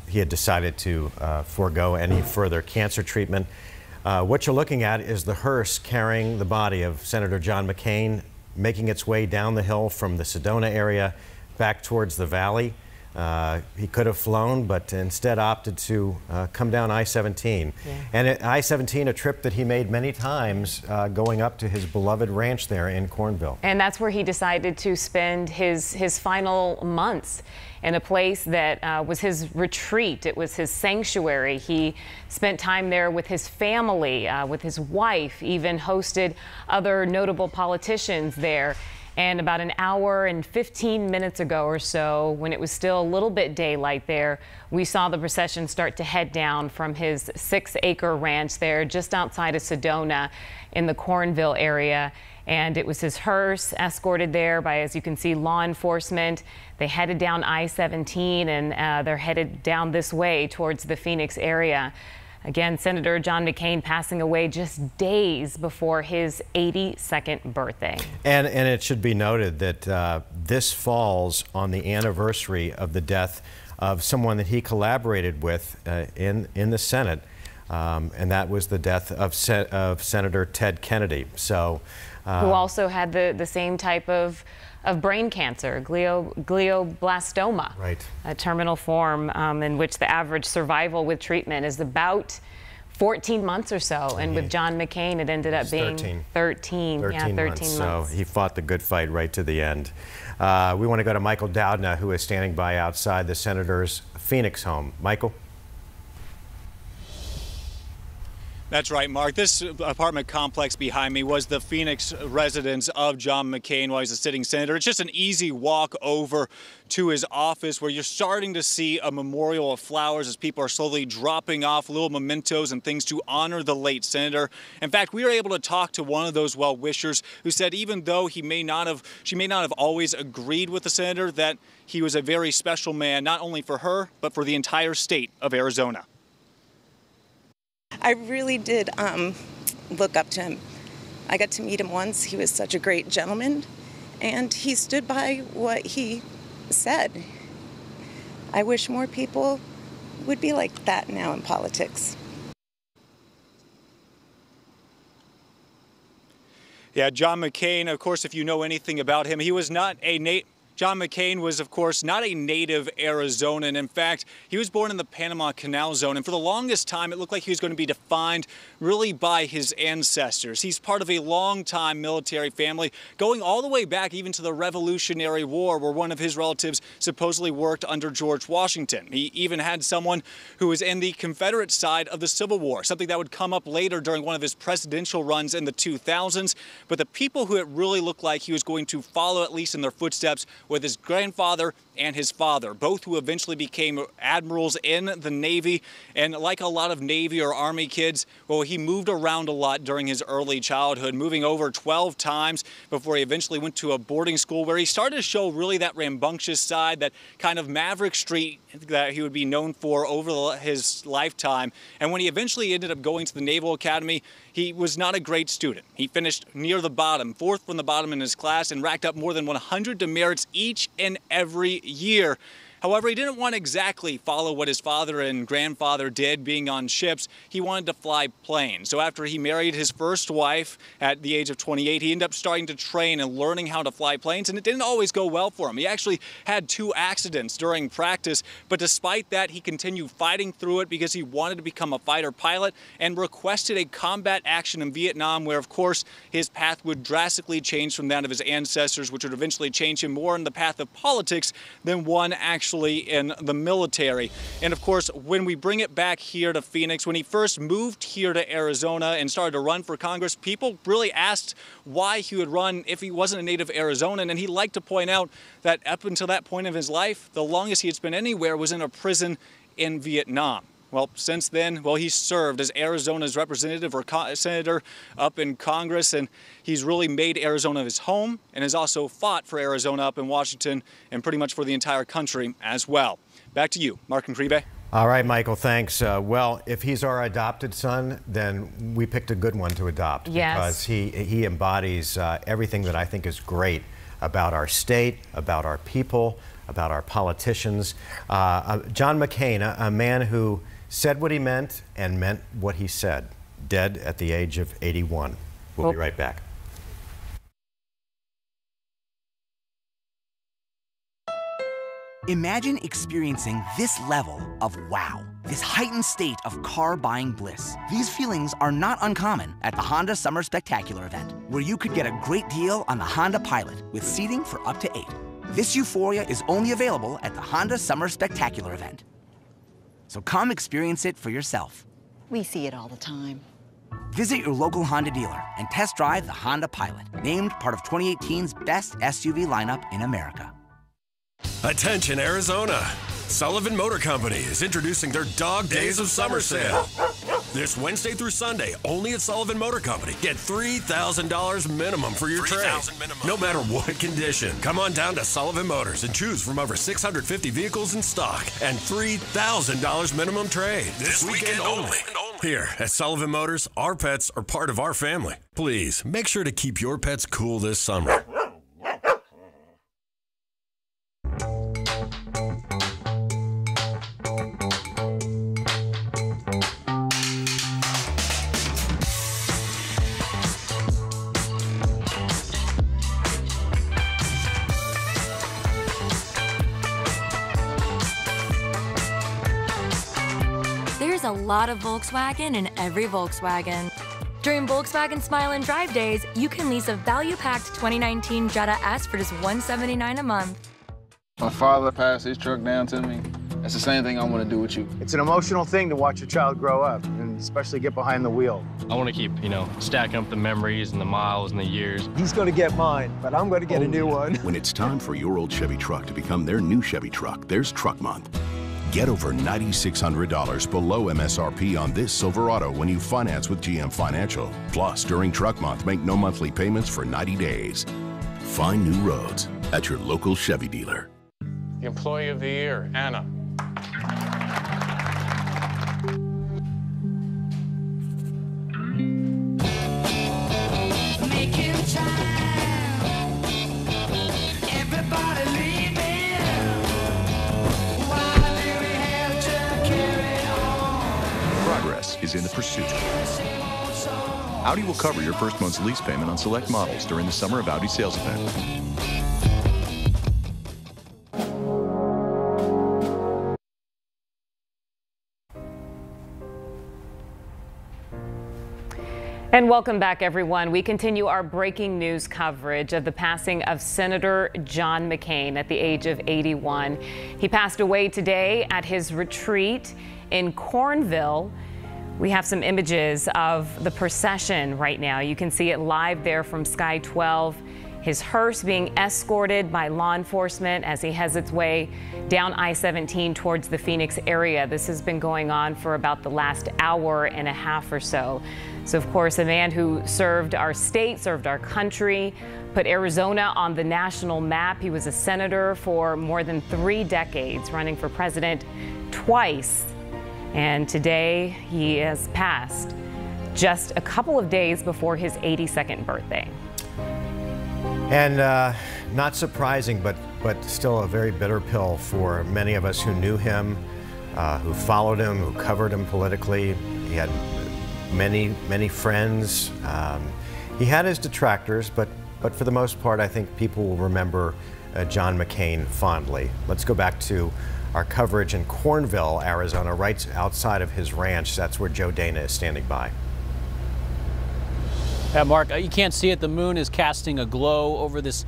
he had decided to forego any further cancer treatment. What you're looking at is the hearse carrying the body of Senator John McCain, making its way down the hill from the Sedona area back towards the valley. He could have flown, but instead opted to come down I-17. Yeah. And at I-17, a trip that he made many times going up to his beloved ranch there in Cornville. And that's where he decided to spend his final months, in a place that was his retreat. It was his sanctuary. He spent time there with his family, with his wife, even hosted other notable politicians there. And about an hour and 15 minutes ago or so, when it was still a little bit daylight there, we saw the procession start to head down from his 6-acre ranch there just outside of Sedona in the Cornville area. And it was his hearse escorted there by, as you can see, law enforcement. They headed down I-17 and they're headed down this way towards the Phoenix area. Again, Senator John McCain passing away just days before his 82nd birthday. And it should be noted that this falls on the anniversary of the death of someone that he collaborated with in the Senate, and that was the death of Senator Ted Kennedy. So, who also had the same type of brain cancer, glioblastoma, right. A terminal form in which the average survival with treatment is about 14 months or so. And with John McCain, it ended up being 13 months. So he fought the good fight right to the end. We want to go to Michael Doudna, who is standing by outside the senator's Phoenix home. Michael? That's right, Mark. This apartment complex behind me was the Phoenix residence of John McCain while he was a sitting senator. It's just an easy walk over to his office where you're starting to see a memorial of flowers as people are slowly dropping off little mementos and things to honor the late senator. In fact, we were able to talk to one of those well-wishers who said even though she may not have always agreed with the senator, that he was a very special man, not only for her, but for the entire state of Arizona. I really did look up to him. I got to meet him once. He was such a great gentleman, and he stood by what he said. I wish more people would be like that now in politics. Yeah, John McCain, of course, if you know anything about him, he was not a John McCain was, of course, not a native Arizonan. In fact, he was born in the Panama Canal Zone, and for the longest time, it looked like he was going to be defined really by his ancestors. He's part of a long-time military family, going all the way back even to the Revolutionary War, where one of his relatives supposedly worked under George Washington. He even had someone who was in the Confederate side of the Civil War, something that would come up later during one of his presidential runs in the 2000s. But the people who it really looked like he was going to follow, at least in their footsteps, with his grandfather and his father, both who eventually became admirals in the Navy. And like a lot of Navy or Army kids, well, he moved around a lot during his early childhood, moving over 12 times before he eventually went to a boarding school where he started to show really that rambunctious side, that kind of maverick streak that he would be known for over his lifetime. And when he eventually ended up going to the Naval Academy, he was not a great student. He finished near the bottom, fourth from the bottom in his class, and racked up more than 100 demerits each and every year. However, he didn't want to exactly follow what his father and grandfather did, being on ships. He wanted to fly planes. So after he married his first wife at the age of 28, he ended up starting to train and learning how to fly planes, and it didn't always go well for him. He actually had 2 accidents during practice, but despite that, he continued fighting through it because he wanted to become a fighter pilot and requested a combat action in Vietnam, where, of course, his path would drastically change from that of his ancestors, which would eventually change him more in the path of politics than one actually in the military. And of course, when we bring it back here to Phoenix, when he first moved here to Arizona and started to run for Congress, people really asked why he would run if he wasn't a native Arizonan. And he liked to point out that up until that point of his life, the longest he had spent anywhere was in a prison in Vietnam. Well, since then, he served as Arizona's representative or senator up in Congress, and he's really made Arizona his home and has also fought for Arizona up in Washington and pretty much for the entire country as well. Back to you, Mark and Caribe. All right, Michael, thanks. Well, if he's our adopted son, then we picked a good one to adopt. Yes. Because he embodies everything that I think is great about our state, about our people, about our politicians. John McCain, a man who said what he meant and meant what he said, dead at the age of 81. We'll be right back. Imagine experiencing this level of wow, this heightened state of car buying bliss. These feelings are not uncommon at the Honda Summer Spectacular event, where you could get a great deal on the Honda Pilot with seating for up to 8. This euphoria is only available at the Honda Summer Spectacular event. So come experience it for yourself. We see it all the time. Visit your local Honda dealer and test drive the Honda Pilot, named part of 2018's best SUV lineup in America. Attention, Arizona! Sullivan Motor Company is introducing their Dog Days of Summer Sale. This Wednesday through Sunday, only at Sullivan Motor Company. Get $3,000 minimum for your trade. No matter what condition. Come on down to Sullivan Motors and choose from over 650 vehicles in stock and $3,000 minimum trade. This weekend only. Here at Sullivan Motors, our pets are part of our family. Please, make sure to keep your pets cool this summer. There's a lot of Volkswagen in every Volkswagen. During Volkswagen Smile and Drive Days, you can lease a value-packed 2019 Jetta S for just $179 a month. My father passed his truck down to me. That's the same thing I want to do with you. It's an emotional thing to watch a child grow up, and especially get behind the wheel. I want to keep, stacking up the memories and the miles and the years. He's going to get mine, but I'm going to get a new one. When it's time for your old Chevy truck to become their new Chevy truck, there's Truck Month. Get over $9,600 below MSRP on this Silverado when you finance with GM Financial. Plus, during Truck Month, make no monthly payments for 90 days. Find new roads at your local Chevy dealer. Employee of the Year, Anna. Progress is in the pursuit. Audi will cover your first month's lease payment on select models during the Summer of Audi sales event. And welcome back, everyone. We continue our breaking news coverage of the passing of Senator John McCain at the age of 81. He passed away today at his retreat in Cornville. We have some images of the procession right now. You can see it live there from Sky 12. His hearse being escorted by law enforcement as he has its way down I-17 towards the Phoenix area. This has been going on for about the last hour and a half or so. So, of course, a man who served our state, served our country, put Arizona on the national map. He was a senator for more than 3 decades, running for president twice. And today he has passed just a couple of days before his 82nd birthday. And not surprising, but still a very bitter pill for many of us who knew him, who followed him, who covered him politically. He had many friends. He had his detractors, but for the most part, I think people will remember John McCain fondly. Let's go back to our coverage in Cornville, Arizona, right outside of his ranch. That's where Joe Dana is standing by. Yeah, Mark, you can't see it. The moon is casting a glow over this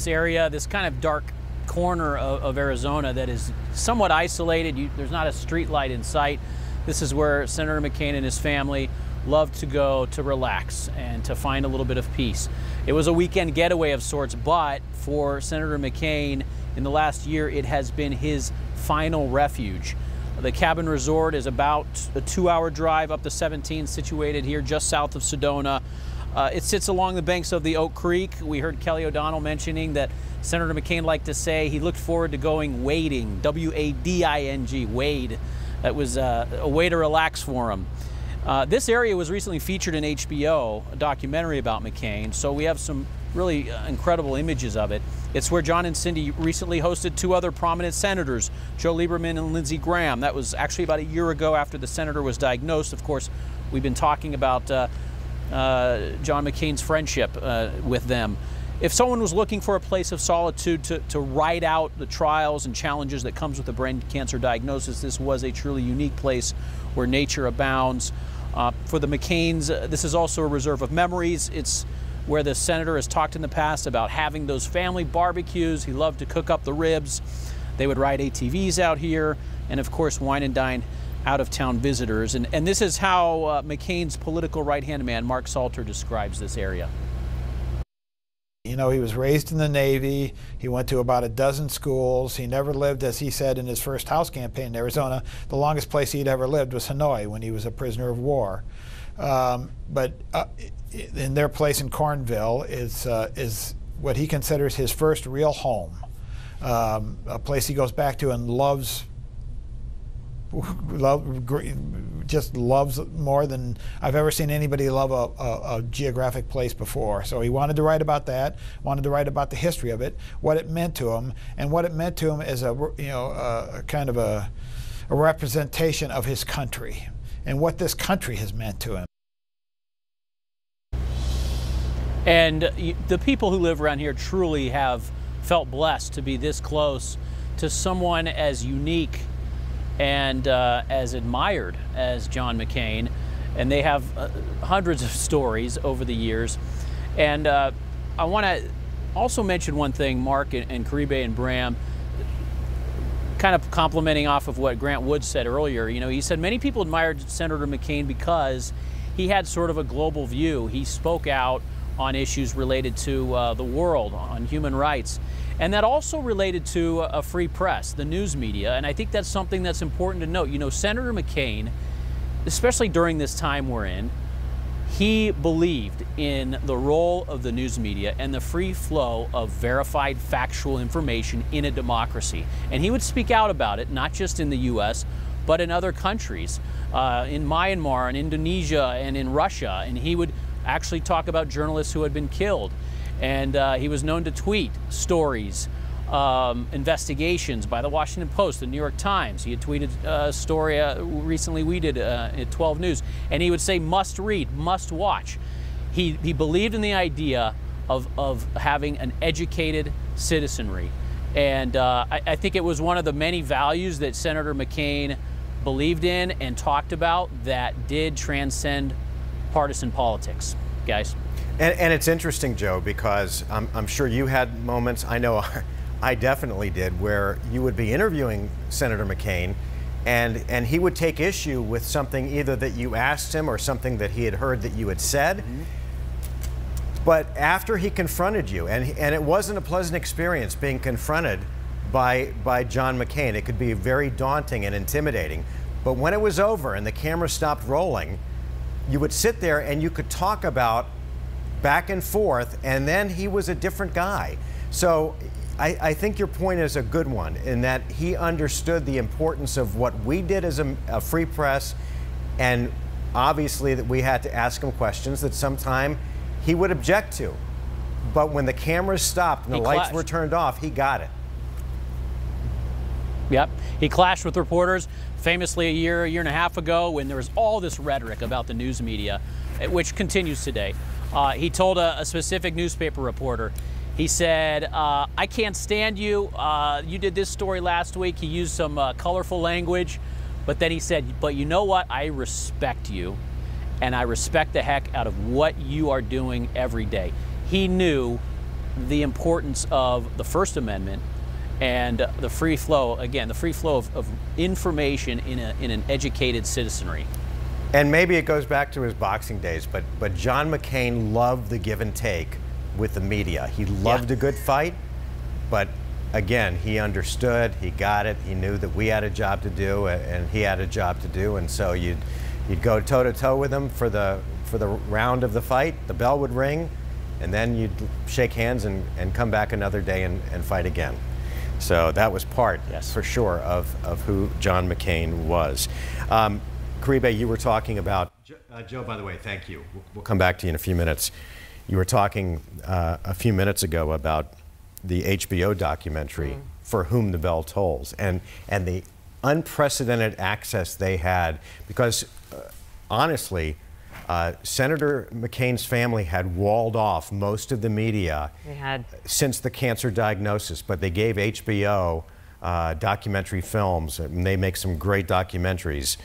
area, this kind of dark corner of Arizona that is somewhat isolated. There's not a street light in sight. This is where Senator McCain and his family love to go to relax and to find a little bit of peace. It was a weekend getaway of sorts, but for Senator McCain, in the last year, it has been his final refuge. The Cabin Resort is about a 2-hour drive up to 17, situated here just south of Sedona. It sits along the banks of the Oak Creek. We heard Kelly O'Donnell mentioning that Senator McCain liked to say he looked forward to going wading, W-A-D-I-N-G, wade. That was a way to relax for him. This area was recently featured in HBO, a documentary about McCain, so we have some really incredible images of it. It's where John and Cindy recently hosted 2 other prominent senators, Joe Lieberman and Lindsey Graham. That was actually about a year ago after the senator was diagnosed. Of course, we've been talking about John McCain's friendship with them. If someone was looking for a place of solitude to ride out the trials and challenges that comes with a brain cancer diagnosis, this was a truly unique place where nature abounds. For the McCains, this is also a reserve of memories. It's where the senator has talked in the past about having those family barbecues. He loved to cook up the ribs. They would ride ATVs out here, and of course wine and dine out-of-town visitors. And this is how McCain's political right-hand man, Mark Salter, describes this area. You know, he was raised in the Navy. He went to about a dozen schools. He never lived, as he said in his first House campaign in Arizona, the longest place he'd ever lived was Hanoi when he was a prisoner of war. But in their place in Cornville is what he considers his first real home, a place he goes back to and just loves more than I've ever seen anybody love a geographic place before. So he wanted to write about that, wanted to write about the history of it, what it meant to him, and what it meant to him as a kind of a representation of his country and what this country has meant to him. And the people who live around here truly have felt blessed to be this close to someone as unique and as admired as John McCain. And they have hundreds of stories over the years. And I want to also mention one thing, Mark and Caribe and Bram, kind of complimenting off of what Grant Wood said earlier. You know, he said many people admired Senator McCain because he had sort of a global view. He spoke out on issues related to the world, on human rights. And that also related to a free press, the news media. And I think that's something that's important to note. You know, Senator McCain, especially during this time we're in, he believed in the role of the news media and the free flow of verified factual information in a democracy. And he would speak out about it, not just in the U.S., but in other countries, in Myanmar and Indonesia and in Russia. And he would actually talk about journalists who had been killed. And he was known to tweet stories, investigations by the Washington Post, the New York Times. He had tweeted a story recently we did at 12 News, and he would say, must read, must watch. He believed in the idea of having an educated citizenry. And I think it was one of the many values that Senator McCain believed in and talked about that did transcend partisan politics, guys. And it's interesting, Joe, because I'm sure you had moments, I know I definitely did, where you would be interviewing Senator McCain and he would take issue with something either that you asked him or something that he had heard that you had said. Mm-hmm. But after he confronted you, and it wasn't a pleasant experience being confronted by John McCain. It could be very daunting and intimidating. But when it was over and the camera stopped rolling, you would sit there and you could talk about back and forth, and then he was a different guy. So I think your point is a good one in that he understood the importance of what we did as a free press, and obviously that we had to ask him questions that sometime he would object to. But when the cameras stopped and the lights were turned off, he got it. Yep. He clashed with reporters famously a year and a half ago when there was all this rhetoric about the news media, which continues today. He told a specific newspaper reporter, he said, I can't stand you. You did this story last week. He used some colorful language, but then he said, but you know what? I respect you, and I respect the heck out of what you are doing every day. He knew the importance of the First Amendment and the free flow, again, the free flow of information in an educated citizenry. And maybe it goes back to his boxing days, but John McCain loved the give and take with the media. He loved a good fight, but again, he understood, he got it, he knew that we had a job to do and he had a job to do, and so you'd go toe-to-toe with him for the round of the fight, the bell would ring, and then you'd shake hands and come back another day and fight again. So that was part, for sure, of who John McCain was. Caribe, you were talking about, Joe, by the way, thank you. We'll come back to you in a few minutes. You were talking a few minutes ago about the HBO documentary, For Whom the Bell Tolls, and the unprecedented access they had, because honestly, Senator McCain's family had walled off most of the media since the cancer diagnosis, but they gave HBO documentary films, and they make some great documentaries,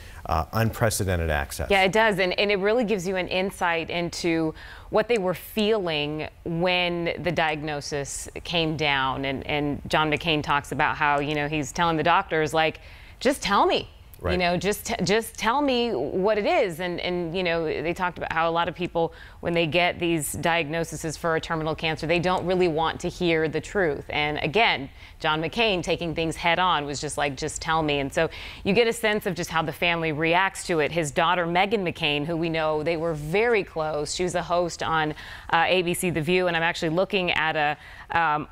unprecedented access. Yeah, it does, and it really gives you an insight into what they were feeling when the diagnosis came down, and John McCain talks about how, you know, he's telling the doctors, like, just tell me. Right. You know, just tell me what it is. And you know, they talked about how a lot of people, when they get these diagnoses for a terminal cancer, they don't really want to hear the truth. And again, John McCain taking things head on was just like, just tell me. And so you get a sense of just how the family reacts to it. His daughter, Meghan McCain, who we know they were very close. She was a host on ABC The View. And I'm actually looking at a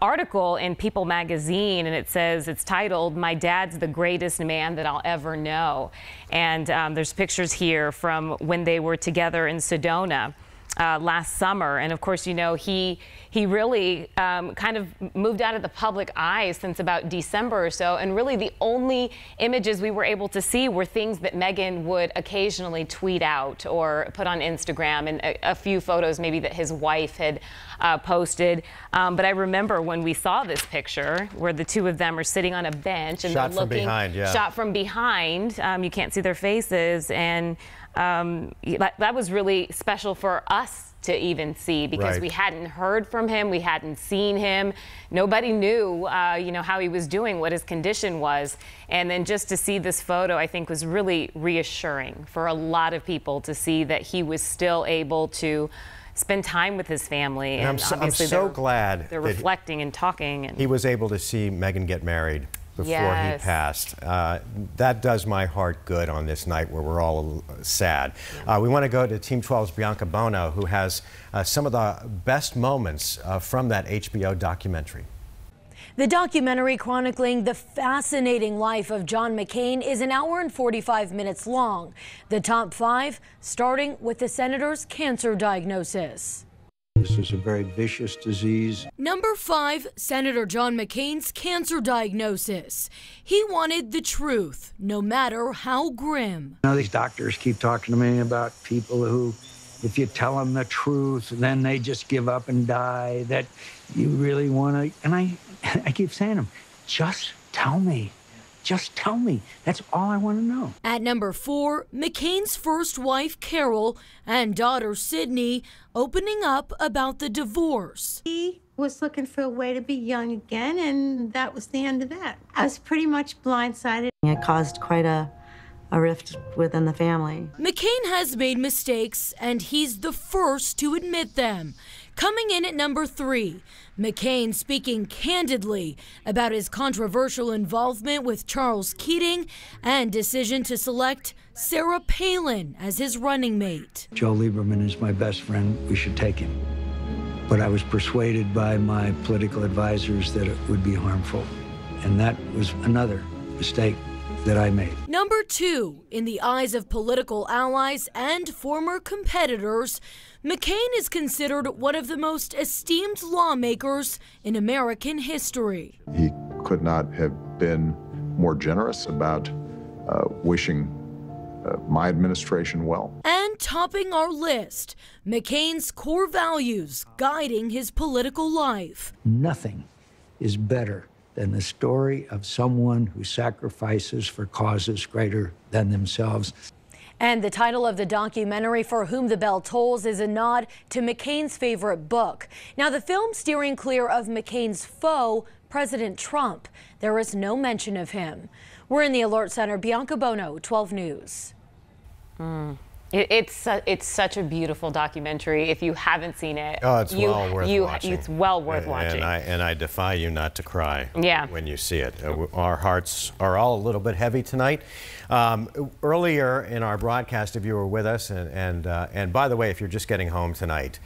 article in People magazine, and it says, it's titled, "My Dad's the Greatest Man That I'll Ever Know." And there's pictures here from when they were together in Sedona last summer. And of course, you know, he really kind of moved out of the public eye since about December or so. And really the only images we were able to see were things that Meghan would occasionally tweet out or put on Instagram, and a few photos maybe that his wife had posted. But I remember when we saw this picture where the two of them are sitting on a bench and shot they're looking, from behind, shot from behind. You can't see their faces, and that was really special for us to even see, because we hadn't heard from him, we hadn't seen him, nobody knew, you know, how he was doing, what his condition was, and then just to see this photo, I think, was really reassuring for a lot of people to see that he was still able to spend time with his family. And I'm so glad they're reflecting and talking. And he was able to see Meghan get married before he passed. That does my heart good on this night where we're all sad. We want to go to Team 12's Bianca Bono, who has some of the best moments from that HBO documentary. The documentary chronicling the fascinating life of John McCain is 1 hour and 45 minutes long. The top 5, starting with the senator's cancer diagnosis. This is a very vicious disease. Number 5, Senator John McCain's cancer diagnosis. He wanted the truth, no matter how grim. You know, these doctors keep talking to me about people who, if you tell them the truth, then they just give up and die, that you really want to, and I keep saying to them, just tell me. Just tell me. That's all I want to know. At number 4, McCain's first wife, Carol, and daughter, Sydney, opening up about the divorce. He was looking for a way to be young again, and that was the end of that. I was pretty much blindsided. It caused quite a rift within the family. McCain has made mistakes, and he's the first to admit them. Coming in at number 3, McCain speaking candidly about his controversial involvement with Charles Keating and decision to select Sarah Palin as his running mate. Joe Lieberman is my best friend. We should take him. But I was persuaded by my political advisors that it would be harmful. And that was another mistake. that I made. Number 2, in the eyes of political allies and former competitors, McCain is considered one of the most esteemed lawmakers in American history. He could not have been more generous about wishing my administration well. And topping our list, McCain's core values guiding his political life. Nothing is better than the story of someone who sacrifices for causes greater than themselves. And the title of the documentary, For Whom the Bell Tolls, is a nod to McCain's favorite book. Now, the film steering clear of McCain's foe, President Trump. There is no mention of him. We're in the Alert Center. Bianca Bono, 12 News. It's such a beautiful documentary. If you haven't seen it, oh, it's well worth watching. It's well worth watching. And I defy you not to cry when you see it. Our hearts are all a little bit heavy tonight. Earlier in our broadcast, if you were with us, and by the way, if you're just getting home tonight,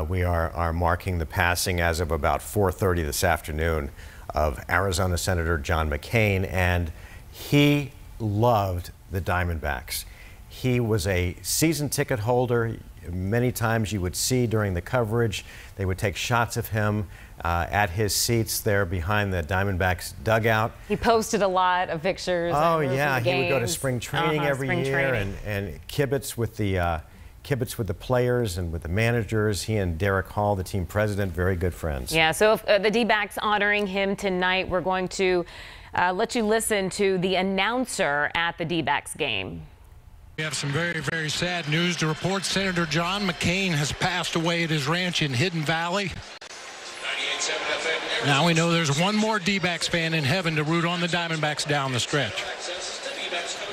we are marking the passing as of about 4:30 this afternoon of Arizona Senator John McCain, and he loved the Diamondbacks. He was a season ticket holder. Many times you would see during the coverage, they would take shots of him at his seats there behind the Diamondbacks dugout. He posted a lot of pictures. Oh yeah, he would go to spring training every year and kibitz with the players and with the managers. He and Derek Hall, the team president, very good friends. Yeah, so if, the D-backs honoring him tonight. We're going to let you listen to the announcer at the D-backs game. We have some very, very sad news to report. Senator John McCain has passed away at his ranch in Hidden Valley. Now we know there's one more D-backs fan in heaven to root on the Diamondbacks down the stretch.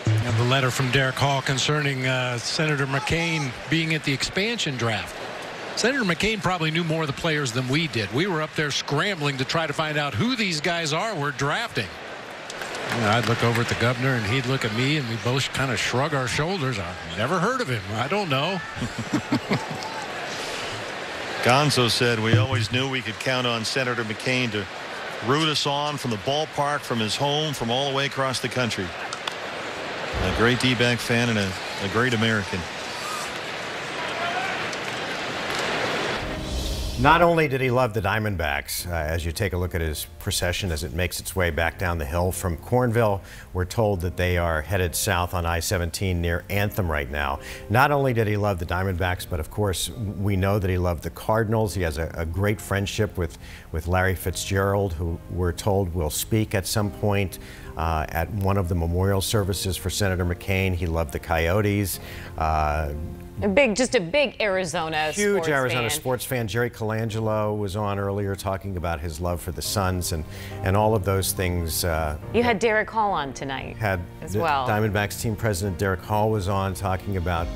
We have a letter from Derek Hall concerning Senator McCain being at the expansion draft. Senator McCain probably knew more of the players than we did. We were up there scrambling to try to find out who these guys are we're drafting. You know, I'd look over at the governor and he'd look at me and we both kind of shrug our shoulders. I've never heard of him. I don't know. Gonzo said we always knew we could count on Senator McCain to root us on from the ballpark, from his home, from all the way across the country. A great D-back fan and a great American. Not only did he love the Diamondbacks, as you take a look at his procession as it makes its way back down the hill from Cornville, we're told that they are headed south on I-17 near Anthem right now. Not only did he love the Diamondbacks, but of course we know that he loved the Cardinals. He has a great friendship with Larry Fitzgerald, who we're told will speak at some point at one of the memorial services for Senator McCain. He loved the Coyotes. Just a big Arizona huge Arizona fan. Sports fan. Jerry Colangelo was on earlier talking about his love for the Suns and all of those things. You had Derek Hall on tonight as well. Diamondbacks team president Derek Hall was on talking about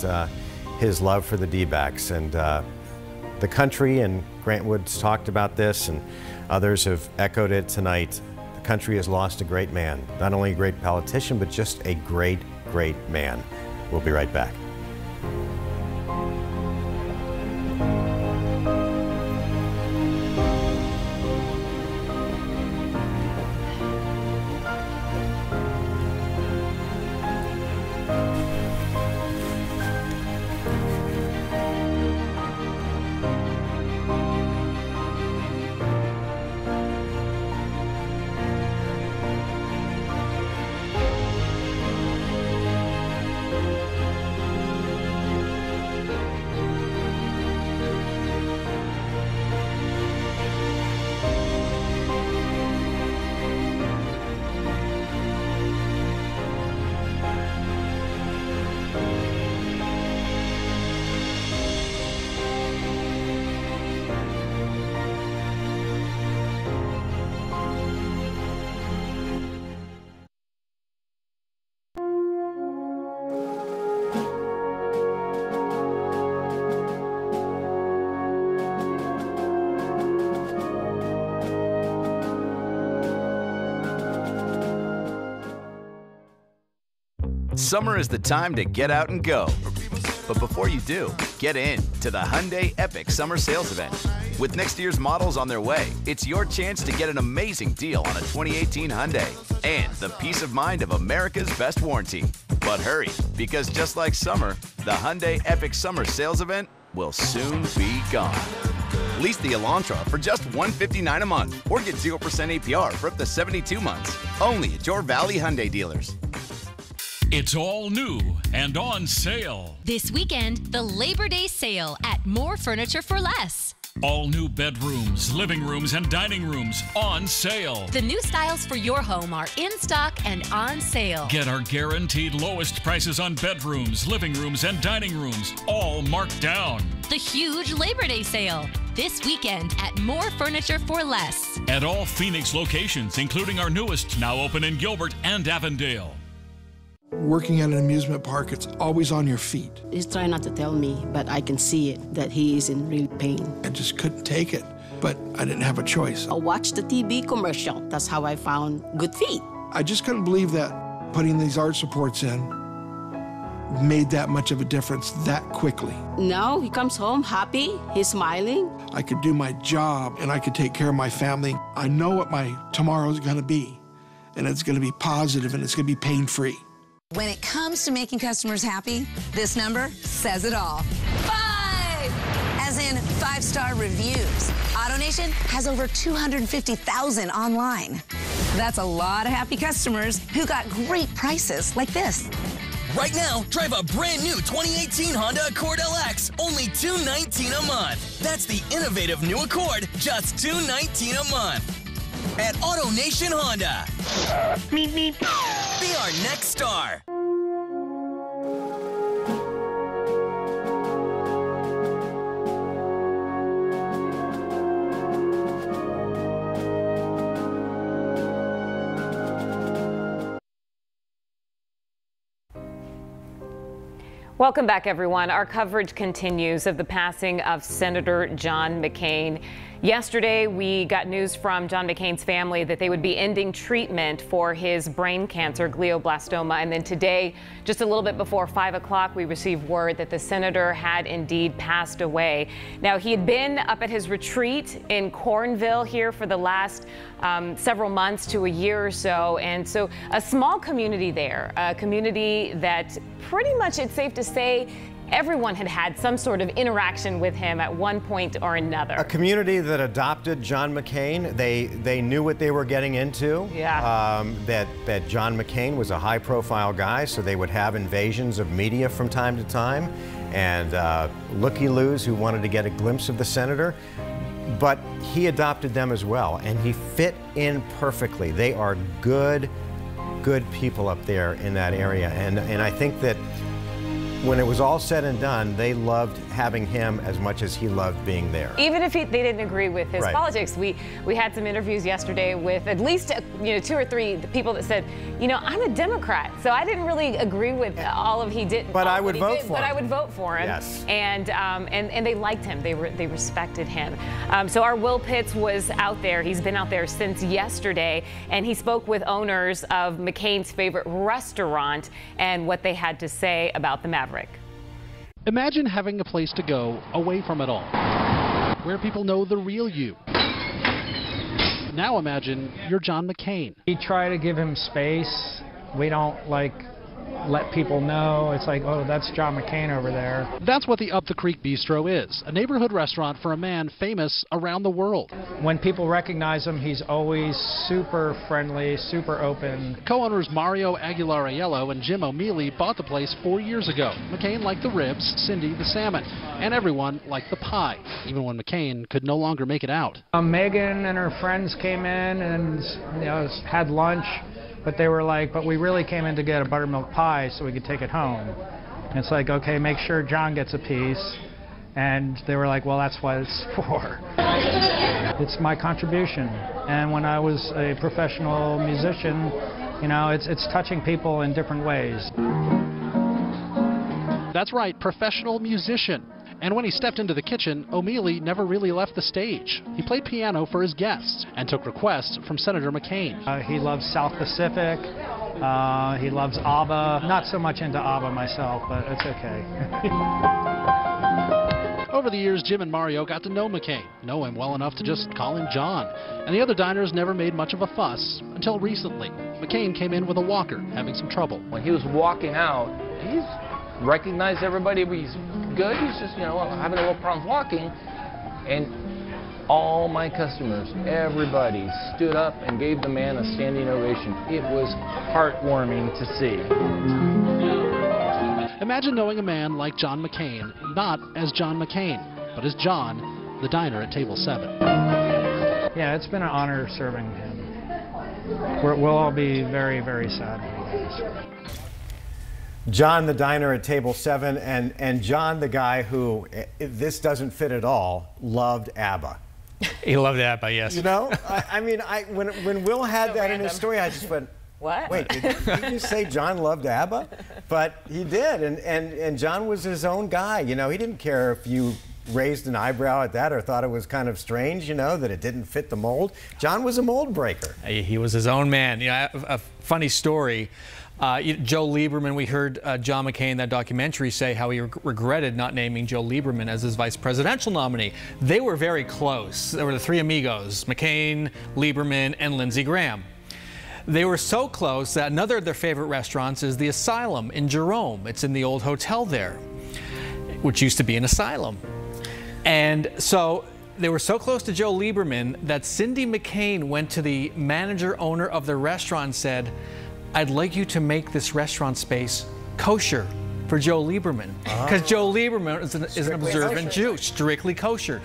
his love for the D-backs, and the country and Grant Woods talked about this, and others have echoed it tonight. The country has lost a great man, not only a great politician, but just a great, great man. We'll be right back. Summer is the time to get out and go. But before you do, get in to the Hyundai Epic Summer Sales Event. With next year's models on their way, it's your chance to get an amazing deal on a 2018 Hyundai and the peace of mind of America's best warranty. But hurry, because just like summer, the Hyundai Epic Summer Sales Event will soon be gone. Lease the Elantra for just $159 a month or get 0% APR for up to 72 months. Only at your Valley Hyundai dealers. It's all new and on sale. This weekend, the Labor Day sale at More Furniture for Less. All new bedrooms, living rooms, and dining rooms on sale. The new styles for your home are in stock and on sale. Get our guaranteed lowest prices on bedrooms, living rooms, and dining rooms, all marked down. The huge Labor Day sale. This weekend at More Furniture for Less. At all Phoenix locations, including our newest, now open in Gilbert and Avondale. Working at an amusement park, it's always on your feet. He's trying not to tell me, but I can see it, that he is in real pain. I just couldn't take it, but I didn't have a choice. I watched the TV commercial. That's how I found Good Feet. I just couldn't believe that putting these arch supports in made that much of a difference that quickly. Now he comes home happy, he's smiling. I could do my job and I could take care of my family. I know what my tomorrow's gonna be, and it's gonna be positive and it's gonna be pain-free. When it comes to making customers happy, this number says it all. 5! As in 5-star reviews. AutoNation has over 250,000 online. That's a lot of happy customers who got great prices like this. Right now, drive a brand new 2018 Honda Accord LX, only $219 a month. That's the innovative new Accord, just $219 a month. At AutoNation Honda. Meep, meep. Be our next star. Welcome back, everyone. Our coverage continues of the passing of Senator John McCain. Yesterday, we got news from John McCain's family that they would be ending treatment for his brain cancer, glioblastoma. And then today, just a little bit before 5 o'clock, we received word that the senator had indeed passed away. Now, he had been up at his retreat in Cornville here for the last several months to a year or so. And so a small community there, a community that pretty much, it's safe to say, everyone had had some sort of interaction with him at one point or another. A community that adopted John McCain, they knew what they were getting into. Yeah. That John McCain was a high-profile guy, so they would have invasions of media from time to time, and looky-loos who wanted to get a glimpse of the senator. But he adopted them as well, and he fit in perfectly. They are good people up there in that area, and I think that when it was all said and done, they loved having him as much as he loved being there. Even if they didn't agree with his Right. politics. We had some interviews yesterday with at least 2 or 3 people that said, I'm a Democrat, so I didn't really agree with all of he did. But I would vote for him. But I would vote for him. Yes. And they liked him. They respected him. So our Will Pitts was out there. He's been out there since yesterday, and he spoke with owners of McCain's favorite restaurant and what they had to say about the Maverick. Imagine having a place to go away from it all, where people know the real you. Now imagine you're John McCain. We try to give him space. We don't let people know. It's like, oh, that's John McCain over there. That's what the Up the Creek Bistro is, a neighborhood restaurant for a man famous around the world. When people recognize him, he's always super friendly, super open. Co-owners Mario Aguilar-Aiello and Jim O'Mealy bought the place 4 years ago. McCain liked the ribs, Cindy the salmon, and everyone liked the pie, even when McCain could no longer make it out. Megan and her friends came in and had lunch. But they were like, but we really came in to get a buttermilk pie so we could take it home. And it's like, okay, make sure John gets a piece. And they were like, well, that's what it's for. It's my contribution. And when I was a professional musician, it's touching people in different ways. That's right, professional musician. And when he stepped into the kitchen, O'Mealy never really left the stage. He played piano for his guests and took requests from Senator McCain. He loves South Pacific. He loves ABBA. Not so much into ABBA myself, but it's okay. Over the years, Jim and Mario got to know McCain, know him well enough to just call him John. And the other diners never made much of a fuss until recently. McCain came in with a walker, having some trouble. When he was walking out, he's recognized everybody, but he's good. He's just, having a little problem walking. And all my customers, everybody stood up and gave the man a standing ovation. It was heartwarming to see. Imagine knowing a man like John McCain, not as John McCain, but as John, the diner at table 7. Yeah, it's been an honor serving him. We'll all be very, very sad when he goes. John, the diner at table 7, and John, the guy who, this doesn't fit at all, loved ABBA. He loved ABBA, yes. When Will had that in his story, I just went, what? Wait, did you say John loved ABBA? But he did, and John was his own guy. He didn't care if you raised an eyebrow at that or thought it was kind of strange, that it didn't fit the mold. John was a mold breaker. He was his own man. A funny story. Joe Lieberman, we heard John McCain in that documentary say how he regretted not naming Joe Lieberman as his vice presidential nominee. They were very close. There were the three amigos, McCain, Lieberman, and Lindsey Graham. They were so close that another of their favorite restaurants is the Asylum in Jerome. It's in the old hotel there, which used to be an asylum. And so they were so close to Joe Lieberman that Cindy McCain went to the manager-owner of the restaurant and said, "I'd like you to make this restaurant space kosher for Joe Lieberman." Because Joe Lieberman is an observant Jew, strictly kosher.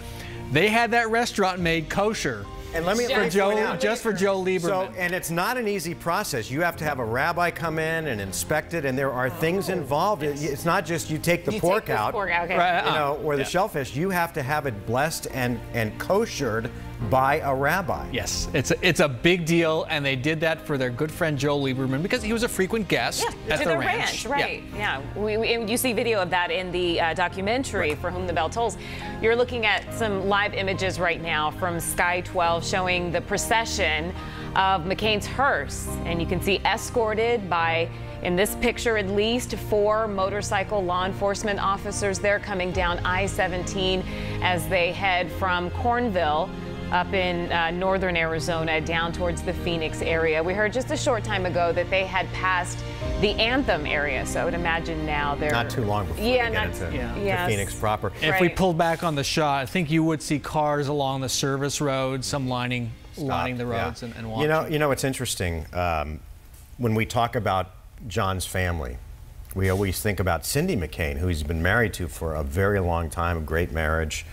They had that restaurant made kosher. And let me just for Joe Lieberman. So, and it's not an easy process. You have to have a rabbi come in and inspect it, and there are things involved. It's not just you take the pork out, or the shellfish. You have to have it blessed and koshered by a rabbi. Yes, it's a big deal, and they did that for their good friend Joe Lieberman because he was a frequent guest at the ranch. Right? Yeah. You see video of that in the documentary, For Whom the Bell Tolls. You're looking at some live images right now from Sky 12 showing the procession of McCain's hearse, and you can see escorted by, in this picture at least, 4 motorcycle law enforcement officers. They're coming down I-17 as they head from Cornville up in northern Arizona down towards the Phoenix area. We heard just a short time ago that they had passed the Anthem area, so I would imagine now they're not too long before they get into Phoenix proper. If we pulled back on the shot, I think you would see cars along the service road, some lining the roads and walking. It's interesting when we talk about John's family. We always think about Cindy McCain, who he's been married to for a very long time, a great marriage,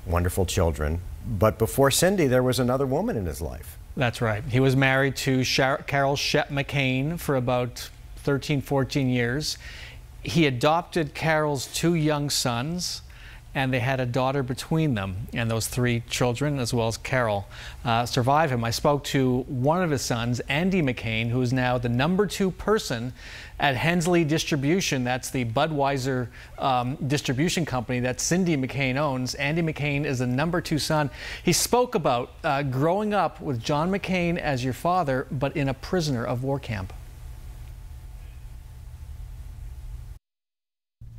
wonderful children. But before Cindy, there was another woman in his life. That's right. He was married to Carol Shep McCain for about 13, 14 years. He adopted Carol's 2 young sons, and they had a daughter between them. And those 3 children, as well as Carol, survive him. I spoke to one of his sons, Andy McCain, who is now the #2 person at Hensley Distribution. That's the Budweiser distribution company that Cindy McCain owns. Andy McCain is the #2 son. He spoke about growing up with John McCain as your father, but in a prisoner of war camp.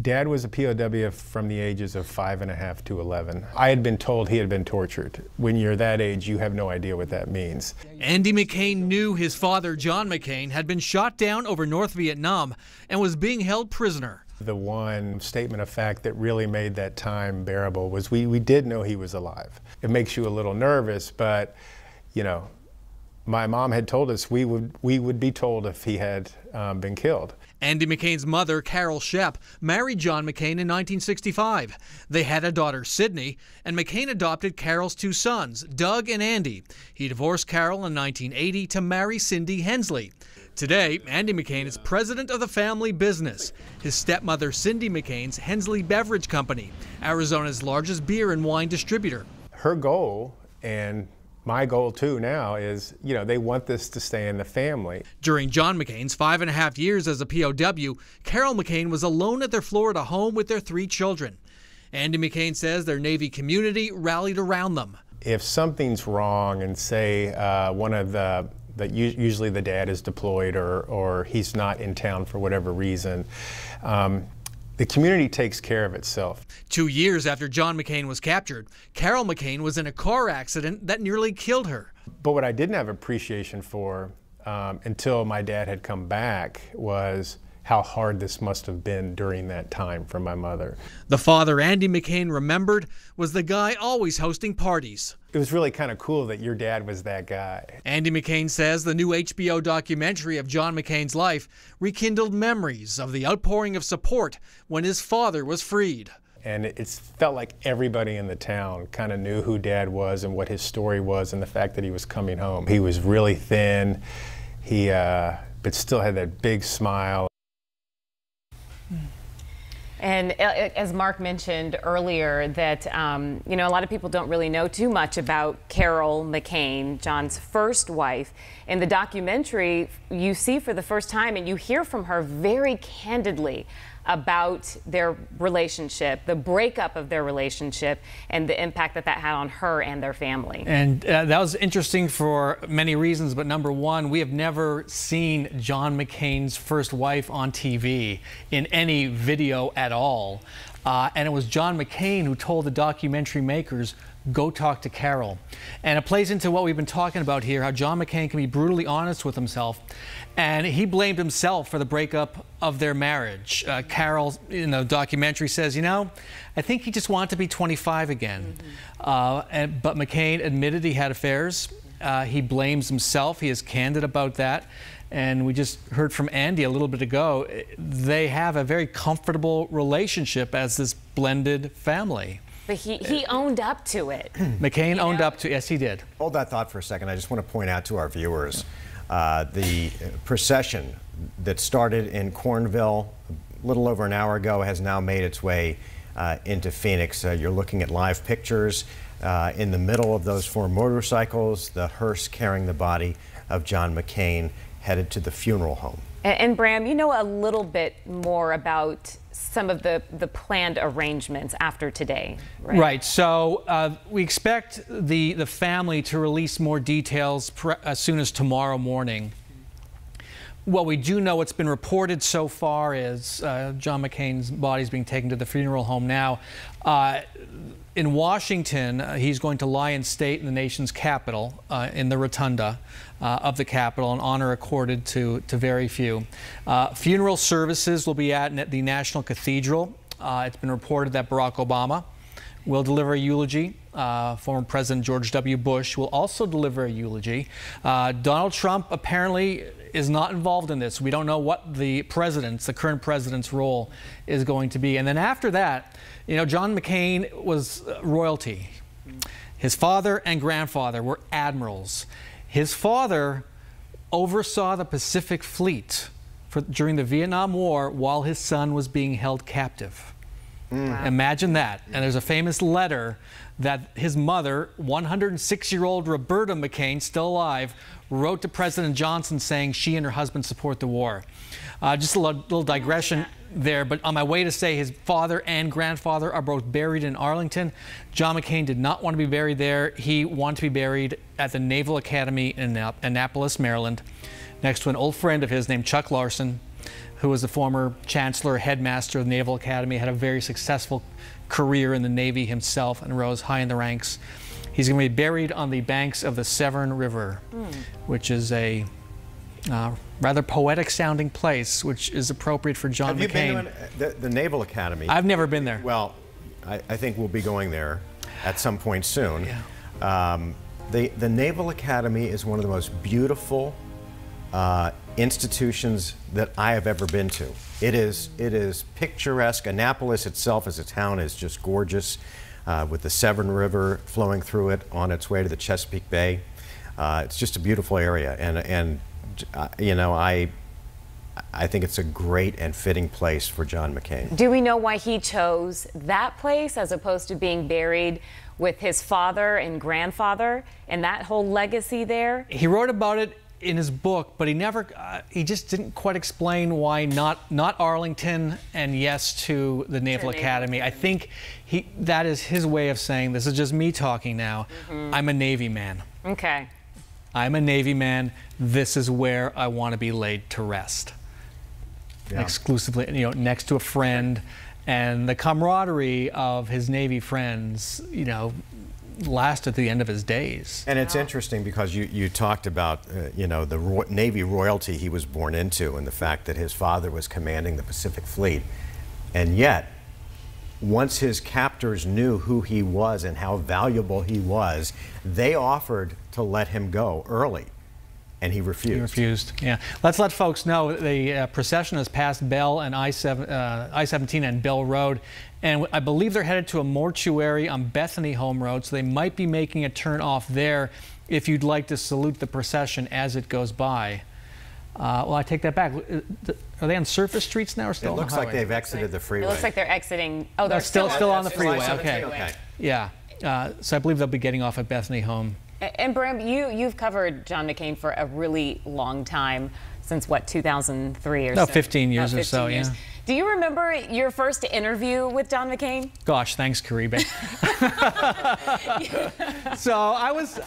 Dad was a POW from the ages of 5.5 to 11. I had been told he had been tortured. When you're that age, you have no idea what that means. Andy McCain knew his father, John McCain, had been shot down over North Vietnam and was being held prisoner. The one statement of fact that really made that time bearable was we did know he was alive. It makes you a little nervous, but, my mom had told us we would be told if he had been killed. Andy McCain's mother, Carol Shep, married John McCain in 1965. They had a daughter, Sydney, and McCain adopted Carol's 2 sons, Doug and Andy. He divorced Carol in 1980 to marry Cindy Hensley. Today, Andy McCain is president of the family business. His stepmother, Cindy McCain's Hensley Beverage Company, Arizona's largest beer and wine distributor. Her goal, and my goal too now, is, they want this to stay in the family. During John McCain's 5.5 years as a POW, Carol McCain was alone at their Florida home with their 3 children. Andy McCain says their Navy community rallied around them. If something's wrong and say one of usually the dad is deployed or he's not in town for whatever reason, the community takes care of itself. 2 years after John McCain was captured, Carol McCain was in a car accident that nearly killed her. But what I didn't have appreciation for until my dad had come back was how hard this must have been during that time for my mother. The father Andy McCain remembered was the guy always hosting parties. It was really kind of cool that your dad was that guy. Andy McCain says the new HBO documentary of John McCain's life rekindled memories of the outpouring of support when his father was freed. And it felt like everybody in the town kind of knew who Dad was and what his story was and the fact that he was coming home. He was really thin, but still had that big smile. And as Mark mentioned earlier, that you know, a lot of people don't really know too much about Carol McCain, John's first wife. In the documentary, you see for the first time and you hear from her very candidly about their relationship, the breakup of their relationship, and the impact that that had on her and their family. And that was interesting for many reasons, but number one, we have never seen John McCain's first wife on TV in any video at all. And it was John McCain who told the documentary makers, go talk to Carol. And it plays into what we've been talking about here, how John McCain can be brutally honest with himself. And he blamed himself for the breakup of their marriage. Carol, in the documentary, says, you know, I think he just wanted to be 25 again. But McCain admitted he had affairs. He blames himself. He is candid about that. And we just heard from Andy a little bit ago. They have a very comfortable relationship as this blended family. But he owned up to it. McCain owned up to, yes, he did. Hold that thought for a second. I just want to point out to our viewers the procession that started in Cornville a little over an hour ago has now made its way into Phoenix. You're looking at live pictures. In the middle of those 4 motorcycles, the hearse carrying the body of John McCain headed to the funeral home. And Bram, you know a little bit more about some of the planned arrangements after today, right? Right. So we expect the family to release more details as soon as tomorrow morning. What we do know, what's been reported so far is John McCain's body is being taken to the funeral home now. In Washington, he's going to lie in state in the nation's capital, in the rotunda of the Capitol, an honor accorded to very few. Funeral services will be at the National Cathedral. It's been reported that Barack Obama will deliver a eulogy. Former President George W. Bush will also deliver a eulogy. Donald Trump apparently is not involved in this. We don't know what the current president's role is going to be. And then after that, you know, John McCain was royalty. His father and grandfather were admirals. His father oversaw the Pacific Fleet during the Vietnam War while his son was being held captive. Wow. Imagine that. And there's a famous letter that his mother, 106-year-old Roberta McCain, still alive, wrote to President Johnson saying she and her husband support the war. Just a little digression there, but on my way to say his father and grandfather are both buried in Arlington. John McCain did not want to be buried there. He wanted to be buried at the Naval Academy in Annapolis, Maryland, next to an old friend of his named Chuck Larson, who was the former chancellor, headmaster of the Naval Academy, had a very successful career in the Navy himself and rose high in the ranks. He's going to be buried on the banks of the Severn River, which is a rather poetic sounding place, which is appropriate for John McCain. Have you been to the Naval Academy? I've never been there. Well, I think we'll be going there at some point soon. Yeah. The Naval Academy is one of the most beautiful institutions that I have ever been to. It is picturesque. Annapolis itself as a town is just gorgeous, with the Severn River flowing through it on its way to the Chesapeake Bay. It's just a beautiful area, and you know, I think it's a great and fitting place for John McCain. Do we know why he chose that place as opposed to being buried with his father and grandfather and that whole legacy there? He wrote about it in his book, but he never, he just didn't quite explain why not Arlington and yes to the Naval Academy. I think that is his way of saying, this is just me talking now, I'm a Navy man. Okay. I'm a Navy man. This is where I want to be laid to rest. Yeah. Exclusively, you know, next to a friend, and the camaraderie of his Navy friends, you know, last at the end of his days. And it's interesting because you talked about, you know, the Navy royalty he was born into and the fact that his father was commanding the Pacific Fleet. And yet, once his captors knew who he was and how valuable he was, they offered to let him go early. And he refused. He refused, yeah. Let's let folks know the procession has passed Bell and I-17 and Bell Road. And I believe they're headed to a mortuary on Bethany Home Road, so they might be making a turn off there if you'd like to salute the procession as it goes by. Well, I take that back. Are they on surface streets now or still on the highway? It looks like they've exited the freeway. It looks like they're exiting. Oh, they're still on the freeway. Okay. Okay. Yeah. So I believe they'll be getting off at Bethany Home. And Bram, you've covered John McCain for a really long time, since what, 2003 or so? 15 years or so, yeah. Do you remember your first interview with John McCain? Gosh, thanks, Caribe. So I was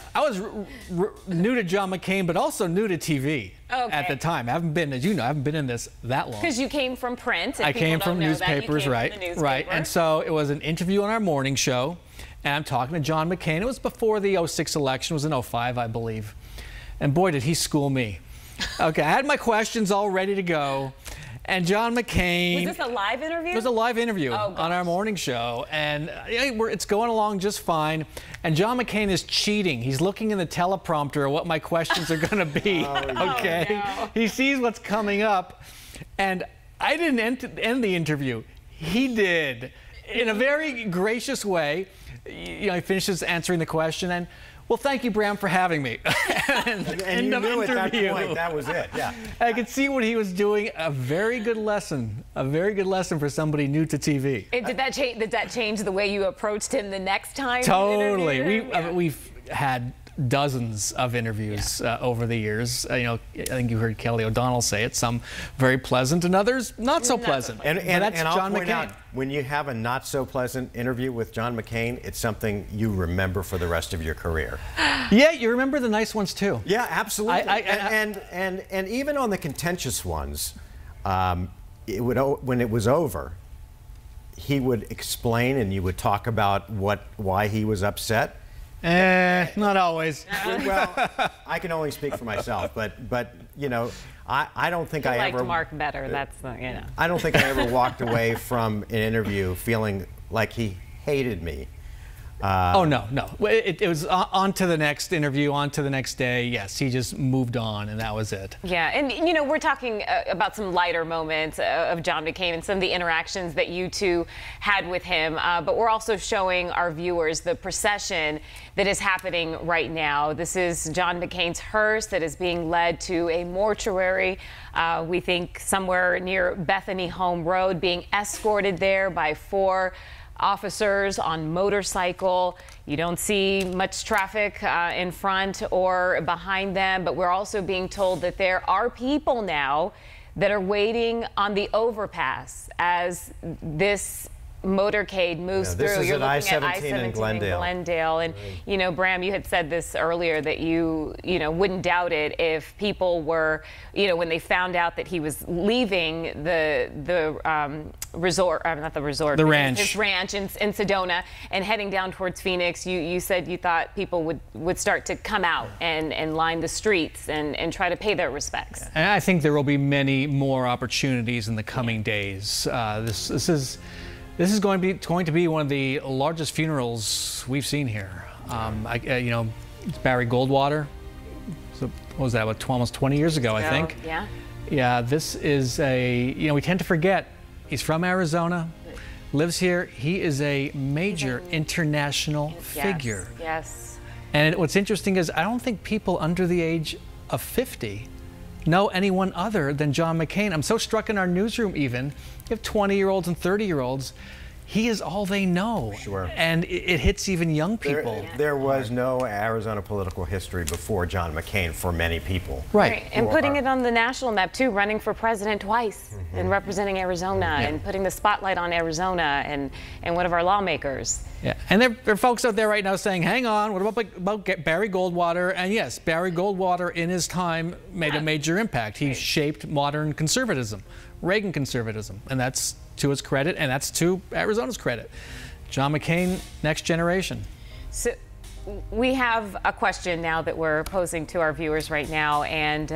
new to John McCain, but also new to TV at the time. I haven't been, as you know, I haven't been in this that long. Because you came from print. I came from newspapers, right. And so it was an interview on our morning show. And I'm talking to John McCain. It was before the '06 election. It was in '05, I believe. And boy, did he school me. Okay, I had my questions all ready to go. And John McCain... Was this a live interview? It was a live interview on our morning show. And it's going along just fine. And John McCain is cheating. He's looking in the teleprompter at what my questions are going to be. Okay? No. He sees what's coming up. And I didn't end the interview. He did. In a very gracious way. You know, he finishes answering the question and, well, thank you, Bram, for having me. and you knew at that point that was it, yeah. I could see what he was doing. A very good lesson for somebody new to TV. Did that change the way you approached him the next time? Totally. We've had dozens of interviews over the years. You know, I think you heard Kelly O'Donnell say it. Some very pleasant, and others not so pleasant. And that's John I'll point McCain. out, when you have a not so pleasant interview with John McCain, it's something you remember for the rest of your career. Yeah, you remember the nice ones too. Yeah, absolutely. And even on the contentious ones, when it was over, he would explain, and you would talk about why he was upset. Not always. Well, I can only speak for myself, but you know, I don't think I ever liked Mark better. That's you know. I don't think I ever walked away from an interview feeling like he hated me. Oh, no. It was on to the next interview, on to the next day. Yes, he just moved on, and that was it. Yeah, and, you know, we're talking about some lighter moments of John McCain and some of the interactions that you two had with him, but we're also showing our viewers the procession that is happening right now. This is John McCain's hearse that is being led to a mortuary, we think somewhere near Bethany Home Road, being escorted there by 4 officers on motorcycle. You don't see much traffic in front or behind them, but we're also being told that there are people now that are waiting on the overpass as this motorcade moves through. This is You're at looking at I-17 in Glendale. And you know, Bram, you had said this earlier that you know, wouldn't doubt it if people were, you know, when they found out that he was leaving the resort, not the resort, the ranch, his ranch in Sedona, and heading down towards Phoenix. You said you thought people would start to come out and line the streets and try to pay their respects. And I think there will be many more opportunities in the coming days. This is going to be one of the largest funerals we've seen here. You know, it's Barry Goldwater. So what was that? Almost 20 years ago, I think. Yeah. Yeah. This is you know, we tend to forget. He's from Arizona, lives here. He is a major international figure. Yes. And what's interesting is I don't think people under the age of 50 know anyone other than John McCain. I'm so struck in our newsroom even, you have 20-year-olds and 30-year-olds. he is all they know. Sure. And it hits even young people. There was no Arizona political history before John McCain for many people. Right. And putting it on the national map, too, running for president twice and representing Arizona and putting the spotlight on Arizona and one of our lawmakers. Yeah, and there are folks out there right now saying, hang on, what about Barry Goldwater? And yes, Barry Goldwater in his time made a major impact. He shaped modern conservatism, Reagan conservatism, and that's to his credit, and that's to Arizona's credit. John McCain, next generation. So we have a question now that we're posing to our viewers right now, and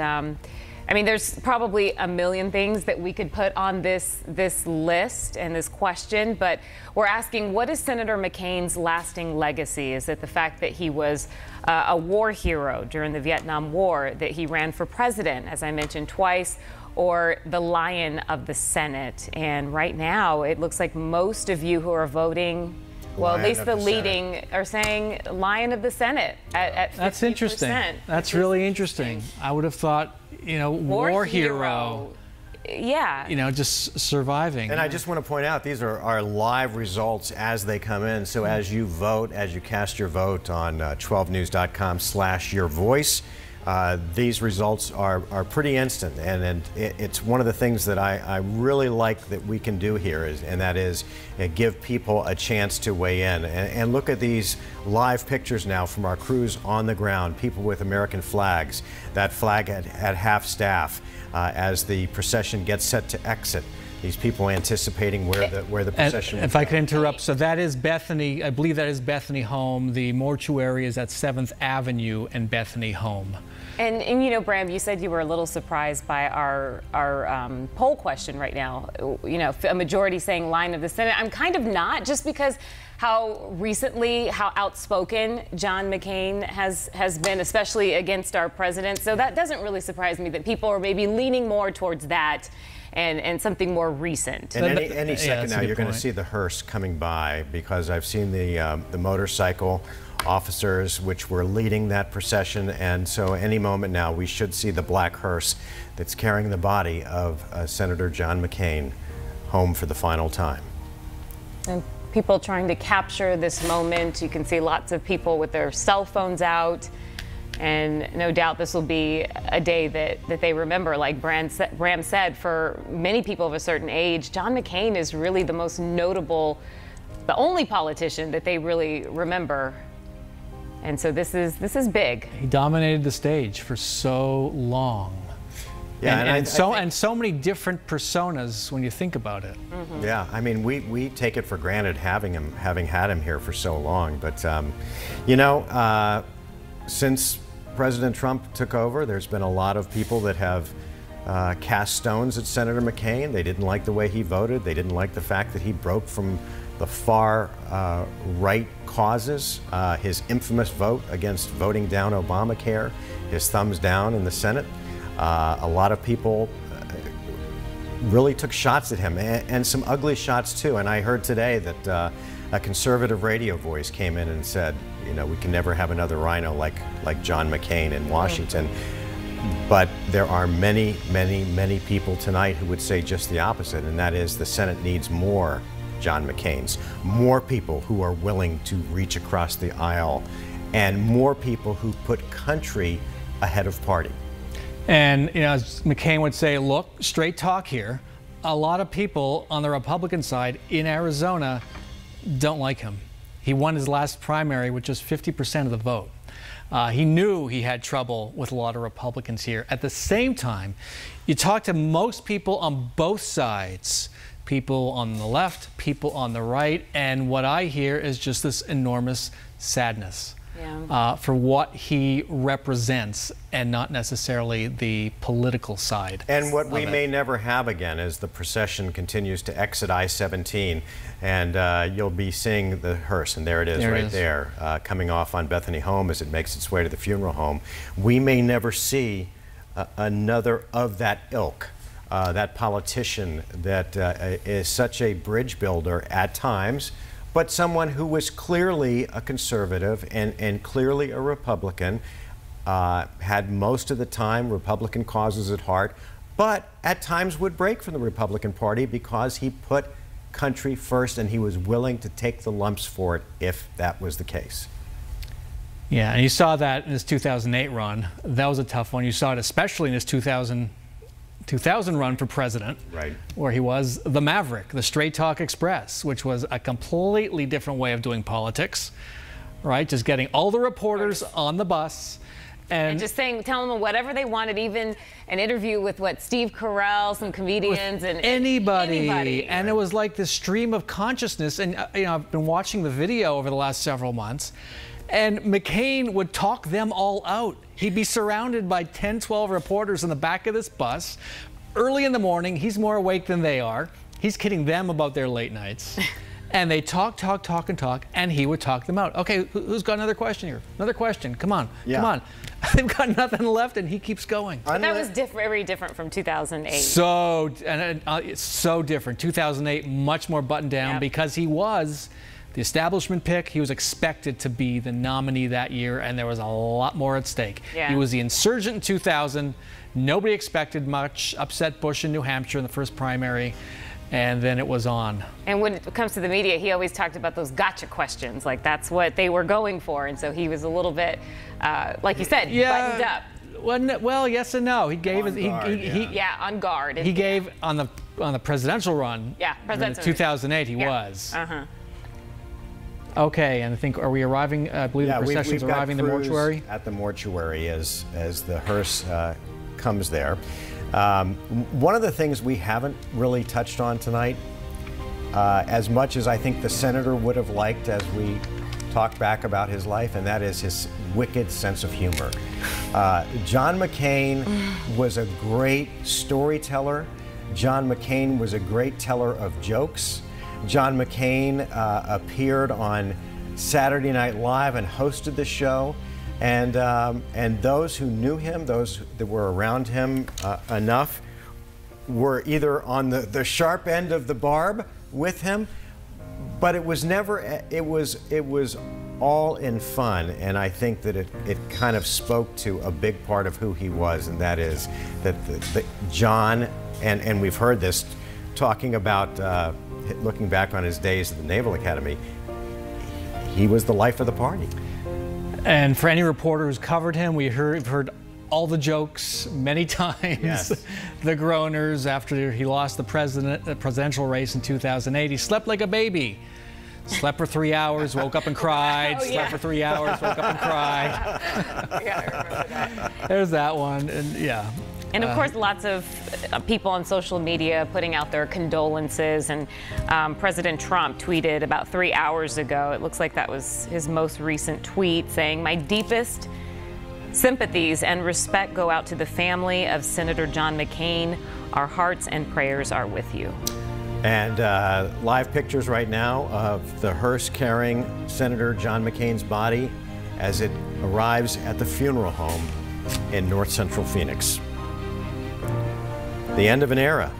I mean, there's probably a million things that we could put on this list and this question, but we're asking, what is Senator McCain's lasting legacy? Is it the fact that he was a war hero during the Vietnam War, that he ran for president, as I mentioned twice, or the Lion of the Senate? And right now, it looks like most of you who are voting, well, at least the leading, are saying Lion of the Senate at 50%. That's interesting. That's really interesting. I would have thought, you know, war hero. Yeah. You know, just surviving. And I just want to point out, these are our live results as they come in. So as you vote, as you cast your vote on 12news.com/yourvoice, these results are pretty instant. And it's one of the things that I really like that we can do here, and that is give people a chance to weigh in. And look at these live pictures now from our crews on the ground, people with American flags, that flag at half staff as the procession gets set to exit. These people anticipating where the procession will If I could interrupt, so that is Bethany, I believe that is Bethany Home. The mortuary is at 7th Avenue and Bethany Home. And you know, Bram, you said you were a little surprised by our poll question right now. You know, a majority saying Lion of the Senate. I'm kind of not, just because how outspoken John McCain has been, especially against our president. So that doesn't really surprise me that people are maybe leaning more towards that and something more recent. And any second now, you're going to see the hearse coming by, because I've seen the motorcycle officers which were leading that procession, and so any moment now we should see the black hearse that's carrying the body of Senator John McCain home for the final time. And people trying to capture this moment. You can see lots of people with their cell phones out, and no doubt this will be a day that they remember. Like Bram said, for many people of a certain age, John McCain is really the most notable, the only politician that they really remember. And so this is big. He dominated the stage for so long. Yeah, and so many different personas when you think about it. Yeah, I mean, we take it for granted having had him here for so long. But you know, since President Trump took over, there's been a lot of people that have cast stones at Senator McCain. They didn't like the way he voted. They didn't like the fact that he broke from the far right causes, his infamous vote against voting down Obamacare, his thumbs down in the Senate. A lot of people really took shots at him, and some ugly shots too. And I heard today that a conservative radio voice came in and said, you know, we can never have another rhino like John McCain in Washington. But there are many, many, many people tonight who would say just the opposite, and that is the Senate needs more John McCains, more people who are willing to reach across the aisle, and more people who put country ahead of party. And you know, as McCain would say, look, straight talk here. A lot of people on the Republican side in Arizona don't like him. He won his last primary with just 50% of the vote. He knew he had trouble with a lot of Republicans here. At the same time, you talk to most people on both sides, people on the left, people on the right, and what I hear is just this enormous sadness for what he represents, and not necessarily the political side. And what we may never have again as the procession continues to exit I-17, and you'll be seeing the hearse, and there it is there, coming off on Bethany Home as it makes its way to the funeral home. We may never see another of that ilk. That politician that is such a bridge builder at times, but someone who was clearly a conservative and clearly a Republican, had most of the time Republican causes at heart, but at times would break from the Republican Party because he put country first, and he was willing to take the lumps for it if that was the case. Yeah, and you saw that in his 2008 run. That was a tough one. You saw it especially in his 2000 run for president, right, where he was the maverick, the Straight Talk Express, which was a completely different way of doing politics, right? Just getting all the reporters on the bus and just telling them whatever they wanted, even an interview with Steve Carell, some comedians, and anybody. And it was like this stream of consciousness. And you know, I've been watching the video over the last several months, and McCain would talk them all out. He'd be surrounded by 10, 12 reporters in the back of this bus. Early in the morning, he's more awake than they are. He's kidding them about their late nights. And they talk, and he would talk them out. Okay, who's got another question here? Another question, come on, come on. They've got nothing left, and he keeps going. But that was very different from 2008. It's so different. 2008, much more buttoned down, because he was the establishment pick. He was expected to be the nominee that year, and there was a lot more at stake. He was the insurgent in 2000. Nobody expected much. Upset Bush in New Hampshire in the first primary. And then it was on. And when it comes to the media, he always talked about those gotcha questions. Like, that's what they were going for. And so he was a little bit, like you said, buttoned up. Well, yes and no. He gave on guard. He gave on the presidential run. Yeah, presidential. 2008, he was. Okay, and I think, are we arriving? I believe the procession's arriving at the mortuary. At the mortuary as the hearse comes there. One of the things we haven't really touched on tonight, as much as I think the senator would have liked as we talk back about his life, and that is his wicked sense of humor. John McCain was a great storyteller. John McCain was a great teller of jokes. John McCain appeared on Saturday Night Live and hosted the show. And those who knew him, those that were around him enough, were either on the sharp end of the barb with him, but it was never, it was all in fun. And I think that it kind of spoke to a big part of who he was, and that is that John, and we've heard this talking about looking back on his days at the Naval Academy, he was the life of the party. And for any reporter who's covered him, we've heard all the jokes many times. Yes. The groaners after he lost the presidential race in 2008. He slept like a baby. Slept for 3 hours, woke up and cried. Slept for 3 hours, woke up and cried. Yeah, I remember that. There's that one, and yeah. And of course, lots of people on social media putting out their condolences. And President Trump tweeted about 3 hours ago, it looks like that was his most recent tweet, saying, "My deepest sympathies and respect go out to the family of Senator John McCain. Our hearts and prayers are with you." And live pictures right now of the hearse carrying Senator John McCain's body as it arrives at the funeral home in North Central Phoenix. The end of an era.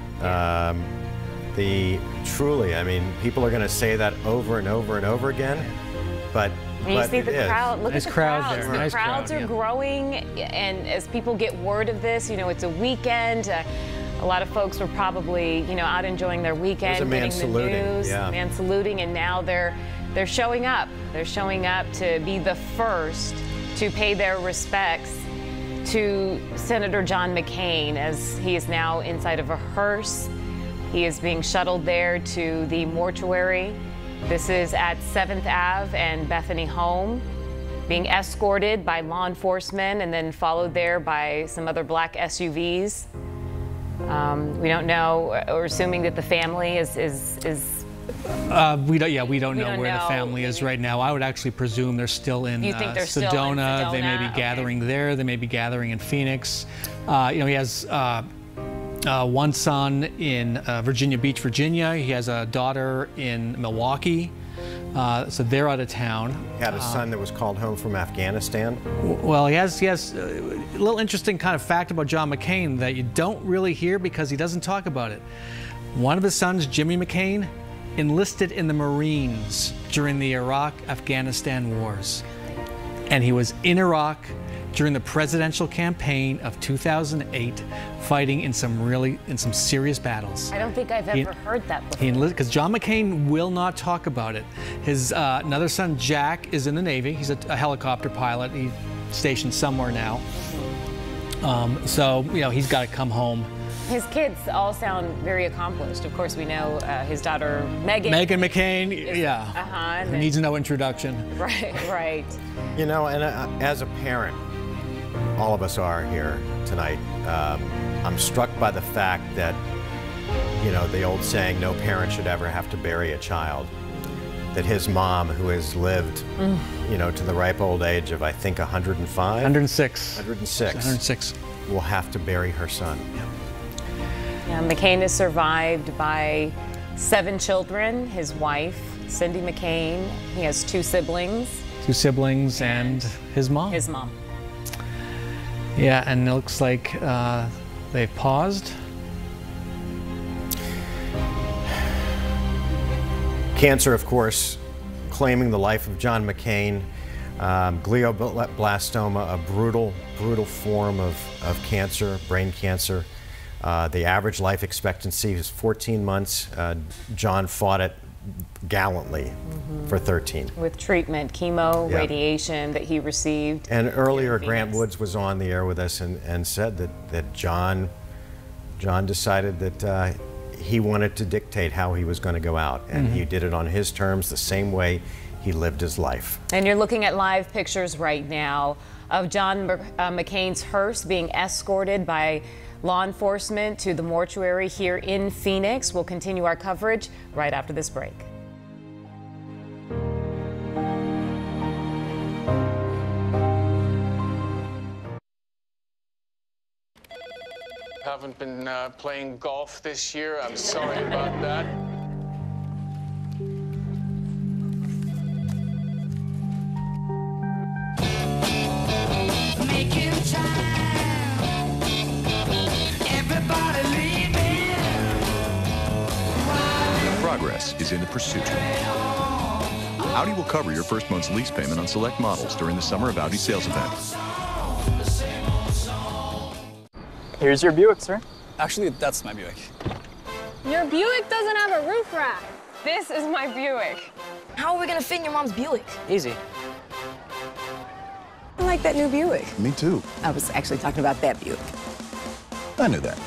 Truly, I mean, people are going to say that over and over and over again, but and you see the crowd. Look at the crowds. There. The nice crowds crowd, are growing, and as people get word of this, you know, it's a weekend. A lot of folks were probably, you know, out enjoying their weekend, getting the news, man saluting, and now they're showing up. They're showing up to be the first to pay their respects to Senator John McCain, as he is now inside of a hearse. He is being shuttled there to the mortuary. This is at 7th Ave and Bethany Home, being escorted by law enforcement and then followed there by some other black SUVs. We don't know, or assuming that the family is we don't know where the family is right now. I would actually presume they're still in Sedona. They may be gathering there. They may be gathering in Phoenix. You know, he has one son in Virginia Beach, Virginia. He has a daughter in Milwaukee. So they're out of town. He had a son that was called home from Afghanistan. Well, he has a little interesting kind of fact about John McCain that you don't really hear because he doesn't talk about it. One of his sons, Jimmy McCain, enlisted in the Marines during the Iraq-Afghanistan wars. And he was in Iraq, during the presidential campaign of 2008, fighting in some serious battles. I don't think I've ever heard that before. Because John McCain will not talk about it. His another son, Jack, is in the Navy. He's a helicopter pilot. He's stationed somewhere now. So, you know, he's got to come home. His kids all sound very accomplished. Of course, we know his daughter, Meghan. Meghan McCain, yeah. Who needs no introduction. Right, right. You know, and as a parent, all of us are here tonight. I'm struck by the fact that, you know, the old saying, no parent should ever have to bury a child. That his mom, who has lived, you know, to the ripe old age of, I think, 105? 106. 106. Will have to bury her son. Yeah, McCain is survived by 7 children, his wife, Cindy McCain. He has 2 siblings. 2 siblings and his mom. His mom. Yeah, and it looks like they've paused. Cancer, of course, claiming the life of John McCain. Glioblastoma, a brutal form of cancer, brain cancer. The average life expectancy is 14 months. John fought it gallantly for 13. With treatment, chemo, radiation that he received. And earlier, Grant Woods was on the air with us and said that John decided that he wanted to dictate how he was going to go out, and he did it on his terms, the same way he lived his life. And you're looking at live pictures right now of John McCain's hearse being escorted by law enforcement to the mortuary here in Phoenix. We'll continue our coverage right after this break. Haven't been playing golf this year. I'm sorry about that. Progress is in the pursuit. Audi will cover your first month's lease payment on select models during the Summer of Audi sales event. Here's your Buick, sir. Actually, that's my Buick. Your Buick doesn't have a roof rack. This is my Buick. How are we gonna fit in your mom's Buick? Easy. I like that new Buick. Me too. I was actually talking about that Buick. I knew that.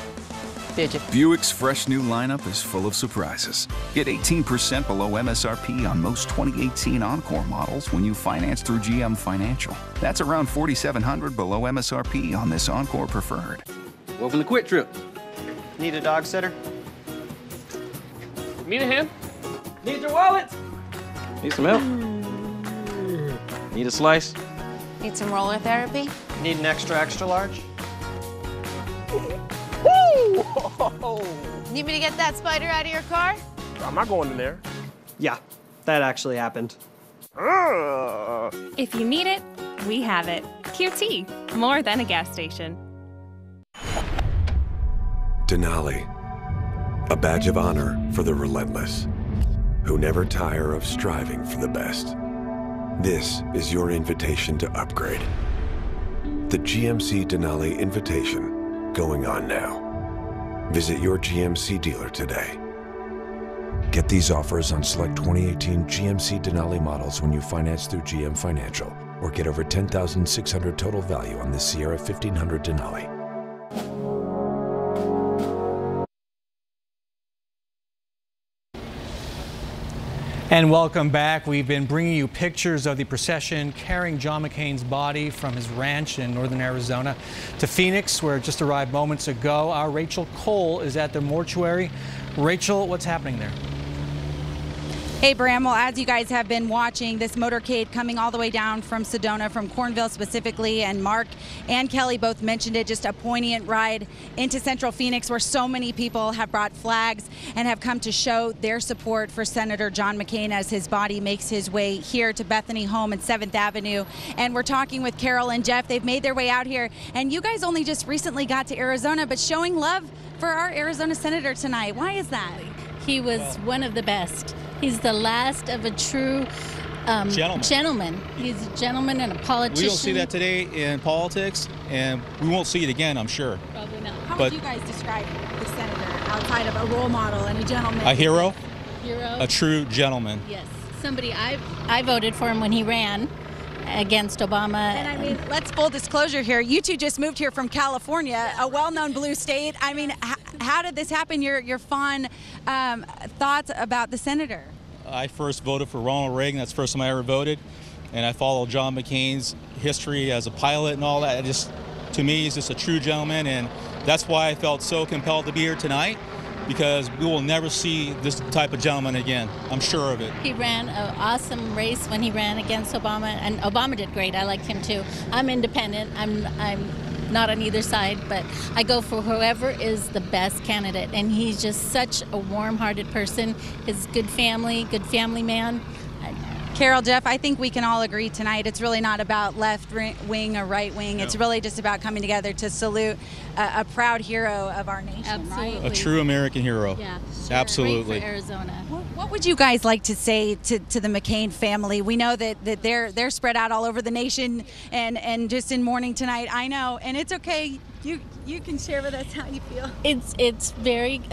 Did you? Buick's fresh new lineup is full of surprises. Get 18% below MSRP on most 2018 Encore models when you finance through GM Financial. That's around $4,700 below MSRP on this Encore Preferred. Welcome to Quick Trip. Need a dog sitter? Need a hand? Need your wallet? Need some help? Need a slice? Need some roller therapy? Need an extra large? Woo! Need me to get that spider out of your car? I'm not going in there. Yeah, that actually happened. If you need it, we have it. QT, more than a gas station. Denali, a badge of honor for the relentless, who never tire of striving for the best. This is your invitation to upgrade. The GMC Denali Invitation, going on now. Visit your GMC dealer today. Get these offers on select 2018 GMC Denali models when you finance through GM Financial, or get over $10,600 total value on the Sierra 1500 Denali. And welcome back. We've been bringing you pictures of the procession carrying John McCain's body from his ranch in northern Arizona to Phoenix, where it just arrived moments ago. Our Rachel Cole is at the mortuary. Rachel, what's happening there? Hey, Bram. Well, as you guys have been watching, this motorcade coming all the way down from Sedona, from Cornville specifically, and Mark and Kelly both mentioned it, just a poignant ride into Central Phoenix, where so many people have brought flags and have come to show their support for Senator John McCain as his body makes his way here to Bethany Home and 7th Avenue. And we're talking with Carol and Jeff. They've made their way out here, and you guys only just recently got to Arizona, but showing love for our Arizona Senator tonight. Why is that? He was one of the best. He's the last of a true Gentleman. He's a gentleman and a politician. We don't see that today in politics, and we won't see it again, I'm sure. Probably not. How would you guys describe the senator outside of a role model and a gentleman? A hero? Hero. A true gentleman. Yes. Somebody I voted for him when he ran against Obama. And I mean, let's full disclosure here. You two just moved here from California, a well-known blue state. I mean, how did this happen? Your fond thoughts about the senator? I first voted for Ronald Reagan. That's the first time I ever voted. And I followed John McCain's history as a pilot and all that. To me, he's just a true gentleman. And that's why I felt so compelled to be here tonight, because we will never see this type of gentleman again. I'm sure of it. He ran an awesome race when he ran against Obama, and Obama did great. I liked him too. I'm independent. I'm not on either side, but I go for whoever is the best candidate. And he's just such a warm-hearted person. His good family man. Carol, Jeff, I think we can all agree tonight it's really not about left wing or right wing. No. It's really just about coming together to salute a proud hero of our nation. Absolutely. Right? A true American hero. Yeah, sure. Absolutely. Great for Arizona. What would you guys like to say to the McCain family? We know that they're spread out all over the nation and just in mourning tonight. I know, and it's okay. You can share with us how you feel. It's very.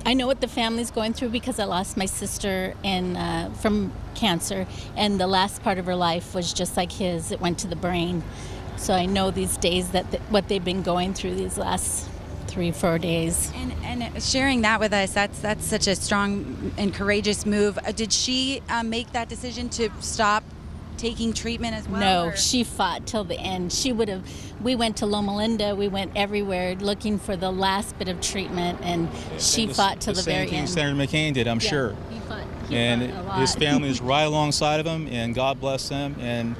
I know what the family's going through because I lost my sister from cancer, and the last part of her life was just like his. It went to the brain. So I know these days what they've been going through these last 3-4 days. And sharing that with us, that's such a strong and courageous move. Did she make that decision to stop taking treatment as well? No, or? She fought till the end. We went to Loma Linda, we went everywhere looking for the last bit of treatment, and she fought till the very end. The same thing Senator McCain did, I'm sure. He fought a lot. His family is right alongside of him, and God bless them, and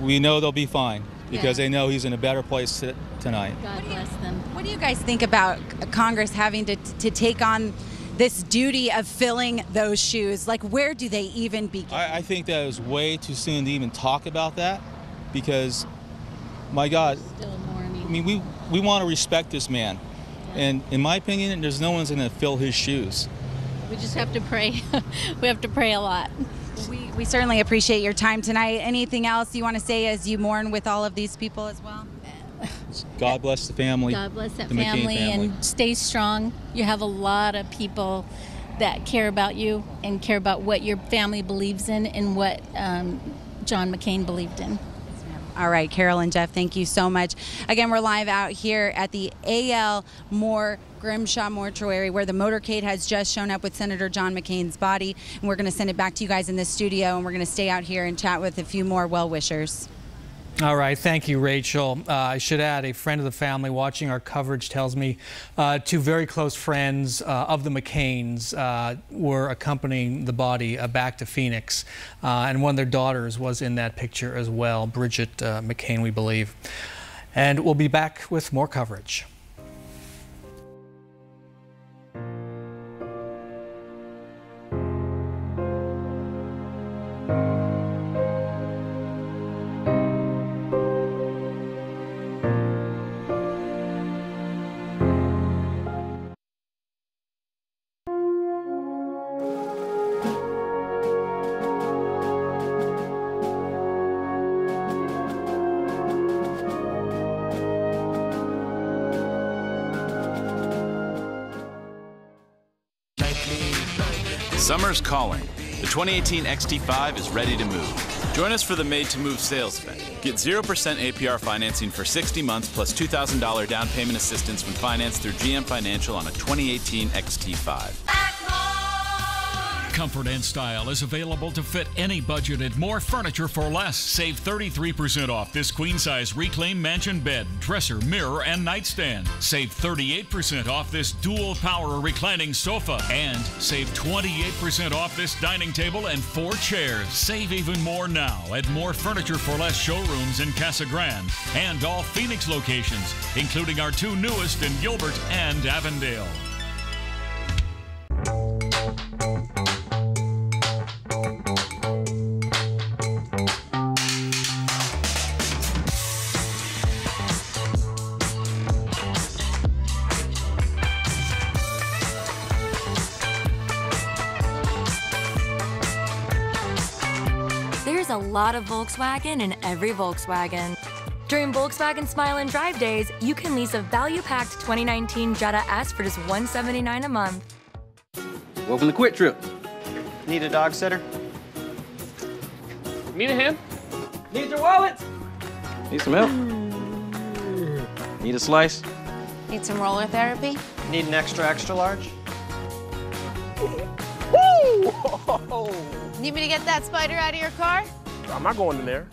we know they'll be fine because they know he's in a better place tonight. God bless them. What do you guys think about Congress having to take on this duty of filling those shoes? Like, where do they even begin? I think that it was way too soon to even talk about that, because, my God, still mourning. I mean, we want to respect this man, and in my opinion, there's no one's going to fill his shoes. We just have to pray. We have to pray a lot. We certainly appreciate your time tonight. Anything else you want to say as you mourn with all of these people as well? God bless the family. God bless that family, and stay strong. You have a lot of people that care about you and care about what your family believes in and what John McCain believed in. All right, Carol and Jeff, thank you so much. Again, we're live out here at the A.L. Moore Grimshaw Mortuary, where the motorcade has just shown up with Senator John McCain's body, and we're going to send it back to you guys in the studio, and we're going to stay out here and chat with a few more well-wishers. All right, thank you, Rachel. I should add, a friend of the family watching our coverage tells me 2 very close friends of the McCains were accompanying the body back to Phoenix, and one of their daughters was in that picture as well, Bridget McCain, we believe. And we'll be back with more coverage. Summer's calling. The 2018 XT5 is ready to move. Join us for the Made to Move sales event. Get 0% APR financing for 60 months plus $2,000 down payment assistance when financed through GM Financial on a 2018 XT5. Comfort and style is available to fit any budget at More Furniture for Less. Save 33% off this queen-size reclaimed mansion bed, dresser, mirror, and nightstand. Save 38% off this dual-power reclining sofa. And save 28% off this dining table and 4 chairs. Save even more now at More Furniture for Less showrooms in Casa Grande and all Phoenix locations, including our 2 newest in Gilbert and Avondale. a lot of Volkswagen in every Volkswagen. During Volkswagen Smile and Drive Days, you can lease a value-packed 2019 Jetta S for just $179 a month. Welcome to Quick Trip. Need a dog sitter? Need a hand? Need your wallet? Need some help? Need a slice? Need some roller therapy? Need an extra large? Woo! Need me to get that spider out of your car? I'm not going in there.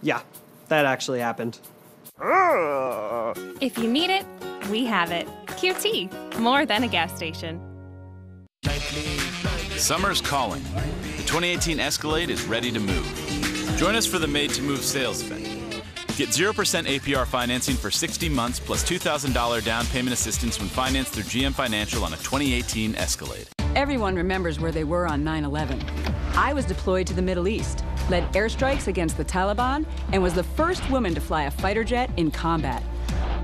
Yeah, that actually happened. If you need it, we have it. QT, more than a gas station. Summer's calling. The 2018 Escalade is ready to move. Join us for the Made to Move sales event. Get 0% APR financing for 60 months plus $2,000 down payment assistance when financed through GM Financial on a 2018 Escalade. Everyone remembers where they were on 9/11. I was deployed to the Middle East, led airstrikes against the Taliban, and was the first woman to fly a fighter jet in combat.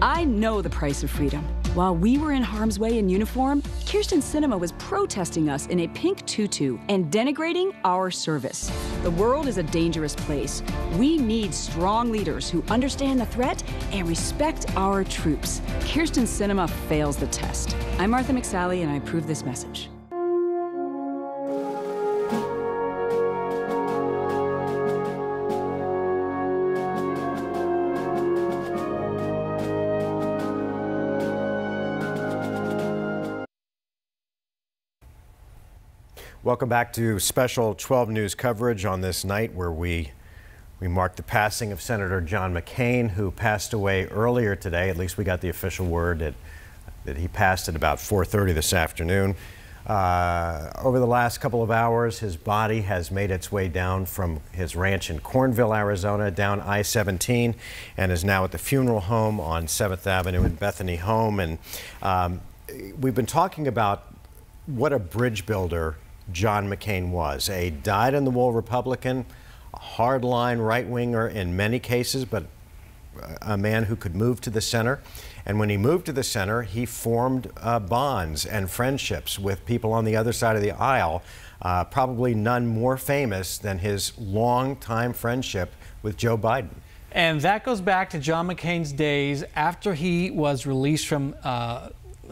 I know the price of freedom. While we were in harm's way in uniform, Kyrsten Sinema was protesting us in a pink tutu and denigrating our service. The world is a dangerous place. We need strong leaders who understand the threat and respect our troops. Kyrsten Sinema fails the test. I'm Martha McSally, and I approve this message. Welcome back to special 12 News coverage on this night where we mark the passing of Senator John McCain, who passed away earlier today. At least we got the official word that he passed at about 4:30 this afternoon. Over the last couple of hours, his body has made its way down from his ranch in Cornville, Arizona, down I-17, and is now at the funeral home on 7th Avenue in Bethany Home. And we've been talking about what a bridge builder John McCain was. A dyed-in-the-wool Republican, a hardline right-winger in many cases, but a man who could move to the center. And when he moved to the center, he formed bonds and friendships with people on the other side of the aisle, probably none more famous than his long-time friendship with Joe Biden. And that goes back to John McCain's days after he was released from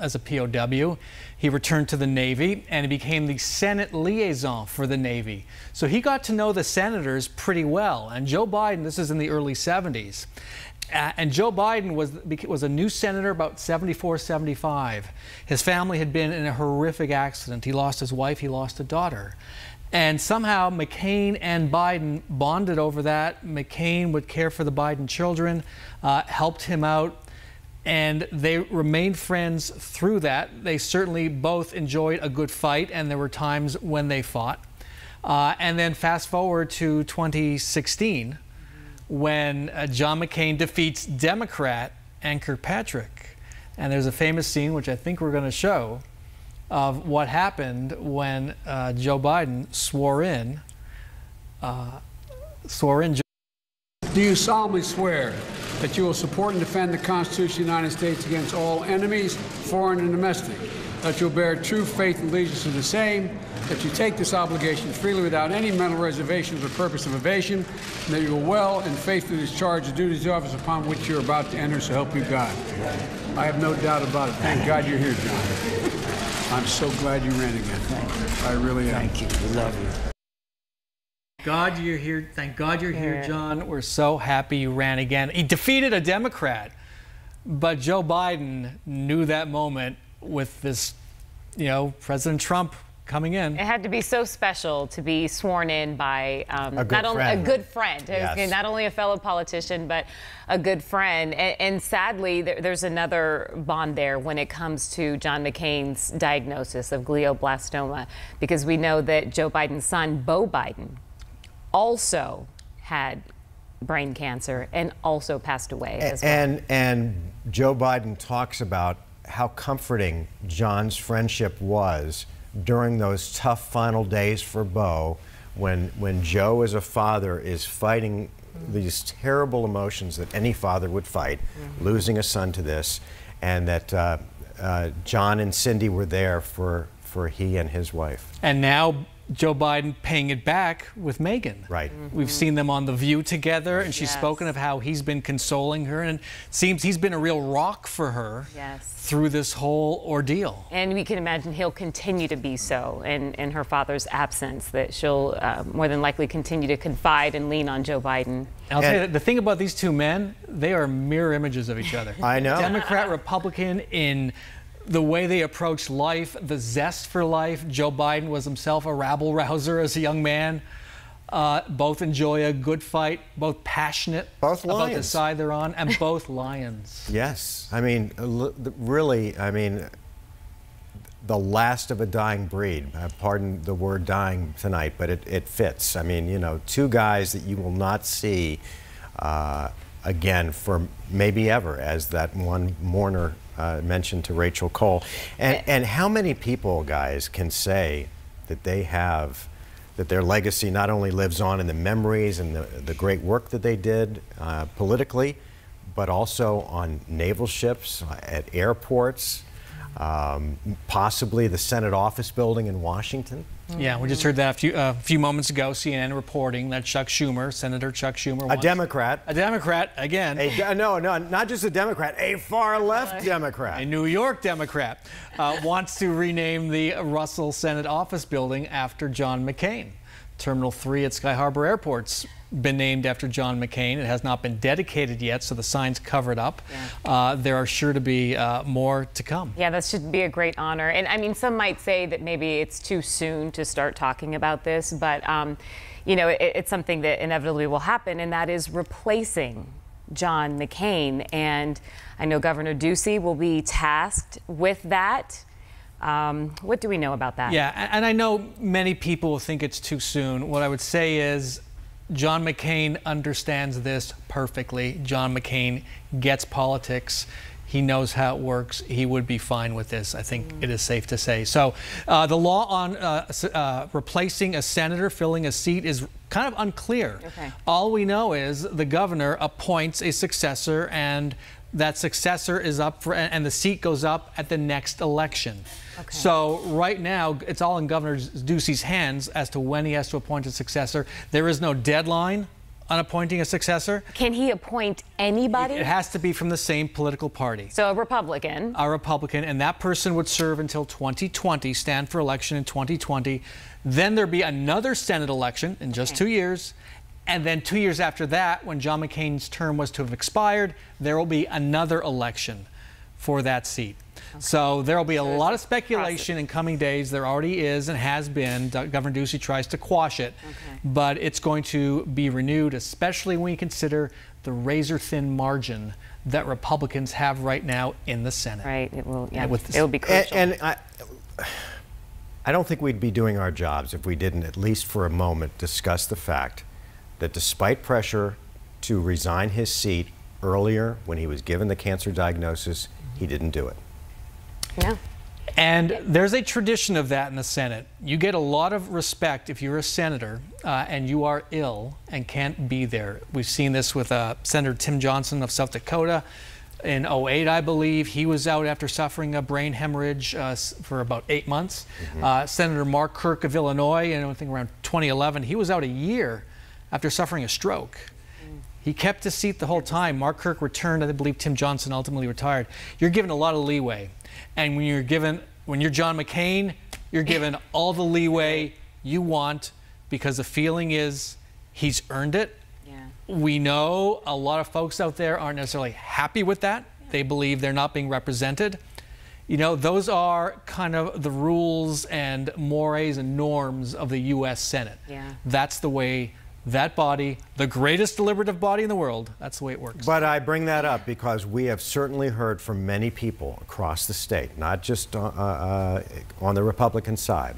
as a POW. He returned to the Navy and he became the Senate liaison for the Navy. So he got to know the senators pretty well. And Joe Biden, this is in the early 70s. And Joe Biden was a new senator about 74, 75. His family had been in a horrific accident. He lost his wife, he lost a daughter. And somehow McCain and Biden bonded over that. McCain would care for the Biden children, helped him out, and they remained friends through that. They certainly both enjoyed a good fight, and there were times when they fought. And then fast forward to 2016, when John McCain defeats Democrat Ann Kirkpatrick. And there's a famous scene, which I think we're going to show, of what happened when Joe Biden swore in. Do you solemnly swear that you will support and defend the Constitution of the United States against all enemies, foreign and domestic, that you'll bear true faith and allegiance to the same, that you take this obligation freely without any mental reservations or purpose of evasion, and that you will well and faithfully discharge the duties of the office upon which you're about to enter, so help you God? I have no doubt about it. Thank God you're here, John. I'm so glad you ran again. Thank you. I really am. Thank you. We love you. God, you're here. Thank God you're here, John. We're so happy you ran again. He defeated a Democrat, but Joe Biden knew that moment with this, President Trump coming in. It had to be so special to be sworn in by a good friend. Yes. Not only a fellow politician, but a good friend. And sadly, there's another bond there when it comes to John McCain's diagnosis of glioblastoma, because we know that Joe Biden's son, Beau Biden, also had brain cancer and also passed away as well. And Joe Biden talks about how comforting John's friendship was during those tough final days for Beau, when Joe as a father is fighting these terrible emotions that any father would fight, losing a son to this, and that John and Cindy were there for he and his wife. And now Joe Biden paying it back with Meghan. Right. We've seen them on The View together, and she's spoken of how he's been consoling her, and it seems he's been a real rock for her through this whole ordeal. And we can imagine he'll continue to be so in her father's absence, that she'll more than likely continue to confide and lean on Joe Biden. I'll tell you, the thing about these two men, they are mirror images of each other. I know. Democrat, Republican in the way they approach life, the zest for life. Joe Biden was himself a rabble-rouser as a young man. Both enjoy a good fight, both passionate both about the lions. side they're on, and both lions. Yes. I mean, really, I mean, the last of a dying breed. Pardon the word dying tonight, but it fits. I mean, you know, two guys that you will not see again for maybe ever, as that one mourner mentioned to Rachel Cole. And how many people, guys, can say that they have, that their legacy not only lives on in the memories and the great work that they did politically, but also on naval ships, at airports, possibly the Senate office building in Washington? Yeah, we just heard that a few moments ago, CNN reporting that Chuck Schumer, Senator Chuck Schumer, a Democrat. A Democrat, again. No, not just a Democrat, a far-left Democrat. A New York Democrat wants to rename the Russell Senate office building after John McCain. Terminal 3 at Sky Harbor Airport's been named after John McCain. It has not been dedicated yet, so the sign's covered up. There are sure to be more to come. Yeah, that should be a great honor. And I mean, some might say that maybe it's too soon to start talking about this, but you know, it's something that inevitably will happen, and that is replacing John McCain. And I know Governor Ducey will be tasked with that. What do we know about that? Yeah, and I know many people will think it's too soon. What I would say is John McCain understands this perfectly. John McCain gets politics. He knows how it works. He would be fine with this, I think it is safe to say. So the law on replacing a senator filling a seat is kind of unclear. All we know is the governor appoints a successor, and that successor is up for, and the seat goes up at the next election. So right now, it's all in Governor Ducey's hands as to when he has to appoint a successor. There is no deadline on appointing a successor. Can he appoint anybody? It has to be from the same political party. So a Republican. A Republican, and that person would serve until 2020, stand for election in 2020. Then there'd be another Senate election in just 2 years. And then 2 years after that, when John McCain's term was to have expired, there will be another election for that seat. So there will be a lot of speculation in coming days. There already is and has been. Governor Ducey tries to quash it. But it's going to be renewed, especially when you consider the razor-thin margin that Republicans have right now in the Senate. Right. It will. Yeah. It will be crucial. And I don't think we'd be doing our jobs if we didn't, at least for a moment, discuss the fact that despite pressure to resign his seat earlier when he was given the cancer diagnosis, he didn't do it. Yeah. And there's a tradition of that in the Senate. You get a lot of respect if you're a senator and you are ill and can't be there. We've seen this with Senator Tim Johnson of South Dakota. In 2008, I believe, he was out after suffering a brain hemorrhage for about 8 months. Senator Mark Kirk of Illinois, I think around 2011, he was out a year after suffering a stroke. He kept his seat the whole time. Mark Kirk returned. I believe Tim Johnson ultimately retired. You're given a lot of leeway. And when you're John McCain, you're given all the leeway you want, because the feeling is he's earned it. We know a lot of folks out there aren't necessarily happy with that. They believe they're not being represented. You know, those are kind of the rules and mores and norms of the U.S. Senate. That's the way that body, the greatest deliberative body in the world, that's the way it works. But I bring that up because we have certainly heard from many people across the state, not just on the Republican side.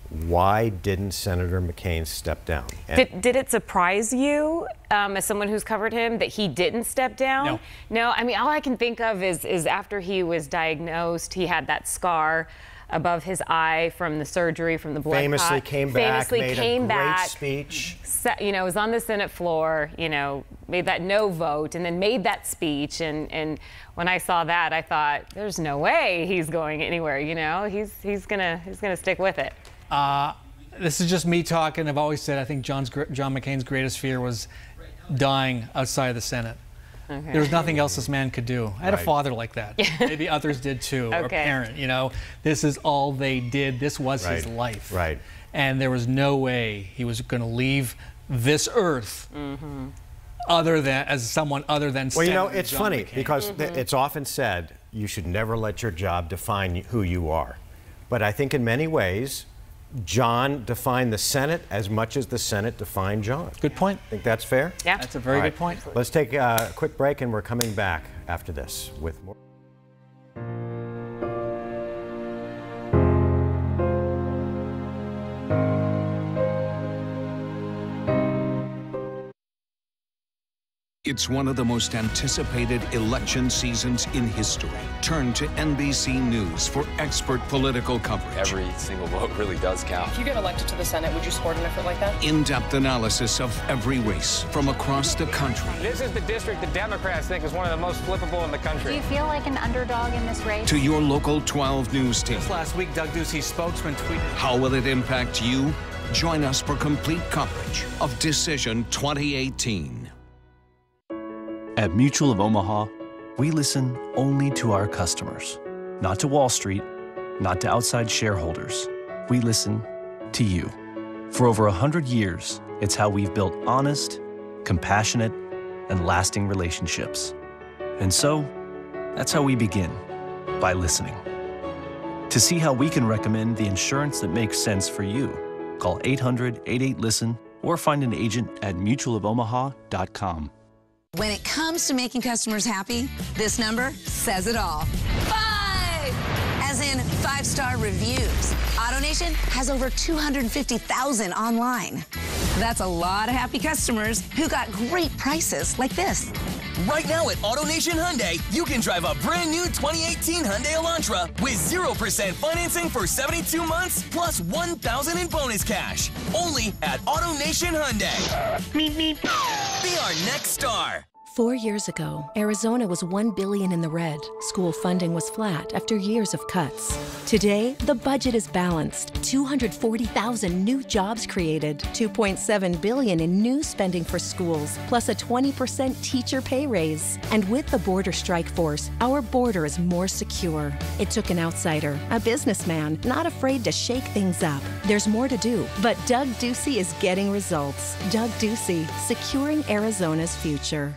Why didn't Senator McCain step down? Did it surprise you, as someone who's covered him, that he didn't step down? No, I mean, all I can think of is after he was diagnosed, he had that scar above his eye from the surgery, from the blood famously clot. Came back, made a great speech. You know, was on the Senate floor, you know, made that no vote, and then made that speech. And when I saw that, I thought, there's no way he's going anywhere. You know, he's gonna stick with it. This is just me talking. I've always said I think John McCain's greatest fear was dying outside of the Senate. Okay. There was nothing else this man could do. I had a father like that. Maybe others did too, or a parent, you know. This is all they did. This was his life. Right. And there was no way he was going to leave this earth other than as someone other than Well, you know, Senator it's John funny McCain. because it's often said you should never let your job define who you are. But I think in many ways, John defined the Senate as much as the Senate defined John. Good point. Think that's fair? Yeah. That's a very good point. Let's take a quick break, and we're coming back after this with more. It's one of the most anticipated election seasons in history. Turn to NBC News for expert political coverage. Every single vote really does count. If you get elected to the Senate, would you support an effort like that? In-depth analysis of every race from across the country. This is the district the Democrats think is one of the most flippable in the country. Do you feel like an underdog in this race? To your local 12 News team. Just last week, Doug Ducey's spokesman tweeted. How will it impact you? Join us for complete coverage of Decision 2018. At Mutual of Omaha, we listen only to our customers, not to Wall Street, not to outside shareholders. We listen to you. For over 100 years, it's how we've built honest, compassionate, and lasting relationships. And so, that's how we begin, by listening. To see how we can recommend the insurance that makes sense for you, call 800-88-LISTEN or find an agent at mutualofomaha.com. When it comes to making customers happy, this number says it all. 5! As in 5-star reviews. AutoNation has over 250,000 online. That's a lot of happy customers who got great prices like this. Right now at AutoNation Hyundai, you can drive a brand new 2018 Hyundai Elantra with 0% financing for 72 months plus $1,000 in bonus cash. Only at AutoNation Hyundai. Meep, meep. Be our next star. 4 years ago, Arizona was $1 billion in the red. School funding was flat after years of cuts. Today, the budget is balanced. 240,000 new jobs created, $2.7 billion in new spending for schools, plus a 20% teacher pay raise. And with the border strike force, our border is more secure. It took an outsider, a businessman, not afraid to shake things up. There's more to do, but Doug Ducey is getting results. Doug Ducey, securing Arizona's future.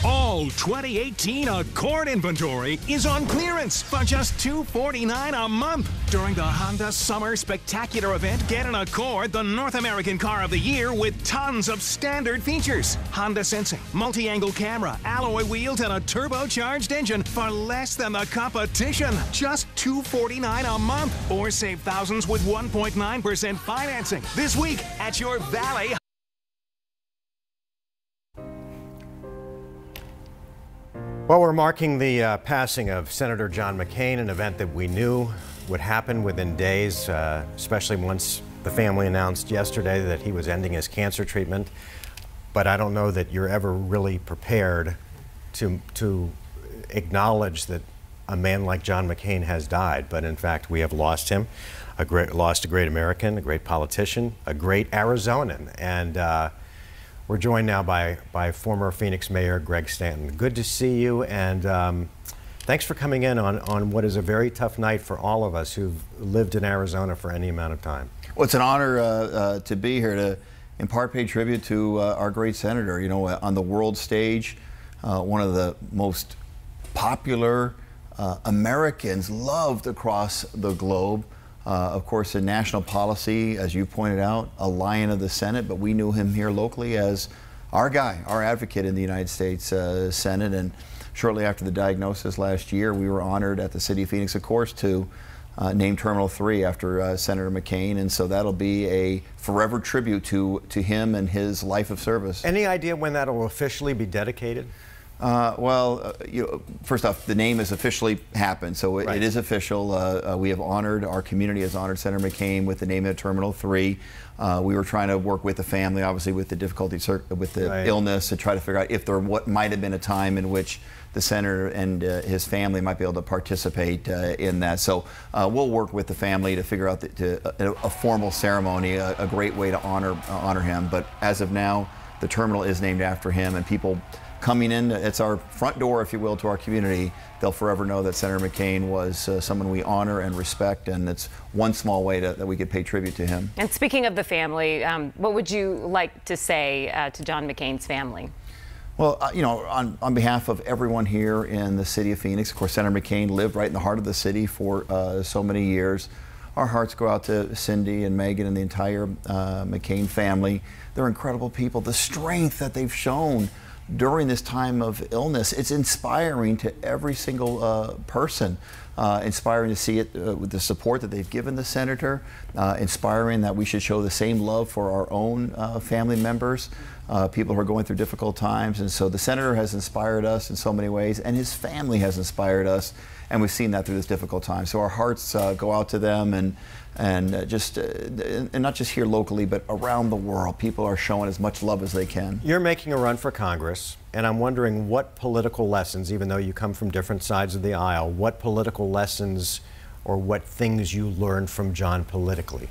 All 2018 Accord inventory is on clearance for just $249 a month. During the Honda Summer Spectacular event, get an Accord, the North American car of the year, with tons of standard features. Honda sensing, multi-angle camera, alloy wheels, and a turbocharged engine for less than the competition. Just $249 a month. Or save thousands with 1.9% financing. This week at your Valley. Well, we're marking the passing of Senator John McCain, an event that we knew would happen within days, especially once the family announced yesterday that he was ending his cancer treatment. But I don't know that you're ever really prepared to acknowledge that a man like John McCain has died. But in fact, we have lost him, lost a great American, a great politician, a great Arizonan. And we're joined now by former Phoenix Mayor Greg Stanton. Good to see you, and thanks for coming in on what is a very tough night for all of us who've lived in Arizona for any amount of time. Well, it's an honor to be here to in part pay tribute to our great senator. You know, on the world stage, one of the most popular Americans, loved across the globe. Of course, in national policy, as you pointed out, a lion of the Senate, but we knew him here locally as our guy, our advocate in the United States Senate. And shortly after the diagnosis last year, we were honored at the City of Phoenix, of course, to name Terminal 3 after Senator McCain. And so that'll be a forever tribute to him and his life of service. Any idea when that'll officially be dedicated? First off, the name has officially happened, so it is official. We have honored, our community has honored Senator McCain with the name of Terminal 3. We were trying to work with the family, obviously with the difficulty with the illness, to try to figure out if there might have been a time in which the senator and his family might be able to participate in that. So we'll work with the family to figure out a formal ceremony, a great way to honor him. But as of now, the terminal is named after him, and people coming in, it's our front door, if you will, to our community. They'll forever know that Senator McCain was someone we honor and respect, and it's one small way that we could pay tribute to him. And speaking of the family, what would you like to say to John McCain's family? Well, on behalf of everyone here in the city of Phoenix, of course, Senator McCain lived right in the heart of the city for so many years. Our hearts go out to Cindy and Megan and the entire McCain family. They're incredible people. The strength that they've shown during this time of illness, it's inspiring to every single person. Inspiring to see it with the support that they've given the senator, inspiring that we should show the same love for our own family members, people who are going through difficult times. And so the senator has inspired us in so many ways, and his family has inspired us, and we've seen that through this difficult time. So our hearts go out to them, and not just here locally, but around the world. People are showing as much love as they can. You're making a run for Congress, and I'm wondering what political lessons, even though you come from different sides of the aisle, what political lessons or what things you learned from John politically?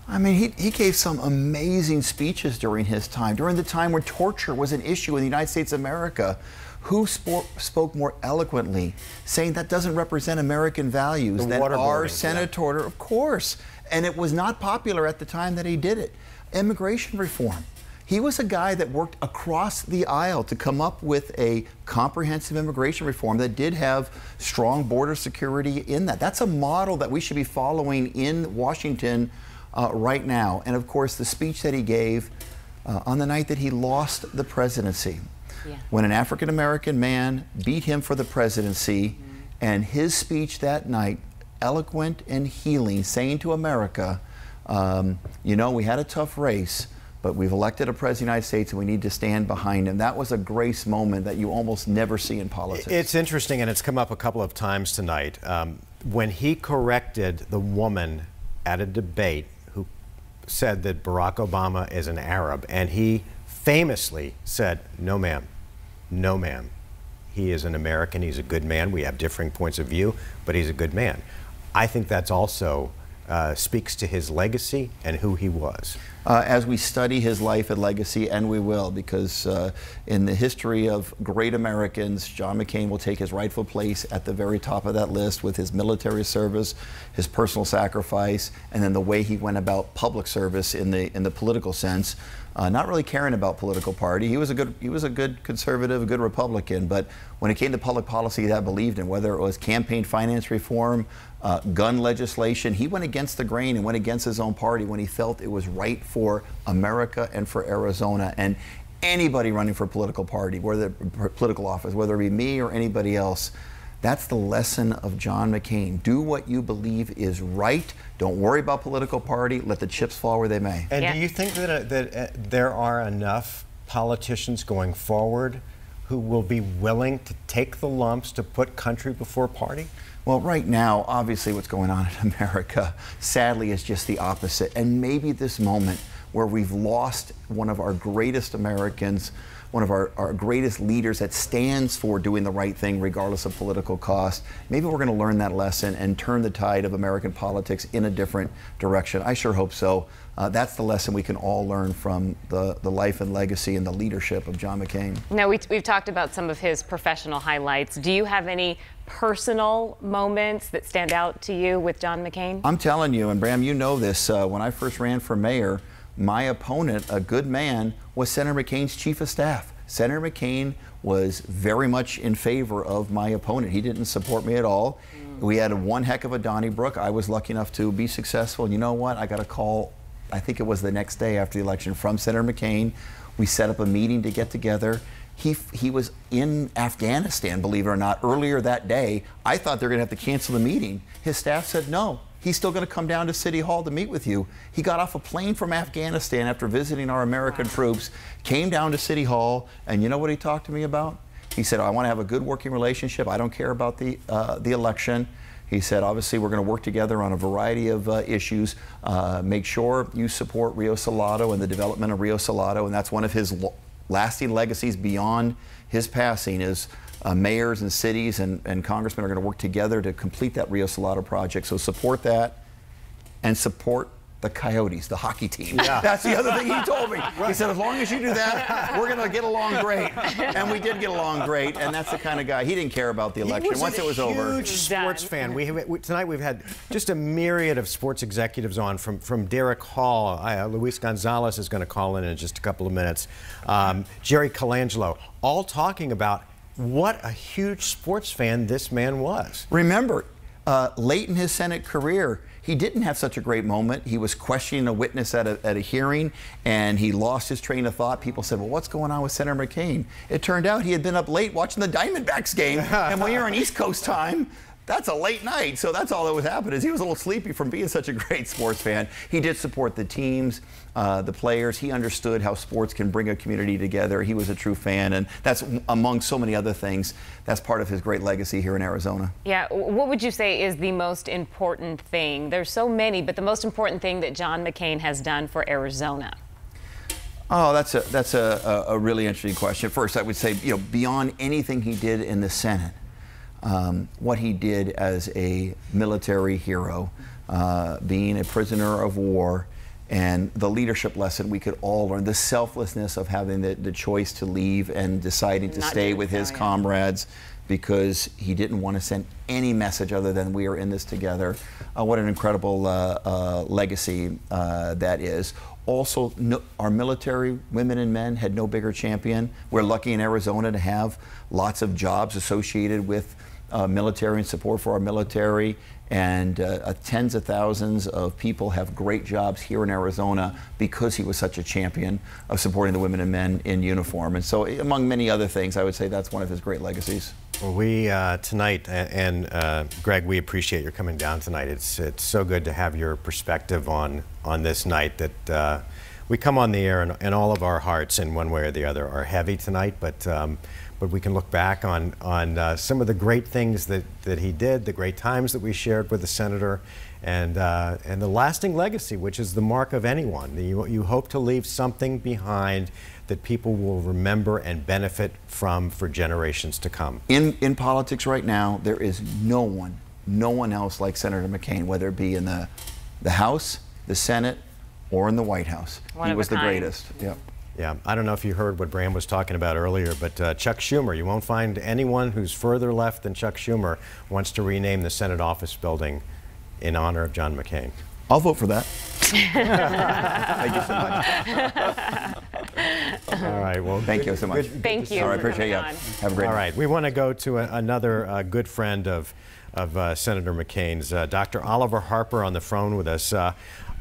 I mean, he gave some amazing speeches during his time, during the time when torture was an issue in the United States of America. Who spoke more eloquently, saying that doesn't represent American values than our senator, of course. And it was not popular at the time that he did it. Immigration reform. He was a guy that worked across the aisle to come up with a comprehensive immigration reform that did have strong border security in that. That's a model that we should be following in Washington right now. And of course, the speech that he gave on the night that he lost the presidency. Yeah. When an African-American man beat him for the presidency, and his speech that night, eloquent and healing, saying to America, you know, we had a tough race, but we've elected a president of the United States and we need to stand behind him. That was a grace moment that you almost never see in politics. It's interesting, and it's come up a couple of times tonight. When he corrected the woman at a debate who said that Barack Obama is an Arab, and he famously said, no ma'am, no ma'am. He is an American, he's a good man. We have differing points of view, but he's a good man. I think that's also speaks to his legacy and who he was. As we study his life and legacy, and we will, because in the history of great Americans, John McCain will take his rightful place at the very top of that list with his military service, his personal sacrifice, and then the way he went about public service in the political sense. Not really caring about political party. He was a good conservative, a good Republican, but when it came to public policy that I believed in, whether it was campaign finance reform, gun legislation, he went against the grain and went against his own party when he felt it was right for America and for Arizona. And anybody running for a political party, whether political office, whether it be me or anybody else, that's the lesson of John McCain. Do what you believe is right. Don't worry about political party. Let the chips fall where they may. And do you think that there are enough politicians going forward who will be willing to take the lumps to put country before party? Well, right now, obviously what's going on in America, sadly, is just the opposite. And maybe this moment where we've lost one of our greatest Americans, one of our greatest leaders that stands for doing the right thing regardless of political cost. Maybe we're going to learn that lesson and turn the tide of American politics in a different direction. I sure hope so. That's the lesson we can all learn from the life and legacy and the leadership of John McCain. Now, we've talked about some of his professional highlights. Do you have any personal moments that stand out to you with John McCain? I'm telling you, and Bram, you know this, when I first ran for mayor, my opponent, a good man, was Senator McCain's chief of staff. Senator McCain was very much in favor of my opponent. He didn't support me at all. We had one heck of a Donnybrook. I was lucky enough to be successful. And you know what? I got a call, I think it was the next day after the election, from Senator McCain. We set up a meeting to get together. He was in Afghanistan, believe it or not, earlier that day. I thought they were going to have to cancel the meeting. His staff said no. He's still going to come down to City Hall to meet with you. He got off a plane from Afghanistan after visiting our American troops, came down to City Hall, and you know what he talked to me about? He said, I want to have a good working relationship. I don't care about the election. He said, obviously, we're going to work together on a variety of issues. Make sure you support Rio Salado and the development of Rio Salado, and that's one of his lasting legacies beyond his passing is mayors and cities and congressmen are going to work together to complete that Rio Salado project. So support that and support the Coyotes, the hockey team. Yeah. That's the other thing he told me. Right. He said, as long as you do that, we're going to get along great. And we did get along great, and that's the kind of guy. He didn't care about the election. Once it was over. Huge sports fan. Tonight we've had just a myriad of sports executives on, from Derek Hall. Luis Gonzalez is going to call in just a couple of minutes. Jerry Colangelo, all talking about what a huge sports fan this man was. Remember, late in his Senate career, he didn't have such a great moment. He was questioning a witness at a hearing, and he lost his train of thought. People said, well, what's going on with Senator McCain? It turned out he had been up late watching the Diamondbacks game, and when you're on East Coast time, that's a late night. So that's all that was happening is he was a little sleepy from being such a great sports fan. He did support the teams, the players. He understood how sports can bring a community together. He was a true fan, and that's among so many other things. That's part of his great legacy here in Arizona. Yeah, what would you say is the most important thing? There's so many, but the most important thing that John McCain has done for Arizona? Oh, that's a really interesting question. First, I would say, beyond anything he did in the Senate, what he did as a military hero, being a prisoner of war, and the leadership lesson we could all learn, the selflessness of having the choice to leave and deciding to stay with his comrades because he didn't want to send any message other than we are in this together. What an incredible legacy that is. Also, our military women and men had no bigger champion. We're lucky in Arizona to have lots of jobs associated with military and support for our military, and tens of thousands of people have great jobs here in Arizona because he was such a champion of supporting the women and men in uniform. And so, among many other things, I would say that's one of his great legacies. Well, we tonight, and Greg, we appreciate your coming down tonight. It's so good to have your perspective on this night. That we come on the air, and all of our hearts, in one way or the other, are heavy tonight. But we can look back on some of the great things that he did, the great times that we shared with the senator, and the lasting legacy, which is the mark of anyone. You hope to leave something behind that people will remember and benefit from for generations to come. In politics right now, there is no one else like Senator McCain, whether it be in the House, the Senate, or in the White House. He was the greatest. Yep. Yeah, I don't know if you heard what Bram was talking about earlier, but Chuck Schumer, you won't find anyone who's further left than Chuck Schumer wants to rename the Senate office building in honor of John McCain. I'll vote for that. Thank you so much. All right, well, thank you so much. Thank you. All right, appreciate you. Have a great night. All night. right, we want to go to another good friend of Senator McCain's, Dr. Oliver Harper, on the phone with us.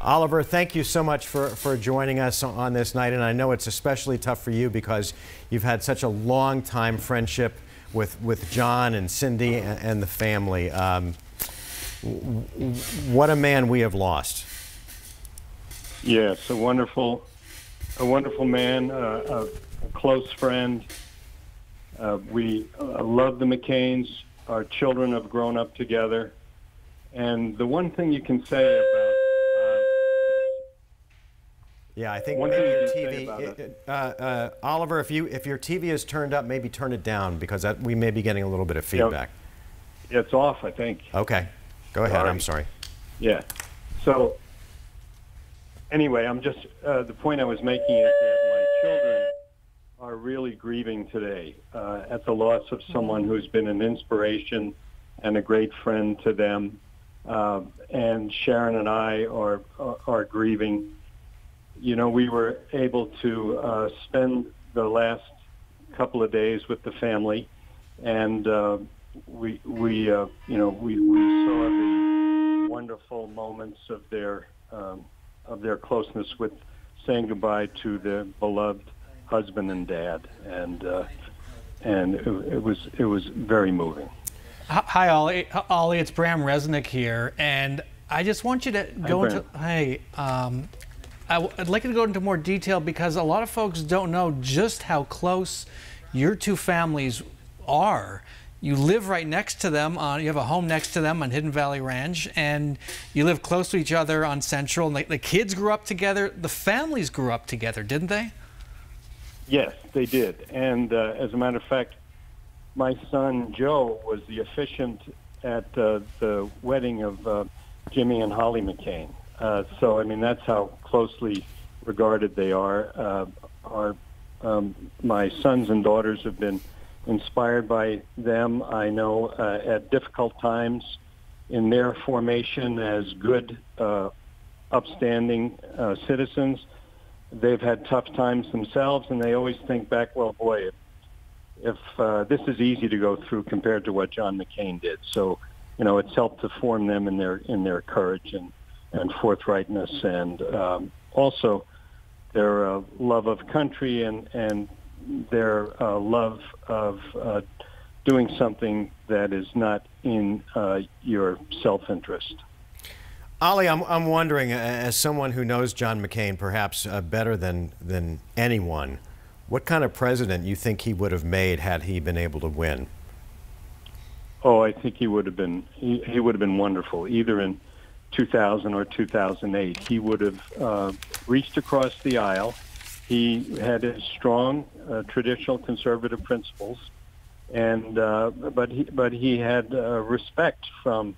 Oliver, thank you so much for joining us on this night, and I know it's especially tough for you because you've had such a long time friendship with John and Cindy and the family. What a man we have lost. Yes, a wonderful man, a close friend. We love the McCains. Our children have grown up together, and the one thing you can say about yeah, I think maybe your TV, Oliver, if your TV is turned up, maybe turn it down because we may be getting a little bit of feedback. Yeah, it's off, I think. Okay, go ahead. I'm sorry. Yeah. So anyway, I'm just the point I was making is that my children are really grieving today at the loss of someone who's been an inspiration and a great friend to them. And Sharon and I are grieving. You know, we were able to spend the last couple of days with the family, and we saw the wonderful moments of their closeness with saying goodbye to their beloved husband and dad, and it was very moving. Hi, Ollie. It's Bram Resnick here, and I just want you to go into. Hey. I'd like you to go into more detail because a lot of folks don't know just how close your two families are. You live right next to them. You have a home next to them on Hidden Valley Ranch, and you live close to each other on Central. And the kids grew up together. The families grew up together, didn't they? Yes, they did. And as a matter of fact, my son Joe was the officiant at the wedding of Jimmy and Holly McCain. So, I mean, that's how closely regarded they are. My sons and daughters have been inspired by them. I know at difficult times in their formation as good, upstanding citizens, they've had tough times themselves, and they always think back, well, boy, if this is easy to go through compared to what John McCain did. So, you know, it's helped to form them in their courage and forthrightness, and also their love of country and their love of doing something that is not in your self-interest. Ali, I'm wondering, as someone who knows John McCain perhaps better than anyone, what kind of president you think he would have made had he been able to win? Oh, I think he would have been wonderful, either in 2000 or 2008. He would have reached across the aisle. He had a strong traditional conservative principles, and but he had respect from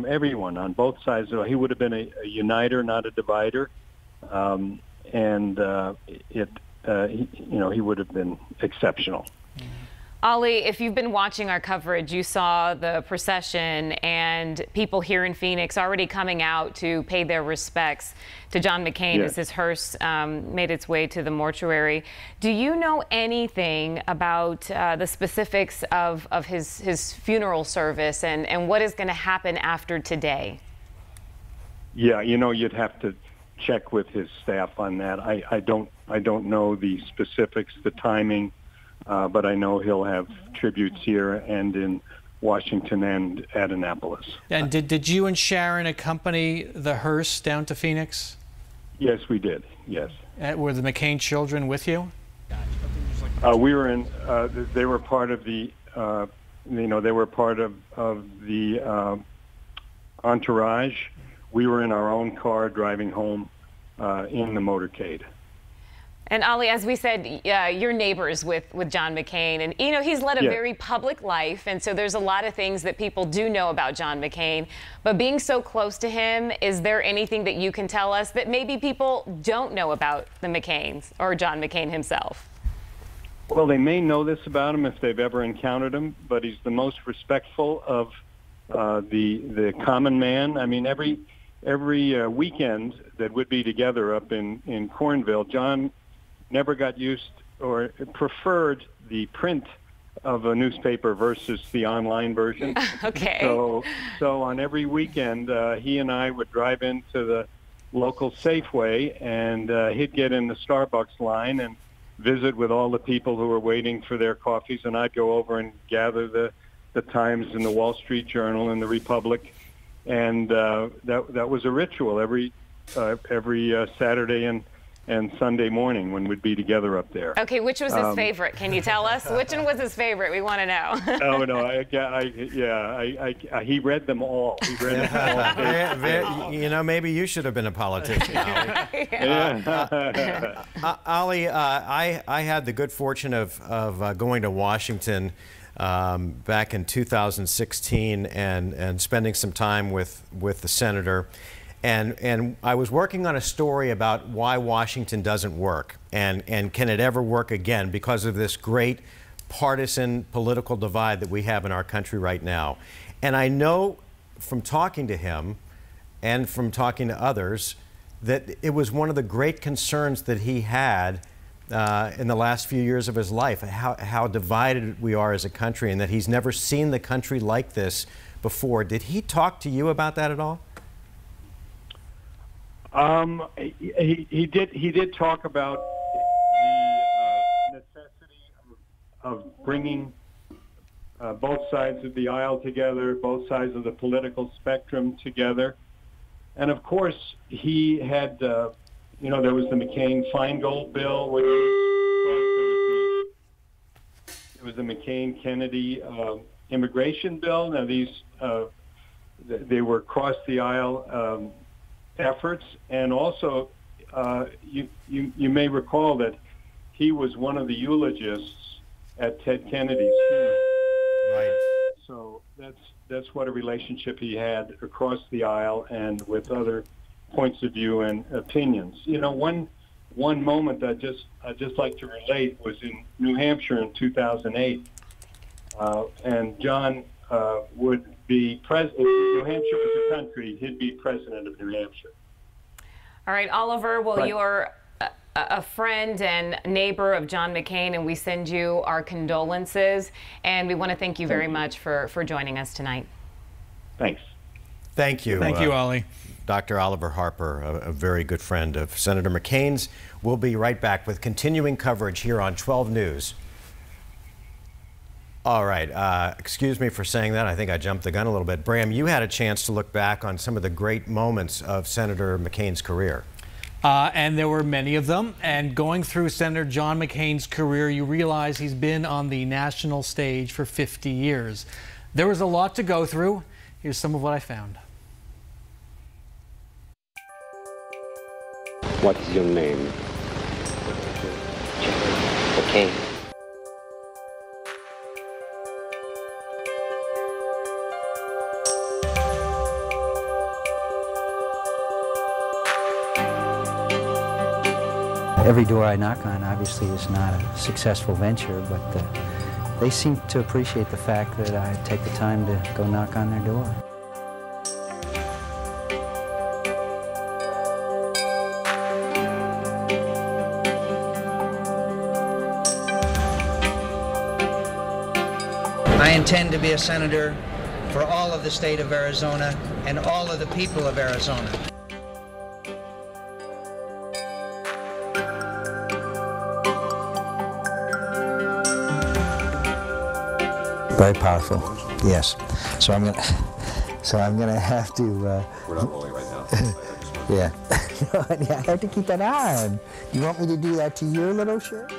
everyone on both sides. He would have been a uniter, not a divider, he would have been exceptional. Ali, if you've been watching our coverage, you saw the procession and people here in Phoenix already coming out to pay their respects to John McCain as his hearse made its way to the mortuary. Do you know anything about the specifics of his funeral service and what is going to happen after today? Yeah, you know, you'd have to check with his staff on that. I don't know the specifics, the timing. But I know he'll have tributes here and in Washington and at Annapolis. And did you and Sharon accompany the hearse down to Phoenix? Yes, we did. Yes. Were the McCain children with you? We were in. They were part of the. They were part of the entourage. We were in our own car driving home in the motorcade. And Ali, as we said, you're neighbors with John McCain, and you know he's led a very public life, and so there's a lot of things that people do know about John McCain. But being so close to him, is there anything that you can tell us that maybe people don't know about the McCains or John McCain himself? Well, they may know this about him if they've ever encountered him, but he's the most respectful of the common man. I mean, every weekend that we'd be together up in Cornville, John never got used or preferred the print of a newspaper versus the online version. Okay. So on every weekend, he and I would drive into the local Safeway, and he'd get in the Starbucks line and visit with all the people who were waiting for their coffees, and I'd go over and gather the Times and the Wall Street Journal and the Republic, and that was a ritual every Saturday and Sunday morning when we'd be together up there. Okay, which was his favorite? Can you tell us? Which one was his favorite? We want to know. Oh, no, he read them all. He read them all. You know, maybe you should have been a politician, Ali. Ali, I had the good fortune of going to Washington back in 2016 and spending some time with the senator. And I was working on a story about why Washington doesn't work and can it ever work again because of this great partisan political divide that we have in our country right now. And I know from talking to him and from talking to others that it was one of the great concerns that he had in the last few years of his life, how divided we are as a country and that he's never seen the country like this before. Did he talk to you about that at all? He did talk about the necessity of bringing both sides of the aisle together, both sides of the political spectrum together. And of course, he had, there was the McCain-Feingold bill, which was It was the McCain-Kennedy immigration bill. Now these they were cross the aisle efforts, and also you may recall that he was one of the eulogists at Ted Kennedy's funeral. Right. So that's what a relationship he had across the aisle and with other points of view and opinions. You know, one moment I'd just like to relate was in New Hampshire in 2008, and John would be president. If New Hampshire was a country, he'd be president of New Hampshire. All right, Oliver, well, you're a friend and neighbor of John McCain, and we send you our condolences, and we want to thank you very much for joining us tonight. Thanks. Thank you. Thank you, Ollie. Dr. Oliver Harper, a very good friend of Senator McCain's. We'll be right back with continuing coverage here on 12 News. All right, excuse me for saying that. I think I jumped the gun a little bit. Bram, you had a chance to look back on some of the great moments of Senator McCain's career. And there were many of them. And going through Senator John McCain's career, you realize he's been on the national stage for 50 years. There was a lot to go through. Here's some of what I found. What's your name? McCain. Every door I knock on obviously is not a successful venture, but they seem to appreciate the fact that I take the time to go knock on their door. I intend to be a senator for all of the state of Arizona and all of the people of Arizona. Very powerful, yes. So I'm gonna have to. We're not rolling right now. Yeah. I have to keep that on. You want me to do that to your little shirt?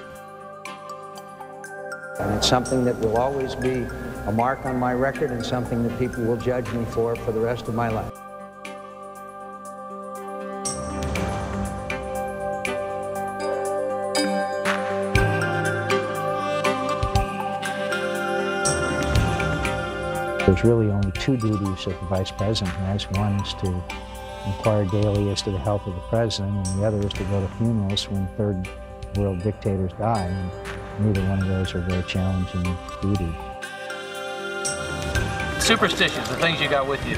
And it's something that will always be a mark on my record and something that people will judge me for the rest of my life. There's really only two duties that the Vice President has. One is to inquire daily as to the health of the President, and the other is to go to funerals when third world dictators die. And neither one of those are very challenging duties. Superstitions, the things you got with you.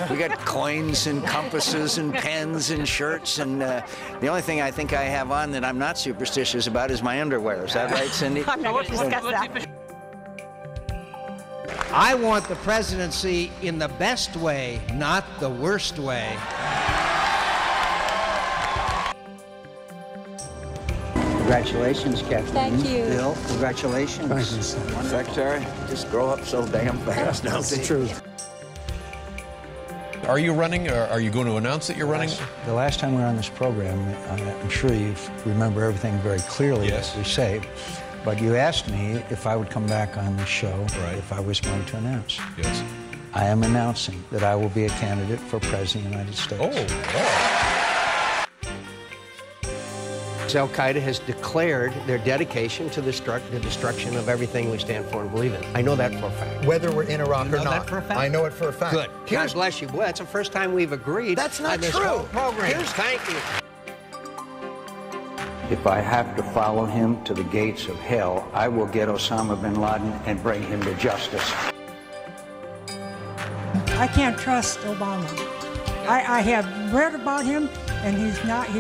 we got coins and compasses and pens and shirts, and the only thing I think I have on that I'm not superstitious about is my underwear. Is that right, Cindy? I'm not going to discuss that. I want the presidency in the best way, not the worst way. Congratulations, Kathleen. Thank you. Bill, congratulations. Thank you, sir. Secretary, just grow up so damn fast. That's the truth. Are you running, or are you going to announce that you're running? The last time we were on this program, I'm sure you remember everything very clearly, yes, as we say. But you asked me if I would come back on the show, if I was going to announce. Yes. I am announcing that I will be a candidate for President of the United States. Al-Qaeda has declared their dedication to the destruction of everything we stand for and believe in. I know that for a fact. Whether we're in Iraq or not. That for a fact? I know it for a fact. Good. God bless you. Boy, that's the first time we've agreed. That's not on this true. whole program. Thank you. If I have to follow him to the gates of hell, I will get Osama bin Laden and bring him to justice. I can't trust Obama. I have read about him, and he's an Arab.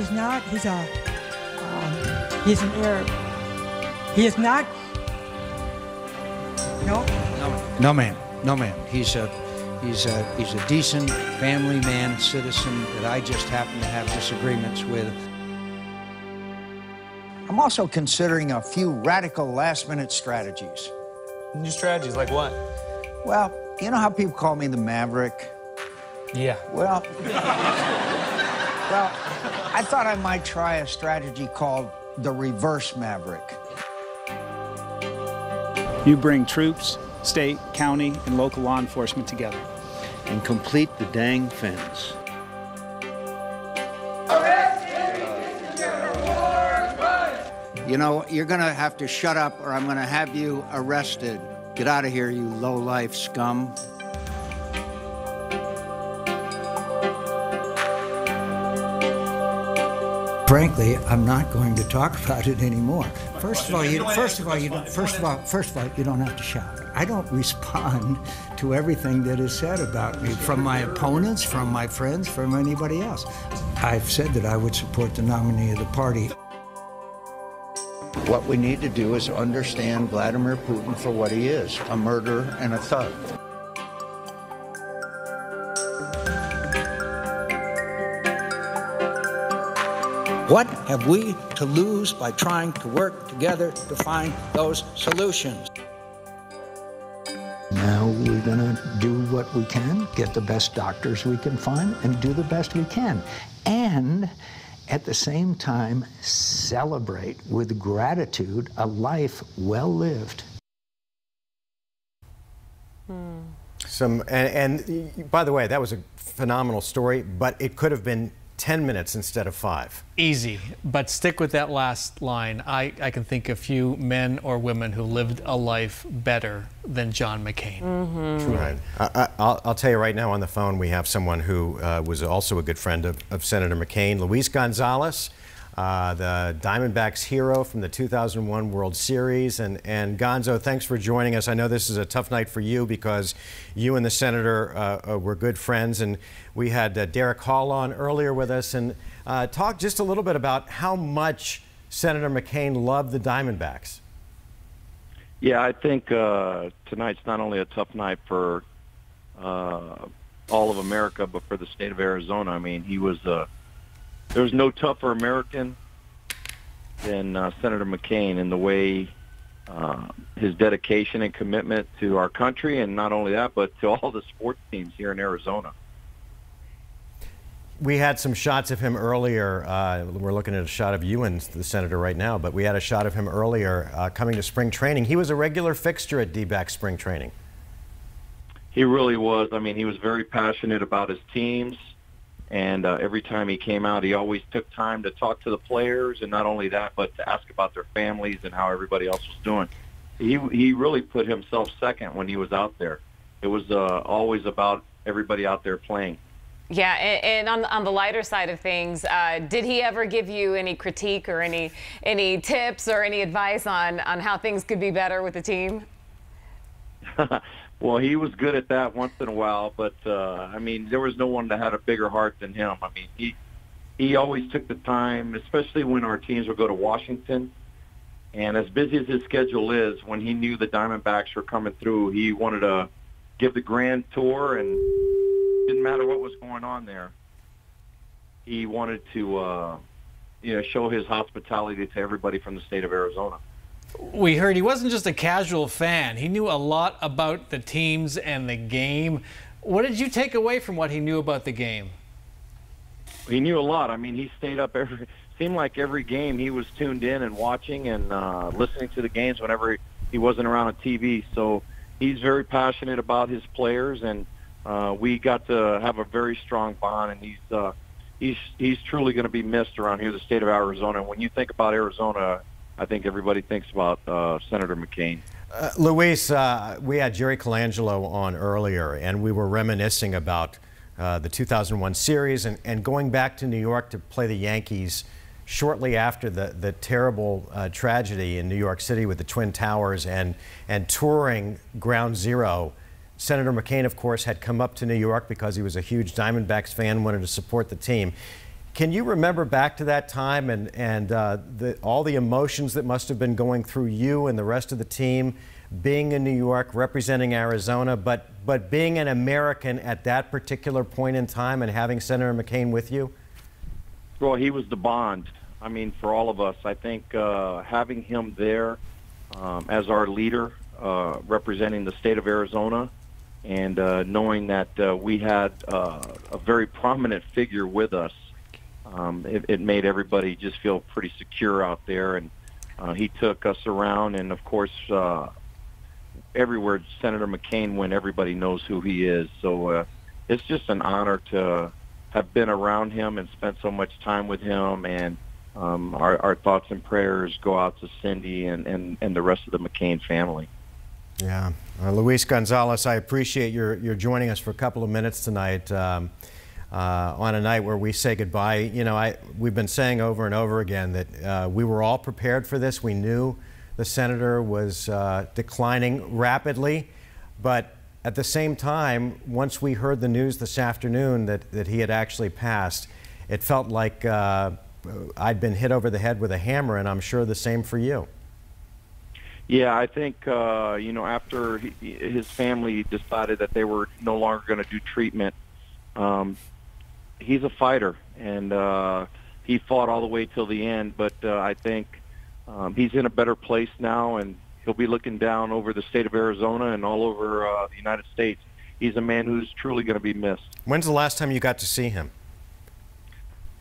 He is not. No. No, ma'am. He's a decent family man, citizen that I just happen to have disagreements with. I'm also considering a few radical last-minute strategies. New strategies, like what? Well, you know how people call me the Maverick? Yeah. Well, I thought I might try a strategy called the reverse Maverick. You bring troops, state, county, and local law enforcement together. And complete the dang fence. You know, you're going to have to shut up or I'm going to have you arrested. Get out of here, you low-life scum. Frankly, I'm not going to talk about it anymore. First of all, you don't have to shout. I don't respond to everything that is said about me from my opponents, from my friends, from anybody else. I've said that I would support the nominee of the party. What we need to do is understand Vladimir Putin for what he is, a murderer and a thug. What have we to lose by trying to work together to find those solutions? Now we're going to do what we can, get the best doctors we can find, and do the best we can. And at the same time, celebrate with gratitude a life well lived. And by the way, that was a phenomenal story, but it could have been 10 minutes instead of 5. Easy, but stick with that last line. I can think of few men or women who lived a life better than John McCain. Right. I'll tell you right now on the phone, we have someone who was also a good friend of Senator McCain, Luis Gonzalez, the Diamondbacks hero from the 2001 World Series. And Gonzo, thanks for joining us. I know this is a tough night for you because you and the senator were good friends. And we had Derek Hall on earlier with us and talk just a little bit about how much Senator McCain loved the Diamondbacks. Yeah, I think tonight's not only a tough night for all of America, but for the state of Arizona. I mean, he was there's no tougher American than Senator McCain in the way his dedication and commitment to our country, and not only that, but to all the sports teams here in Arizona. We had some shots of him earlier. We're looking at a shot of you and the senator right now, but we had a shot of him earlier coming to spring training. He was a regular fixture at D-back spring training. He really was. I mean, he was very passionate about his teams. And every time he came out, he always took time to talk to the players, and not only that, but to ask about their families and how everybody else was doing. He really put himself second when he was out there. It was always about everybody out there playing. Yeah, and on the lighter side of things, did he ever give you any critique or any tips or any advice on how things could be better with the team? Well, he was good at that once in a while, but I mean, there was no one that had a bigger heart than him. I mean, he always took the time, especially when our teams would go to Washington. And as busy as his schedule is, when he knew the Diamondbacks were coming through, he wanted to give the grand tour, and it didn't matter what was going on there. He wanted to, show his hospitality to everybody from the state of Arizona. We heard he wasn't just a casual fan. He knew a lot about the teams and the game. What did you take away from what he knew about the game? He knew a lot. I mean, he stayed up seemed like every game he was tuned in and watching and listening to the games whenever he wasn't around a TV. So he's very passionate about his players, and we got to have a very strong bond, and he's truly going to be missed around here, the state of Arizona. And when you think about Arizona, I think everybody thinks about Senator McCain. Luis, we had Jerry Colangelo on earlier, and we were reminiscing about the 2001 series and going back to New York to play the Yankees shortly after the terrible tragedy in New York City with the Twin Towers and touring Ground Zero. Senator McCain, of course, had come up to New York because he was a huge Diamondbacks fan, wanted to support the team. Can you remember back to that time and all the emotions that must have been going through you and the rest of the team, being in New York, representing Arizona, but being an American at that particular point in time and having Senator McCain with you? Well, he was the bond. I mean, for all of us, I think having him there as our leader, representing the state of Arizona, and knowing that we had a very prominent figure with us, it made everybody just feel pretty secure out there. And he took us around, and of course everywhere Senator McCain went, everybody knows who he is. So it's just an honor to have been around him and spent so much time with him. And our thoughts and prayers go out to Cindy and the rest of the McCain family. Yeah. Luis Gonzalez, I appreciate your joining us for a couple of minutes tonight on a night where we say goodbye. You know, we've been saying over and over again that we were all prepared for this. We knew the senator was declining rapidly, but at the same time, once we heard the news this afternoon that he had actually passed, it felt like I'd been hit over the head with a hammer, and I'm sure the same for you. Yeah, I think, you know, after his family decided that they were no longer going to do treatment, he's a fighter, and he fought all the way till the end. But I think he's in a better place now, and he'll be looking down over the state of Arizona and all over the United States. He's a man who's truly going to be missed. When's the last time you got to see him?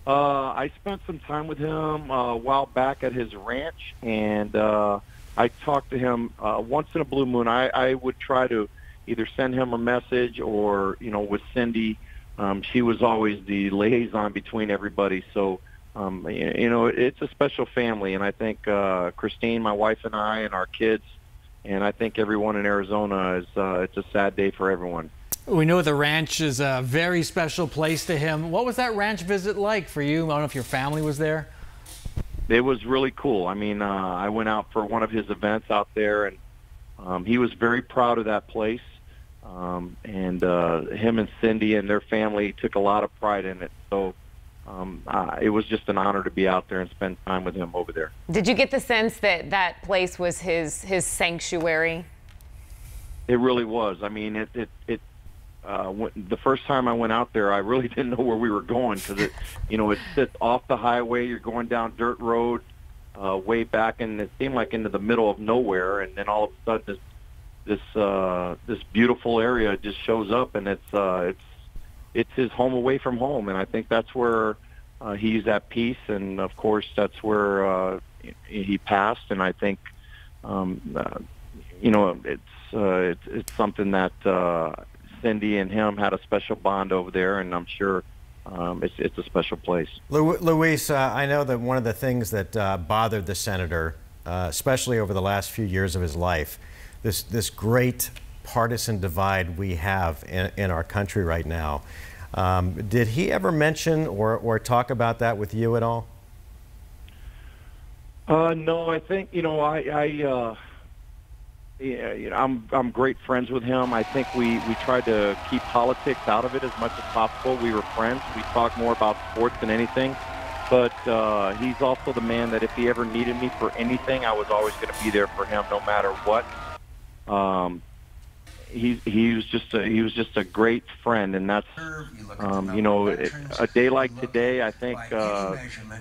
I spent some time with him a while back at his ranch, and I talked to him once in a blue moon. I would try to either send him a message or, you know, with Cindy, she was always the liaison between everybody. So, you know, it's a special family, and I think Christine, my wife, and I, and our kids, and I think everyone in Arizona is. It's a sad day for everyone. We know the ranch is a very special place to him. What was that ranch visit like for you? I don't know if your family was there. It was really cool. I mean, I went out for one of his events out there, and he was very proud of that place. And him and Cindy and their family took a lot of pride in it. So it was just an honor to be out there and spend time with him over there. Did you get the sense that that place was his sanctuary? It really was. I mean, the first time I went out there, I really didn't know where we were going because it sits off the highway. You're going down dirt road way back, and it seemed like into the middle of nowhere. And then all of a sudden, this beautiful area just shows up, and it's his home away from home. And I think that's where he's at peace. And of course, that's where he passed. And I think it's something that. Cindy and him had a special bond over there, and I'm sure it's a special place. Luis, I know that one of the things that bothered the senator, especially over the last few years of his life, this great partisan divide we have in our country right now. Did he ever mention or talk about that with you at all? No, I think I'm great friends with him. I think we tried to keep politics out of it as much as possible. We were friends. We talked more about sports than anything. But he's also the man that if he ever needed me for anything, I was always going to be there for him no matter what. He was just a great friend, and that's a day like today. I think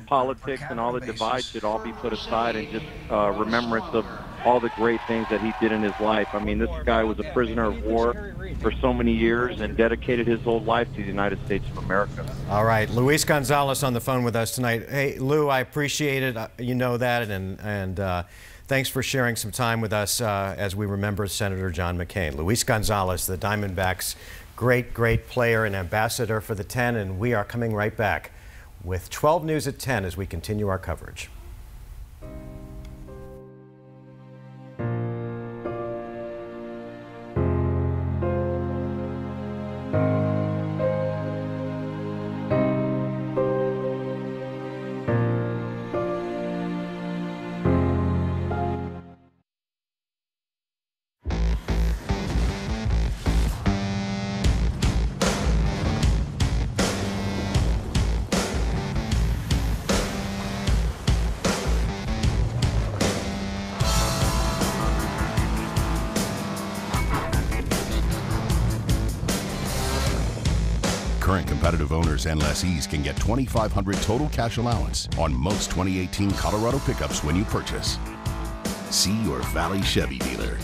politics and all the divides should all be put aside, and just remembrance of all the great things that he did in his life. I mean, this guy was a prisoner of war for so many years and dedicated his whole life to the United States of America. All right, Luis Gonzalez on the phone with us tonight. Hey, Lou, I appreciate it. You know that, and thanks for sharing some time with us as we remember Senator John McCain. Luis Gonzalez, the Diamondbacks' great player and ambassador for the 10, and we are coming right back with 12 News at 10 as we continue our coverage. Current competitive owners and lessees can get $2,500 total cash allowance on most 2018 Colorado pickups when you purchase. See your Valley Chevy dealer.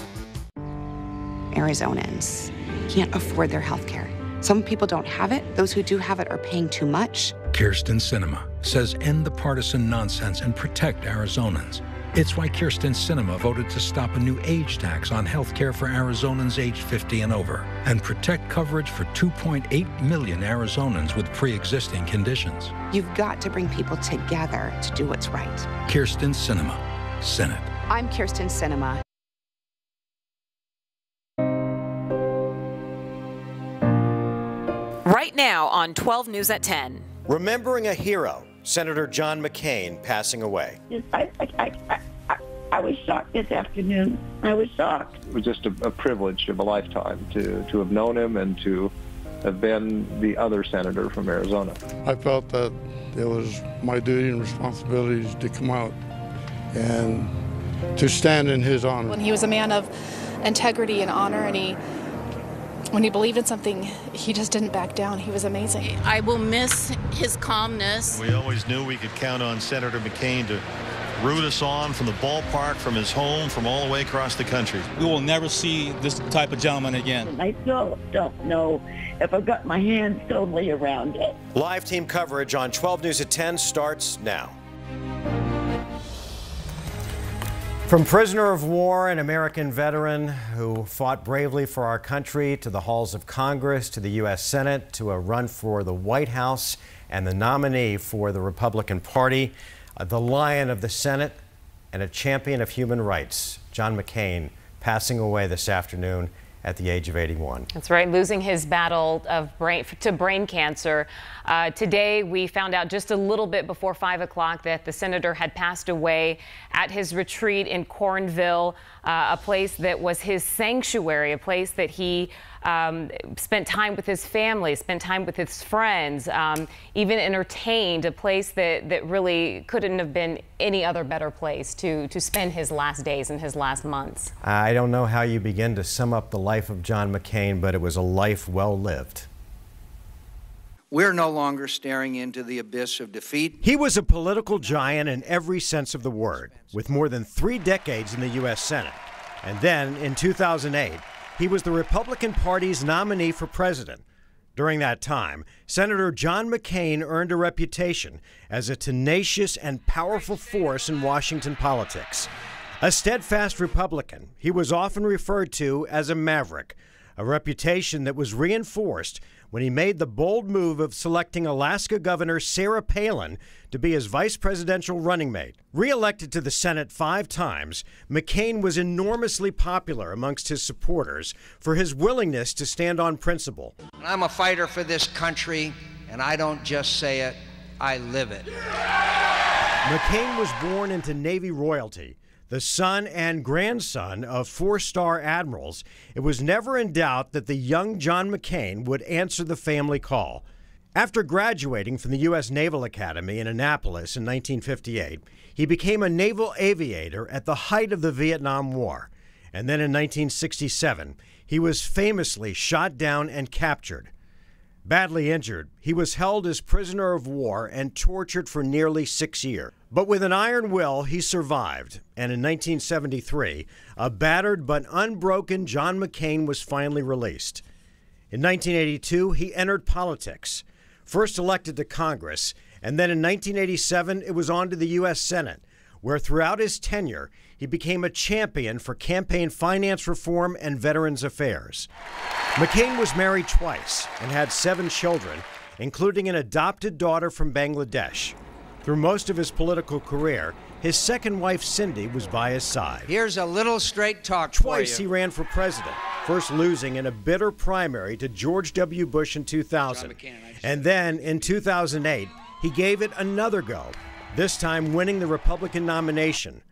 Arizonans can't afford their health care. Some people don't have it. Those who do have it are paying too much. Kirsten Sinema says end the partisan nonsense and protect Arizonans. It's why Kyrsten Sinema voted to stop a new age tax on health care for Arizonans aged 50 and over and protect coverage for 2.8 million Arizonans with pre-existing conditions. You've got to bring people together to do what's right. Kyrsten Sinema, Senate. I'm Kyrsten Sinema. Right now on 12 News at 10. Remembering a hero, Senator John McCain passing away. I was shocked this afternoon. I was shocked. It was just a privilege of a lifetime to have known him and to have been the other senator from Arizona. I felt that it was my duty and responsibility to come out and to stand in his honor. When he was a man of integrity and honor, and when he believed in something, he just didn't back down. He was amazing. I will miss his calmness. We always knew we could count on Senator McCain to root us on from the ballpark, from his home, from all the way across the country. We will never see this type of gentleman again. And I still don't know if I've got my hands totally around it. Live team coverage on 12 News at 10 starts now. From prisoner of war and American veteran who fought bravely for our country, to the halls of Congress, to the U.S. Senate, to a run for the White House and the nominee for the Republican Party, the lion of the Senate and a champion of human rights, John McCain, passing away this afternoon at the age of 81. That's right, losing his battle of brain cancer. Today, we found out just a little bit before 5 o'clock that the senator had passed away at his retreat in Cornville, a place that was his sanctuary, a place that he spent time with his family, spent time with his friends, even entertained, a place that really couldn't have been any other better place to spend his last days and his last months. I don't know how you begin to sum up the life of John McCain, but it was a life well lived. We're no longer staring into the abyss of defeat. He was a political giant in every sense of the word, with more than 3 decades in the U.S. Senate. And then, in 2008, he was the Republican Party's nominee for president. During that time, Senator John McCain earned a reputation as a tenacious and powerful force in Washington politics. A steadfast Republican, he was often referred to as a maverick, a reputation that was reinforced when he made the bold move of selecting Alaska Governor Sarah Palin to be his vice presidential running mate. Re-elected to the Senate 5 times, McCain was enormously popular amongst his supporters for his willingness to stand on principle. I'm a fighter for this country, and I don't just say it, I live it. McCain was born into Navy royalty. The son and grandson of 4-star admirals, it was never in doubt that the young John McCain would answer the family call. After graduating from the U.S. Naval Academy in Annapolis in 1958, he became a naval aviator at the height of the Vietnam War. And then in 1967, he was famously shot down and captured. Badly injured, he was held as prisoner of war and tortured for nearly 6 years. But with an iron will, he survived, and in 1973, a battered but unbroken John McCain was finally released. In 1982, he entered politics, first elected to Congress, and then in 1987, it was on to the U.S. Senate, where throughout his tenure, he became a champion for campaign finance reform and veterans affairs. McCain was married twice and had 7 children, including an adopted daughter from Bangladesh. Through most of his political career, his second wife, Cindy, was by his side. Here's a little straight talk Twice for you. He ran for president, first losing in a bitter primary to George W. Bush in 2000. And then, in 2008, he gave it another go, this time winning the Republican nomination.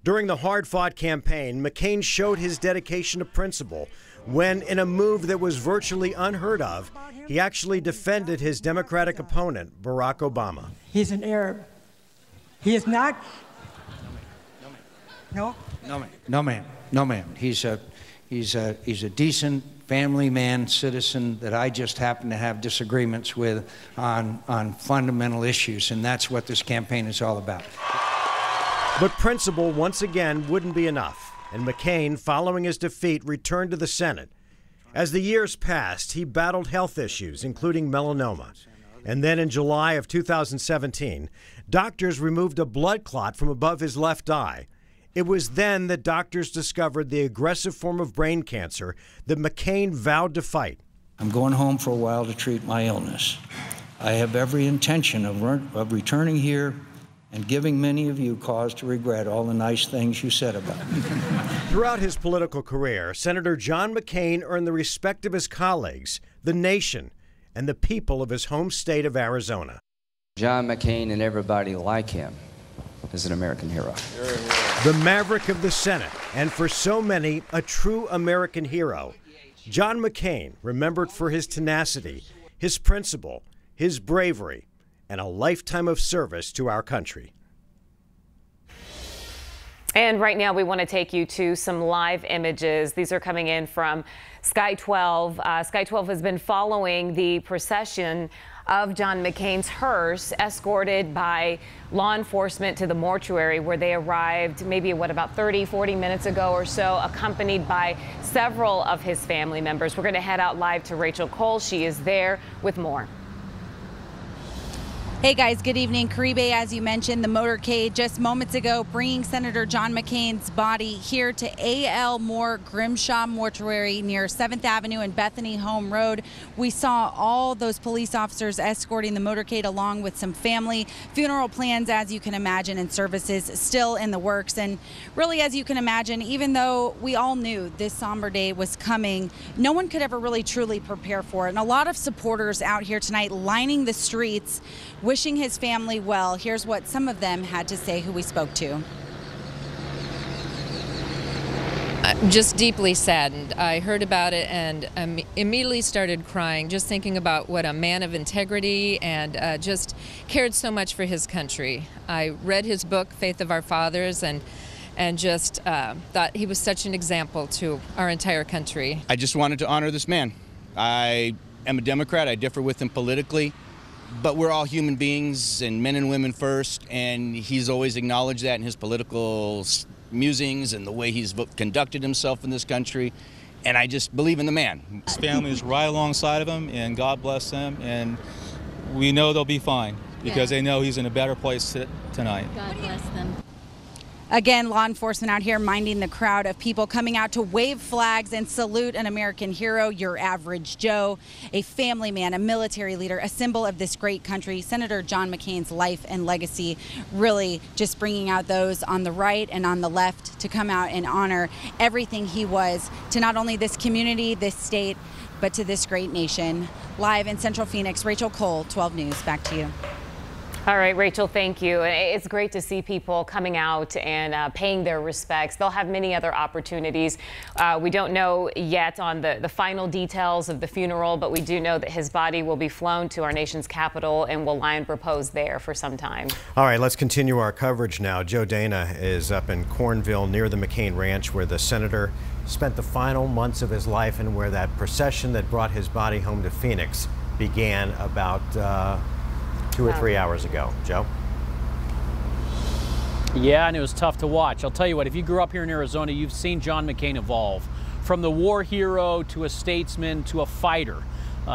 During the hard-fought campaign, McCain showed his dedication to principle when, in a move that was virtually unheard of, he actually defended his Democratic opponent, Barack Obama. He's an Arab. He is not. No? No, ma'am. He's a decent family man, citizen that I just happen to have disagreements with on fundamental issues, and that's what this campaign is all about. But principle, once again, wouldn't be enough, and McCain, following his defeat, returned to the Senate. As the years passed, he battled health issues, including melanoma. And then in July of 2017, doctors removed a blood clot from above his left eye, It was then that doctors discovered the aggressive form of brain cancer that McCain vowed to fight. I'm going home for a while to treat my illness. I have every intention of returning here and giving many of you cause to regret all the nice things you said about me. Throughout his political career, Senator John McCain earned the respect of his colleagues, the nation, and the people of his home state of Arizona. John McCain and everybody like him is an American hero. The maverick of the Senate, and for so many, a true American hero. John McCain, remembered for his tenacity, his principle, his bravery, and a lifetime of service to our country. And right now we want to take you to some live images. These are coming in from Sky 12. Sky 12 has been following the procession of John McCain's hearse, escorted by law enforcement to the mortuary, where they arrived maybe, about 30-40 minutes ago or so, accompanied by several of his family members. We're going to head out live to Rachel Cole. She is there with more. Hey guys, good evening. Caribe, as you mentioned, the motorcade just moments ago bringing Senator John McCain's body here to A.L. Moore Grimshaw Mortuary near 7th Avenue and Bethany Home Road. We saw all those police officers escorting the motorcade along with some family. Funeral plans, as you can imagine, and services still in the works. And really, as you can imagine, even though we all knew this somber day was coming, no one could ever really truly prepare for it. And a lot of supporters out here tonight lining the streets, wishing his family well. Here's what some of them had to say who we spoke to. I'm just deeply saddened. I heard about it and immediately started crying, just thinking about what a man of integrity and just cared so much for his country. I read his book, Faith of Our Fathers, and just thought he was such an example to our entire country. I just wanted to honor this man. I am a Democrat. I differ with him politically. But we're all human beings and men and women first, and he's always acknowledged that in his political musings and the way he's conducted himself in this country, and I just believe in the man. His family is right alongside of him, and God bless them, and we know they'll be fine because they know he's in a better place tonight. God bless them. Again, law enforcement out here minding the crowd of people coming out to wave flags and salute an American hero, your average Joe, a family man, a military leader, a symbol of this great country. Senator John McCain's life and legacy, really just bringing out those on the right and on the left to come out and honor everything he was to not only this community, this state, but to this great nation. Live in Central Phoenix, Rachel Cole, 12 News. Back to you. All right, Rachel, thank you. It's great to see people coming out and paying their respects. They'll have many other opportunities. We don't know yet on the final details of the funeral, but we do know that his body will be flown to our nation's capital and will lie in repose there for some time. All right, let's continue our coverage now. Joe Dana is up in Cornville near the McCain Ranch, where the senator spent the final months of his life and where that procession that brought his body home to Phoenix began about 2 or 3 hours ago. Joe? Yeah, and it was tough to watch. I'll tell you what, if you grew up here in Arizona, you've seen John McCain evolve from the war hero to a statesman to a fighter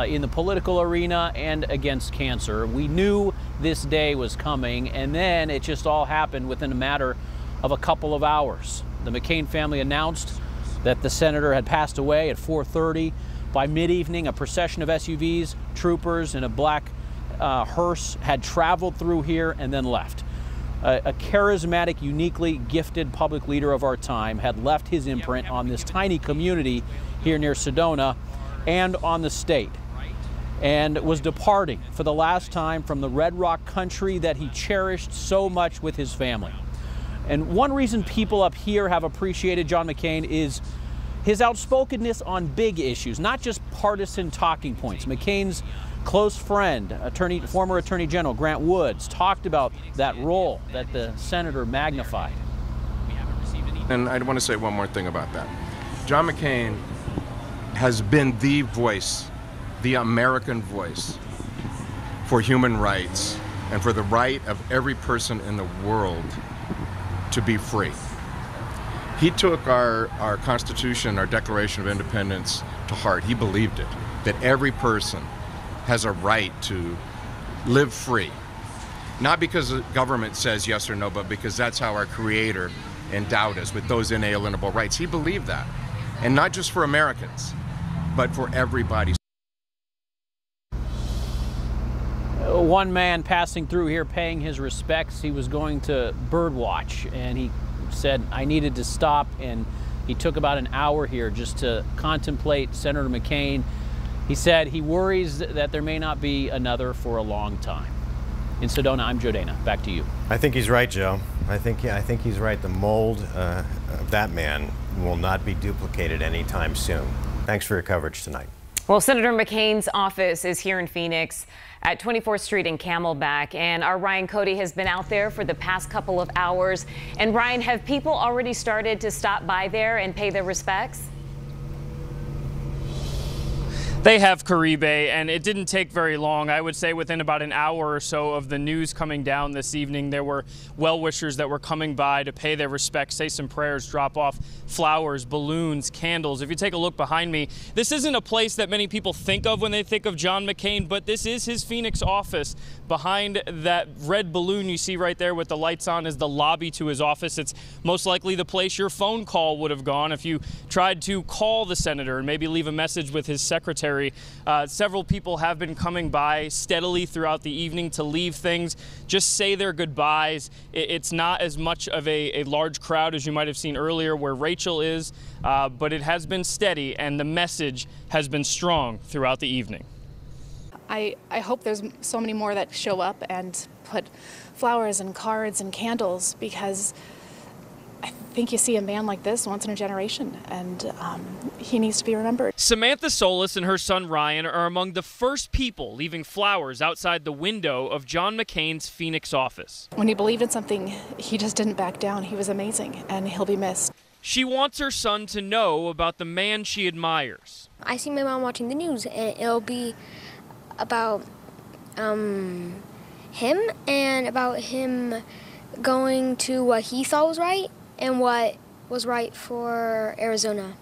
in the political arena and against cancer. We knew this day was coming, and then it just all happened within a matter of a couple of hours. The McCain family announced that the senator had passed away at 4:30. By mid-evening, a procession of SUVs, troopers, and a black hearse had traveled through here and then left. A charismatic, uniquely gifted public leader of our time had left his imprint on this tiny community here near Sedona and on the state, and was departing for the last time from the Red Rock country that he cherished so much with his family. And one reason people up here have appreciated John McCain is his outspokenness on big issues, not just partisan talking points. McCain's close friend, former Attorney General Grant Woods, talked about that role that the senator magnified. And I want to say one more thing about that. John McCain has been the voice, the American voice, for human rights and for the right of every person in the world to be free. He took our Constitution, our Declaration of Independence to heart. He believed it, that every person has a right to live free. Not because the government says yes or no, but because that's how our Creator endowed us with those inalienable rights. He believed that. And not just for Americans, but for everybody. One man passing through here paying his respects. He was going to bird watch, and he said, I needed to stop, and he took about an hour here just to contemplate Senator McCain. He said he worries that there may not be another for a long time. In Sedona, I'm Joe Dana. Back to you. I think he's right, Joe. I think he's right. The mold of that man will not be duplicated anytime soon. Thanks for your coverage tonight. Well, Senator McCain's office is here in Phoenix at 24th Street in Camelback, and our Ryan Cody has been out there for the past couple of hours. And Ryan, have people already started to stop by there and pay their respects? They have, Caribe, and it didn't take very long. I would say within about an hour or so of the news coming down this evening, there were well-wishers that were coming by to pay their respects, say some prayers, drop off flowers, balloons, candles. If you take a look behind me, this isn't a place that many people think of when they think of John McCain, but this is his Phoenix office. Behind that red balloon you see right there with the lights on is the lobby to his office. It's most likely the place your phone call would have gone if you tried to call the senator and maybe leave a message with his secretary. Several people have been coming by steadily throughout the evening to leave things, just say their goodbyes. It's not as much of a large crowd as you might have seen earlier where Rachel is, but it has been steady and the message has been strong throughout the evening. I hope there's so many more that show up and put flowers and cards and candles, because I think you see a man like this once in a generation, and he needs to be remembered. Samantha Solis and her son Ryan are among the first people leaving flowers outside the window of John McCain's Phoenix office. When he believed in something, he just didn't back down. He was amazing, and he'll be missed. She wants her son to know about the man she admires. I see my mom watching the news, and it'll be about him and about him going to what he thought was right and what was right for Arizona.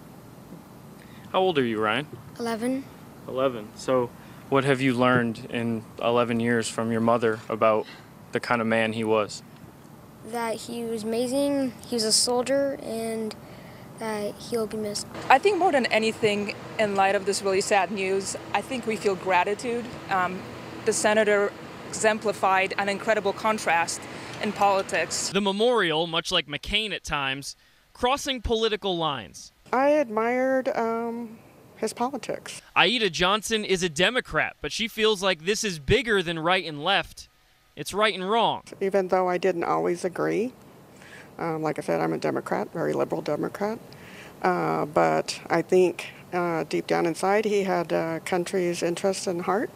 How old are you, Ryan? 11. 11. So what have you learned in 11 years from your mother about the kind of man he was? That he was amazing, he was a soldier, and that he'll be missed. I think more than anything, in light of this really sad news, I think we feel gratitude. The senator exemplified an incredible contrast in politics. The memorial, much like McCain at times, crossing political lines. I admired his politics. Aida Johnson is a Democrat, but she feels like this is bigger than right and left. It's right and wrong. Even though I didn't always agree. Like I said, I'm a Democrat, very liberal Democrat. But I think deep down inside he had country's interest in heart.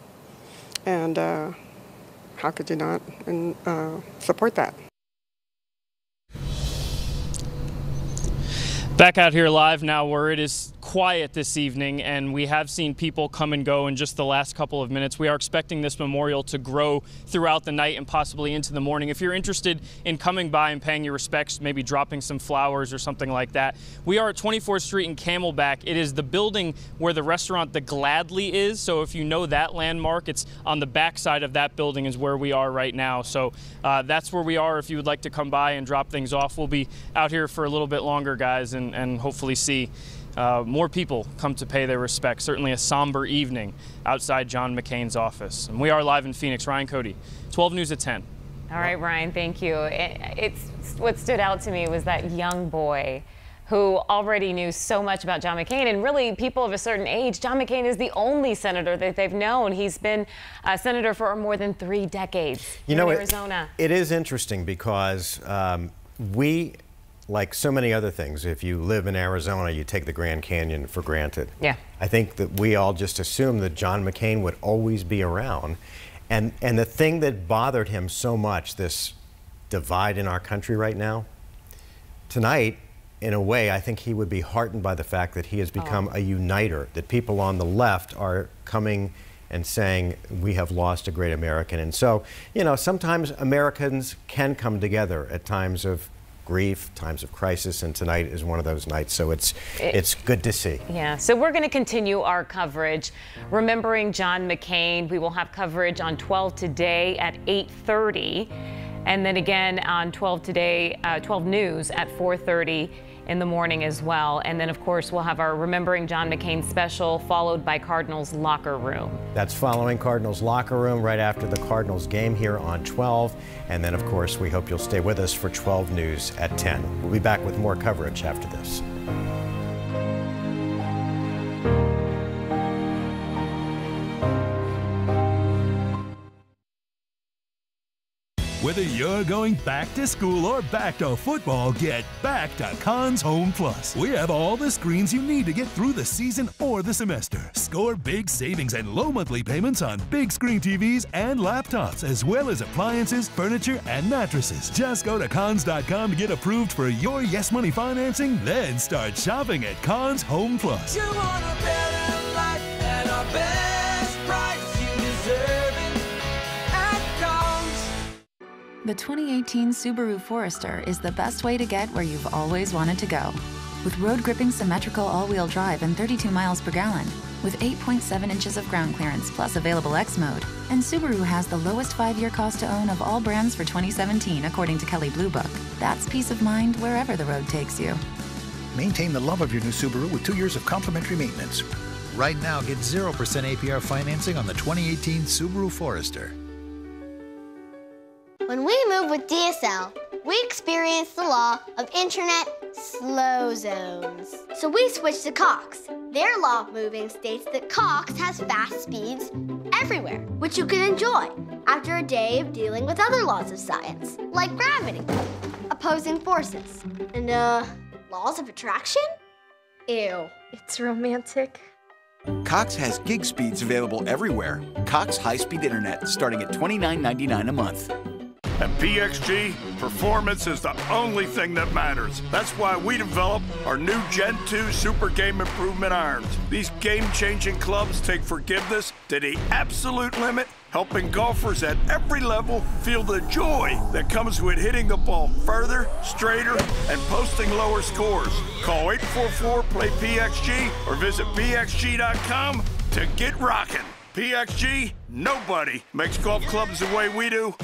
And how could you not support that? Back out here live now where it is quiet this evening, and we have seen people come and go in just the last couple of minutes. We are expecting this memorial to grow throughout the night and possibly into the morning. If you're interested in coming by and paying your respects, maybe dropping some flowers or something like that, we are at 24th Street in Camelback. It is the building where the restaurant The Gladly is, so if you know that landmark, it's on the back side of that building is where we are right now. So that's where we are if you would like to come by and drop things off. We'll be out here for a little bit longer, guys, and hopefully see more people come to pay their respects. Certainly a somber evening outside John McCain's office. And we are live in Phoenix. Ryan Cody, 12 News at 10. All right, Ryan, thank you. What stood out to me was that young boy who already knew so much about John McCain, and really people of a certain age. John McCain is the only senator that they've known. He's been a senator for more than 3 decades in Arizona. It is interesting because we, like so many other things, if you live in Arizona, you take the Grand Canyon for granted. Yeah. I think that we all just assumed that John McCain would always be around. And the thing that bothered him so much, this divide in our country right now, tonight, in a way, I think he would be heartened by the fact that he has become a uniter, that people on the left are coming and saying, we have lost a great American. And so, you know, sometimes Americans can come together at times of grief, times of crisis, and tonight is one of those nights, so it's good to see. Yeah, so we're going to continue our coverage remembering John McCain. We will have coverage on 12 today at 8:30. And then again on 12 News at 4:30 in the morning as well. And then, of course, we'll have our Remembering John McCain special, followed by Cardinals Locker Room. That's following Cardinals Locker Room right after the Cardinals game here on 12. And then, of course, we hope you'll stay with us for 12 News at 10. We'll be back with more coverage after this. Whether you're going back to school or back to football, get back to Conn's Home Plus. We have all the screens you need to get through the season or the semester. Score big savings and low monthly payments on big screen TVs and laptops, as well as appliances, furniture, and mattresses. Just go to Cons.com to get approved for your Yes Money financing, then start shopping at Conn's Home Plus. You want a better life and our best price, you deserve it at Cons. The 2018 Subaru Forester is the best way to get where you've always wanted to go. With road-gripping symmetrical all-wheel drive and 32 miles per gallon, with 8.7 inches of ground clearance plus available X mode, and Subaru has the lowest 5-year cost to own of all brands for 2017, according to Kelley Blue Book. That's peace of mind wherever the road takes you. Maintain the love of your new Subaru with 2 years of complimentary maintenance. Right now, get 0% APR financing on the 2018 Subaru Forester. When we moved with DSL, we experienced the law of internet slow zones. So we switched to Cox. Their law of moving states that Cox has fast speeds everywhere, which you can enjoy after a day of dealing with other laws of science, like gravity, opposing forces, and, laws of attraction? Ew, it's romantic. Cox has gig speeds available everywhere. Cox high-speed internet starting at $29.99 a month. At PXG, performance is the only thing that matters. That's why we developed our new Gen 2 Super Game Improvement irons. These game-changing clubs take forgiveness to the absolute limit, helping golfers at every level feel the joy that comes with hitting the ball further, straighter, and posting lower scores. Call 844-PLAY-PXG or visit pxg.com to get rocking. PXG, nobody makes golf clubs the way we do.